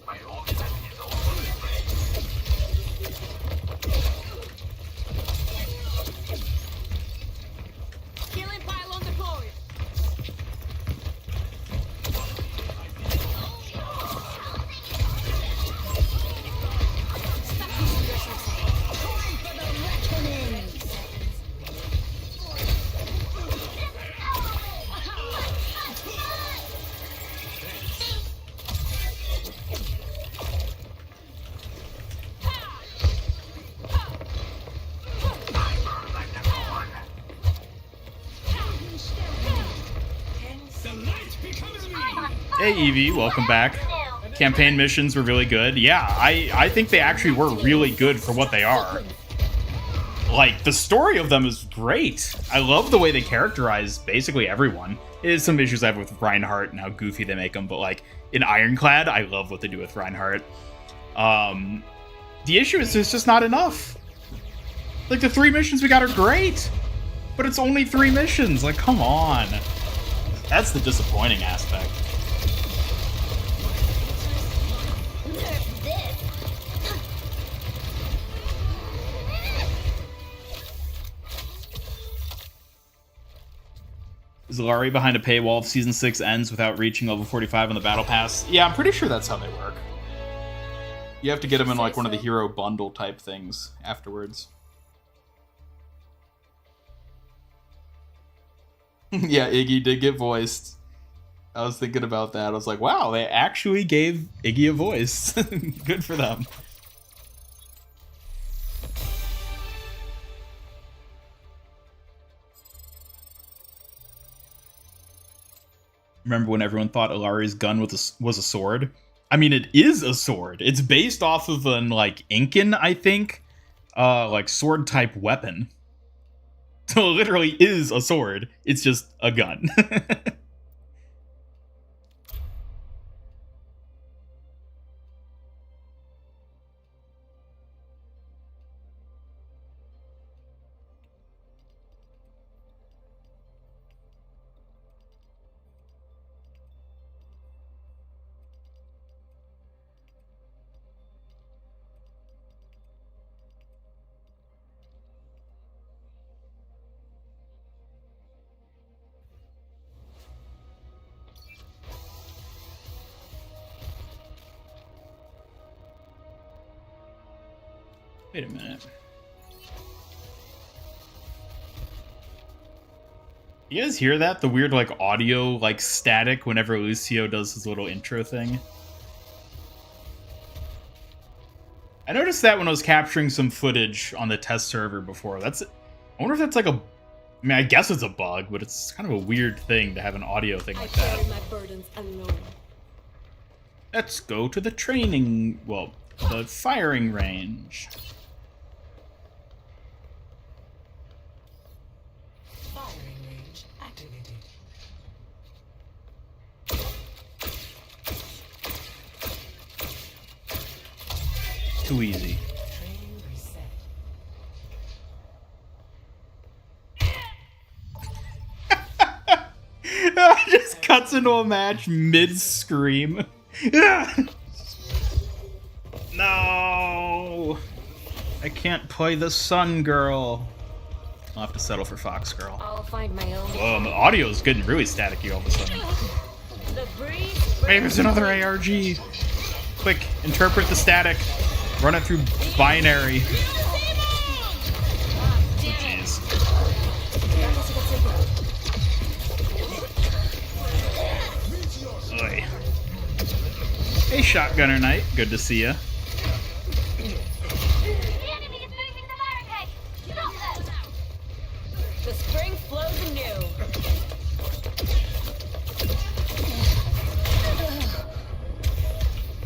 Speaker 5: My ultimate is almost ready.
Speaker 17: Healing pylon deployed.
Speaker 1: Hey Evie, welcome back. Campaign missions were really good. Yeah, I think they actually were really good for what they are. Like, the story of them is great. I love the way they characterize basically everyone. It is some issues I have with Reinhardt and how goofy they make him, but like, in Ironclad, I love what they do with Reinhardt. The issue is there's just not enough. Like, the 3 missions we got are great, but it's only 3 missions. Like, come on. That's the disappointing aspect. Is Illari behind a paywall if Season 6 ends without reaching level 45 on the Battle Pass? Yeah, I'm pretty sure that's how they work. You have to get them in like one of the hero bundle type things afterwards. Yeah, Iggy did get voiced. I was thinking about that. I was like, wow, they actually gave Iggy a voice. Good for them. Remember when everyone thought Illari's gun was a sword? I mean, it is a sword. It's based off of an, like, Incan, I think, like, sword-type weapon. So it literally is a sword. It's just a gun. Wait a minute. You guys hear that? The weird, like, audio, like, static whenever Lucio does his little intro thing? I noticed that when I was capturing some footage on the test server before. I wonder if that's like a... I mean, I guess it's a bug, but it's kind of a weird thing to have an audio thing like that.
Speaker 17: I carry my burdens alone.
Speaker 1: Let's go to the training... well, the firing range.
Speaker 4: Firing range activated.
Speaker 1: Too easy.
Speaker 4: Training reset.
Speaker 1: Just cuts into a match mid-scream. No! I can't play the sun girl. I'll have to settle for Fox Girl.
Speaker 11: I'll find my own.
Speaker 1: Whoa, my audio's getting really staticky all of a sudden.
Speaker 11: The breeze.
Speaker 1: Hey, there's another ARG. Quick, interpret the static. Run it through binary. Jeez. Oy. Hey, Shotgunner Knight. Good to see ya.
Speaker 11: The spring flows anew.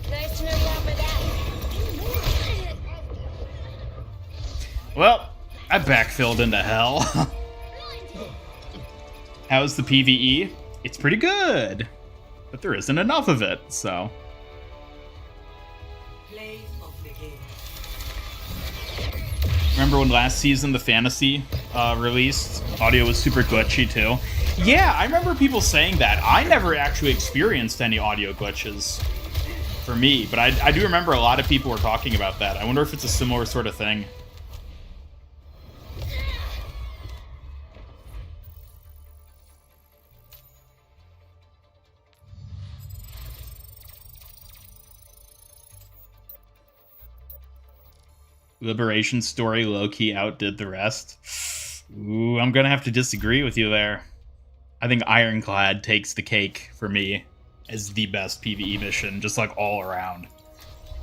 Speaker 11: Nice to know you offer that.
Speaker 1: Well, I backfilled into hell. How's the PVE? It's pretty good, but there isn't enough of it, so. Remember when last season the Fantasy released? Audio was super glitchy too. Yeah, I remember people saying that. I never actually experienced any audio glitches for me, but I do remember a lot of people were talking about that. I wonder if it's a similar sort of thing. Liberation story low-key outdid the rest. Ooh, I'm gonna have to disagree with you there. I think Ironclad takes the cake for me as the best PvE mission, just like all around.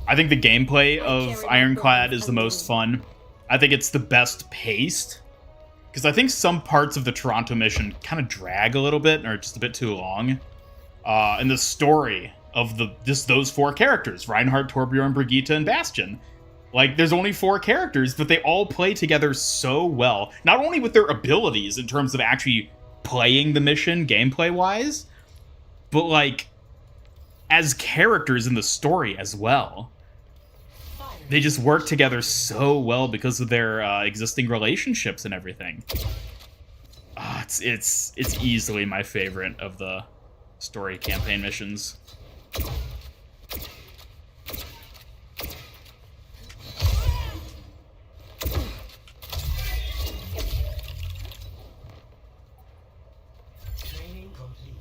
Speaker 1: I think the gameplay of Ironclad is the most fun. I think it's the best paced, because I think some parts of the Toronto mission kind of drag a little bit, or just a bit too long. And the story of those four characters, Reinhardt, Torbjorn, Brigitte, and Bastion. Like, there's only 4 characters, but they all play together so well. Not only with their abilities in terms of actually playing the mission gameplay-wise, but, like, as characters in the story as well. They just work together so well because of their existing relationships and everything. It's easily my favorite of the story campaign missions.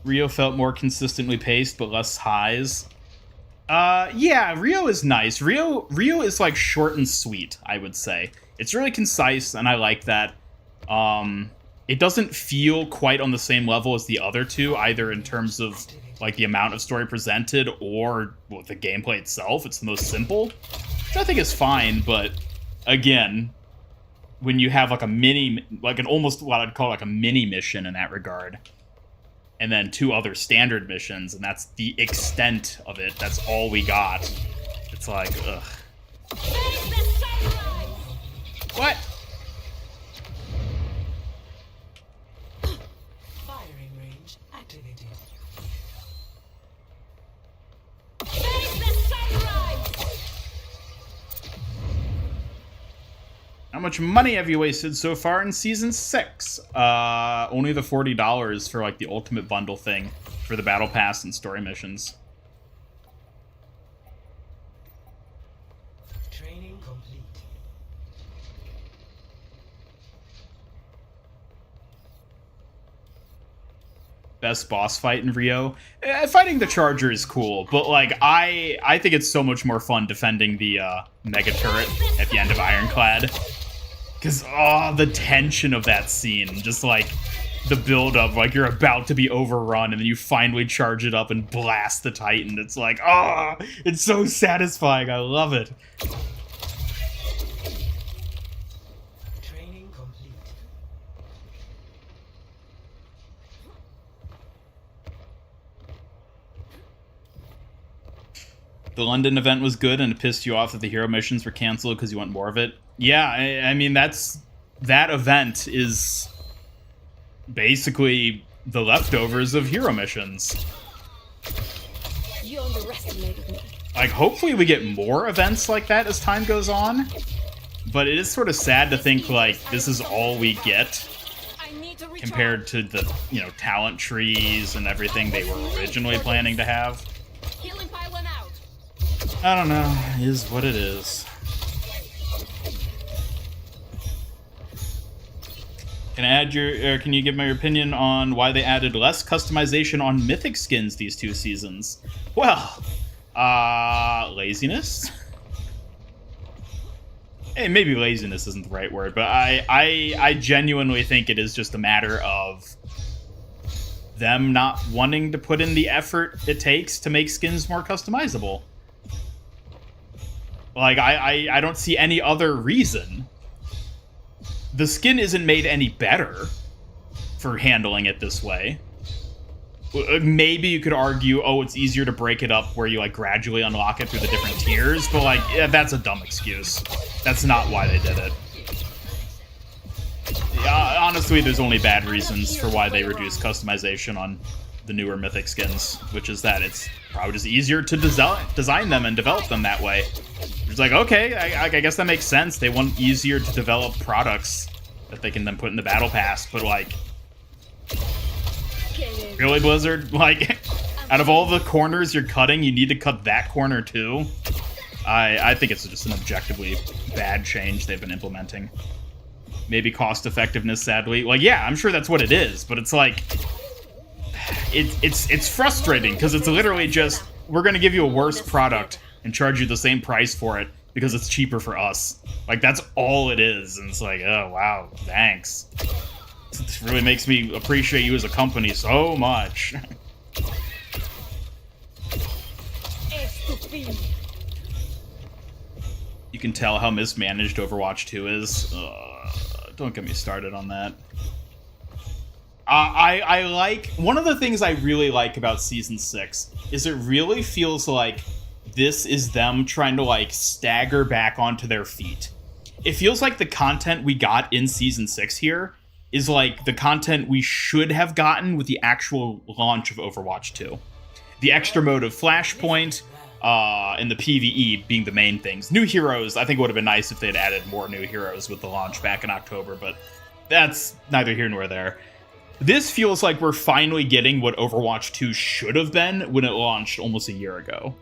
Speaker 1: Rio felt more consistently paced, but less highs. Yeah, Rio is nice. Rio is like short and sweet, I would say. It's really concise, and I like that. It doesn't feel quite on the same level as the other two, either in terms of like the amount of story presented or the gameplay itself. It's the most simple, which I think is fine. But again, when you have like almost what I'd call like a mini mission in that regard, and then 2 other standard missions, and that's the extent of it. That's all we got. It's like, ugh. What?
Speaker 4: Firing range activated.
Speaker 1: How much money have you wasted so far in Season 6? Only the $40 for, like, the Ultimate Bundle thing for the Battle Pass and story missions.
Speaker 4: Training complete.
Speaker 1: Best boss fight in Rio? Fighting the Charger is cool, but, like, I think it's so much more fun defending the Mega Turret at the end of Ironclad. Because, the tension of that scene, just like the build-up, like you're about to be overrun, and then you finally charge it up and blast the Titan. It's like, it's so satisfying. I love it.
Speaker 4: Training complete.
Speaker 1: The London event was good, and it pissed you off that the hero missions were canceled because you want more of it. Yeah, I mean, that event is basically the leftovers of hero missions.
Speaker 11: You underestimated me.
Speaker 1: Like, hopefully we get more events like that as time goes on. But it is sort of sad to think, like, this is all we get compared to the, talent trees and everything they were originally planning to have.
Speaker 11: Healing pylon out.
Speaker 1: I don't know. It is what it is. Can you give my opinion on why they added less customization on Mythic skins these 2 seasons? Well, laziness? Hey, maybe laziness isn't the right word, but I genuinely think it is just a matter of them not wanting to put in the effort it takes to make skins more customizable. Like, I don't see any other reason. The skin isn't made any better for handling it this way. Maybe you could argue, oh, it's easier to break it up where you, like, gradually unlock it through the different tiers, but, like, yeah, that's a dumb excuse. That's not why they did it. Yeah, honestly, there's only bad reasons for why they reduced customization on the newer Mythic skins, which is that it's probably just easier to design them and develop them that way. It's like, okay, I guess that makes sense. They want easier to develop products that they can then put in the battle pass, but like, really, Blizzard? Like, out of all the corners you're cutting, you need to cut that corner too? I think it's just an objectively bad change they've been implementing. Maybe cost effectiveness, sadly. Like, yeah, I'm sure that's what it is, but it's like, it's frustrating because it's literally just, we're gonna give you a worse product and charge you the same price for it because it's cheaper for us. Like, that's all it is. And it's like, oh, wow, thanks. This really makes me appreciate you as a company so much. You can tell how mismanaged Overwatch 2 is. Don't get me started on that. I like... One of the things I really like about Season 6 is it really feels like this is them trying to, like, stagger back onto their feet. It feels like the content we got in Season 6 here is, like, the content we should have gotten with the actual launch of Overwatch 2. The extra mode of Flashpoint, and the PVE being the main things. New heroes, I think it would have been nice if they'd added more new heroes with the launch back in October, but that's neither here nor there. This feels like we're finally getting what Overwatch 2 should have been when it launched almost a year ago.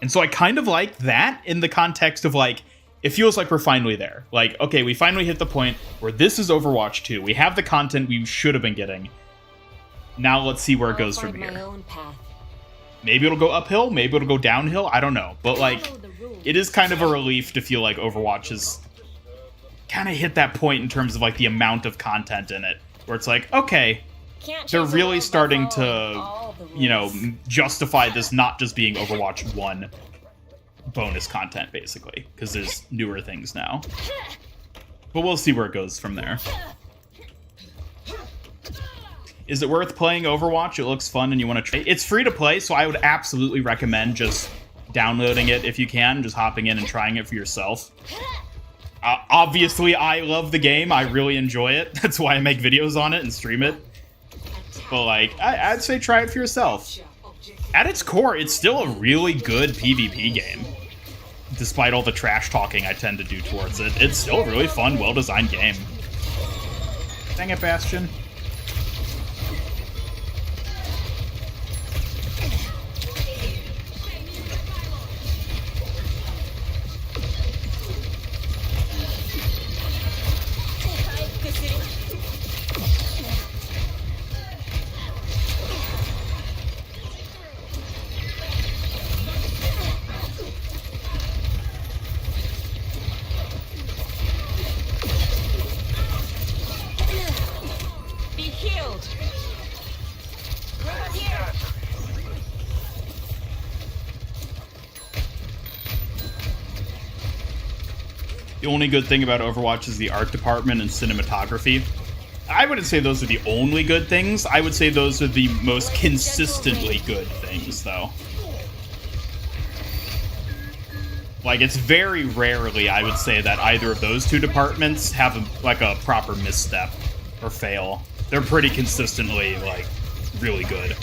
Speaker 1: And so I kind of like that in the context of, like, it feels like we're finally there. Like, okay, we finally hit the point where this is Overwatch 2. We have the content we should have been getting. Now let's see where it goes from here. Maybe it'll go uphill, maybe it'll go downhill, I don't know. But, like, it is kind of a relief to feel like Overwatch has kind of hit that point in terms of, like, the amount of content in it. Where it's like, okay, they're really starting to, you know, justify this not just being Overwatch 1 bonus content, basically. Because there's newer things now. But we'll see where it goes from there. Is it worth playing Overwatch? It looks fun and you want to try. It's free to play, so I would absolutely recommend just downloading it if you can, just hopping in and trying it for yourself. Obviously, I love the game. I really enjoy it. That's why I make videos on it and stream it. But, like, I'd say try it for yourself. At its core, it's still a really good PvP game. Despite all the trash talking I tend to do towards it, it's still a really fun, well-designed game. Dang it, Bastion. The only good thing about Overwatch is the art department and cinematography. I wouldn't say those are the only good things. I would say those are the most consistently good things, though. Like, it's very rarely, I would say, that either of those two departments have, a proper misstep or fail. They're pretty consistently, like, really good.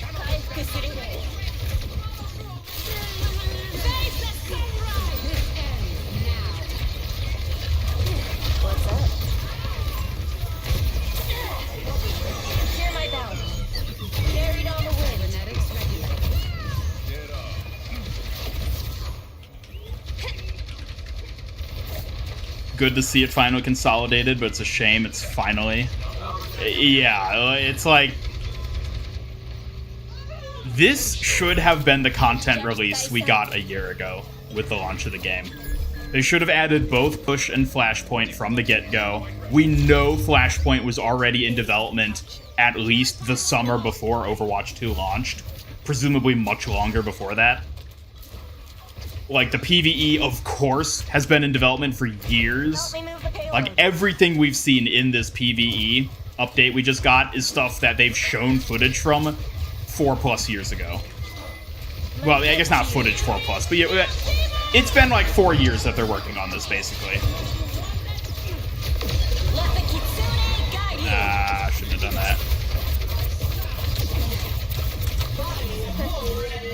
Speaker 1: Good to see it finally consolidated, but it's a shame it's finally Yeah, it's like... This should have been the content release we got a year ago with the launch of the game. They should have added both Push and Flashpoint from the get-go. We know Flashpoint was already in development at least the summer before Overwatch 2 launched. Presumably much longer before that. Like, the PvE, of course, has been in development for years. Like, everything we've seen in this PvE update we just got is stuff that they've shown footage from 4+ years ago. Well, I guess not footage 4+, but yeah, it's been like 4 years that they're working on this, basically. Ah, shouldn't have done that.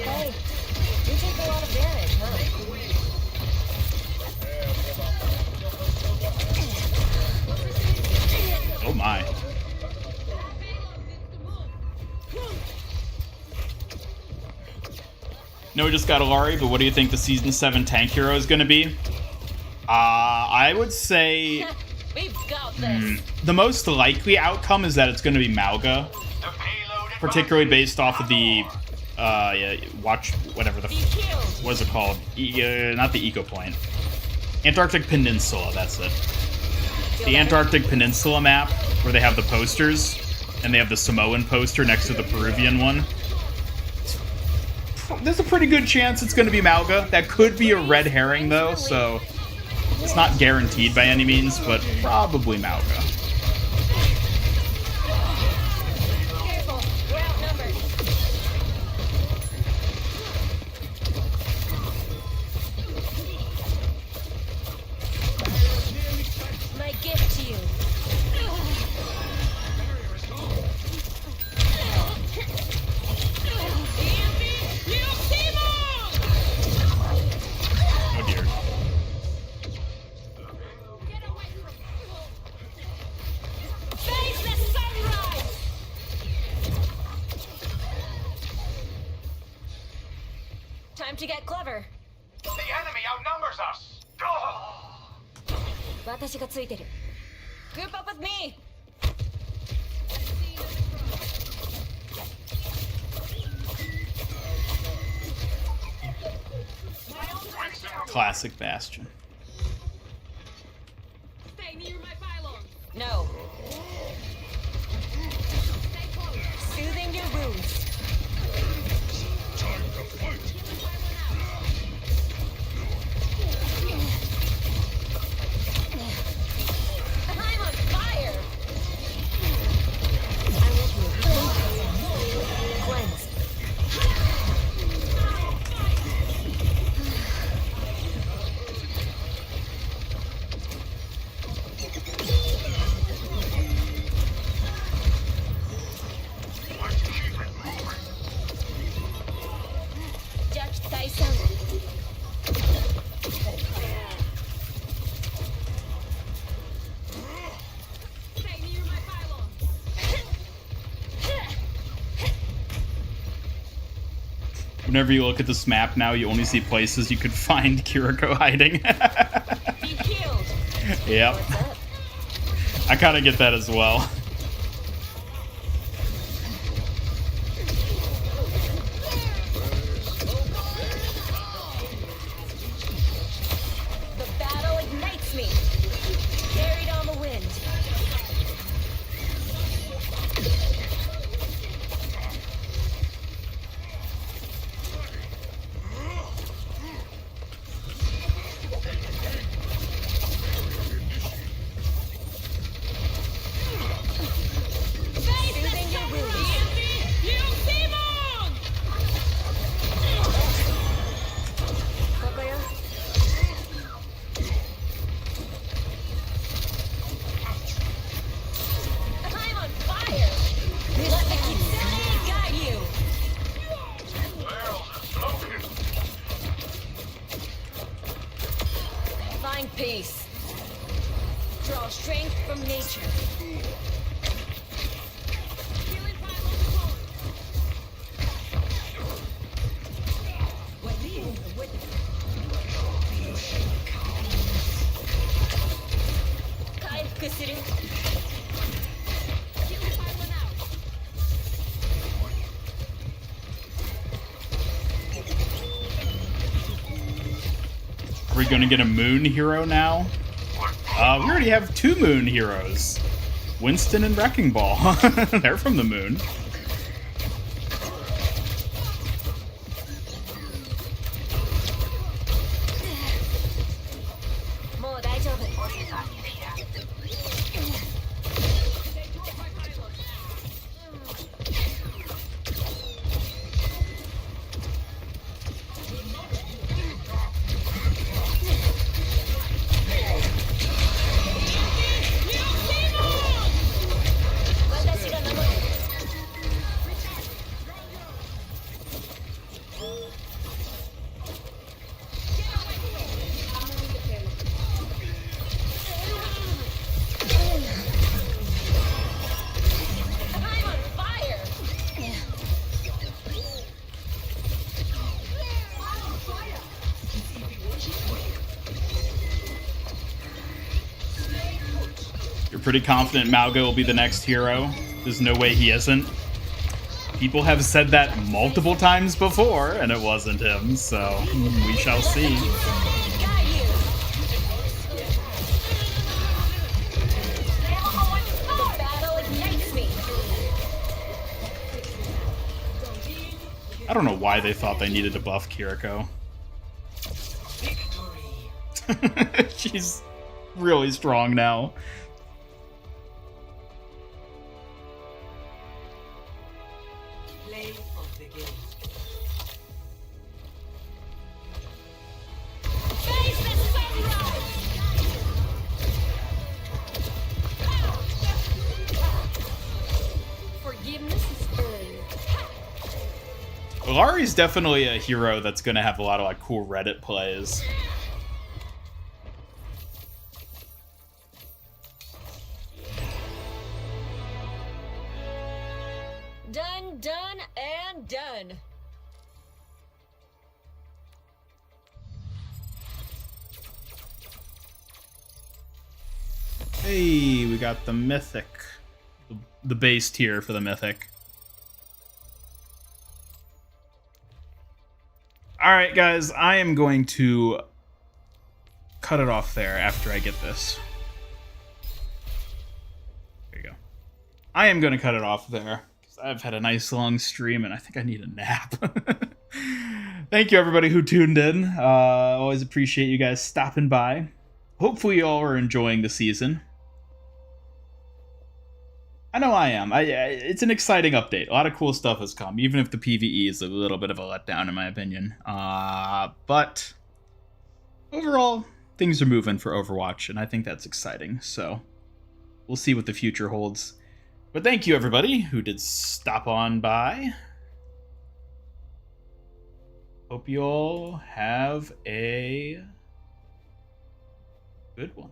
Speaker 12: Hey, you take a lot of damage, huh?
Speaker 1: Oh my. No, we just got Illari, but what do you think the Season 7 tank hero is going to be? I would say...
Speaker 12: We've got this.
Speaker 1: The most likely outcome is that it's going to be Malga. Particularly based off of the... yeah, watch... whatever the... What is it called? Not the Eco Point. Antarctic Peninsula, that's it. The Antarctic Peninsula map, where they have the posters, and they have the Samoan poster next to the Peruvian one. There's a pretty good chance it's going to be Malga. That could be a red herring, though, so it's not guaranteed by any means, but probably Malga.
Speaker 12: Careful, we're outnumbered. My gift to you.
Speaker 1: Oh dear.
Speaker 12: Face the sunrise! Time to get clever.
Speaker 5: The enemy outnumbers us!
Speaker 12: 私がついてる. Group up with me!
Speaker 1: Classic Bastion.
Speaker 17: Stay near my pylon.
Speaker 12: No. Soothing your wounds. I'm on fire! I want you cleansed. Jack Tyson.
Speaker 17: Stay near my pylon.
Speaker 1: Whenever you look at this map now, you only see places you could find Kiriko hiding.
Speaker 12: Be healed.
Speaker 1: Yep. I kind of get that as well.
Speaker 12: The battle ignites me. Carried on the wind. Soothing your wounds. Kokoyo. I'm on fire! Let the Kitsune guide you! Find peace. Draw strength from nature. Kaifuku suru.
Speaker 1: Are we going to get a moon hero now? We already have 2 moon heroes. Winston and Wrecking Ball. They're from the moon. Pretty confident Malgo will be the next hero. There's no way he isn't. People have said that multiple times before, and it wasn't him, so we shall see. I don't know why they thought they needed to buff Kiriko. She's really strong now. Illari's definitely a hero that's gonna have a lot of like cool Reddit plays.
Speaker 7: Done, done, and done.
Speaker 1: Hey, we got the Mythic. The base tier for the Mythic. Alright, guys, I am going to cut it off there after I get this. There you go. I am going to cut it off there, because I've had a nice long stream, and I think I need a nap. Thank you, everybody who tuned in. Always appreciate you guys stopping by. Hopefully you all are enjoying the season. I know I am. It's an exciting update. A lot of cool stuff has come, even if the PVE is a little bit of a letdown, in my opinion. But overall, things are moving for Overwatch, and I think that's exciting. So we'll see what the future holds. But thank you, everybody who did stop on by. Hope you all have a good one.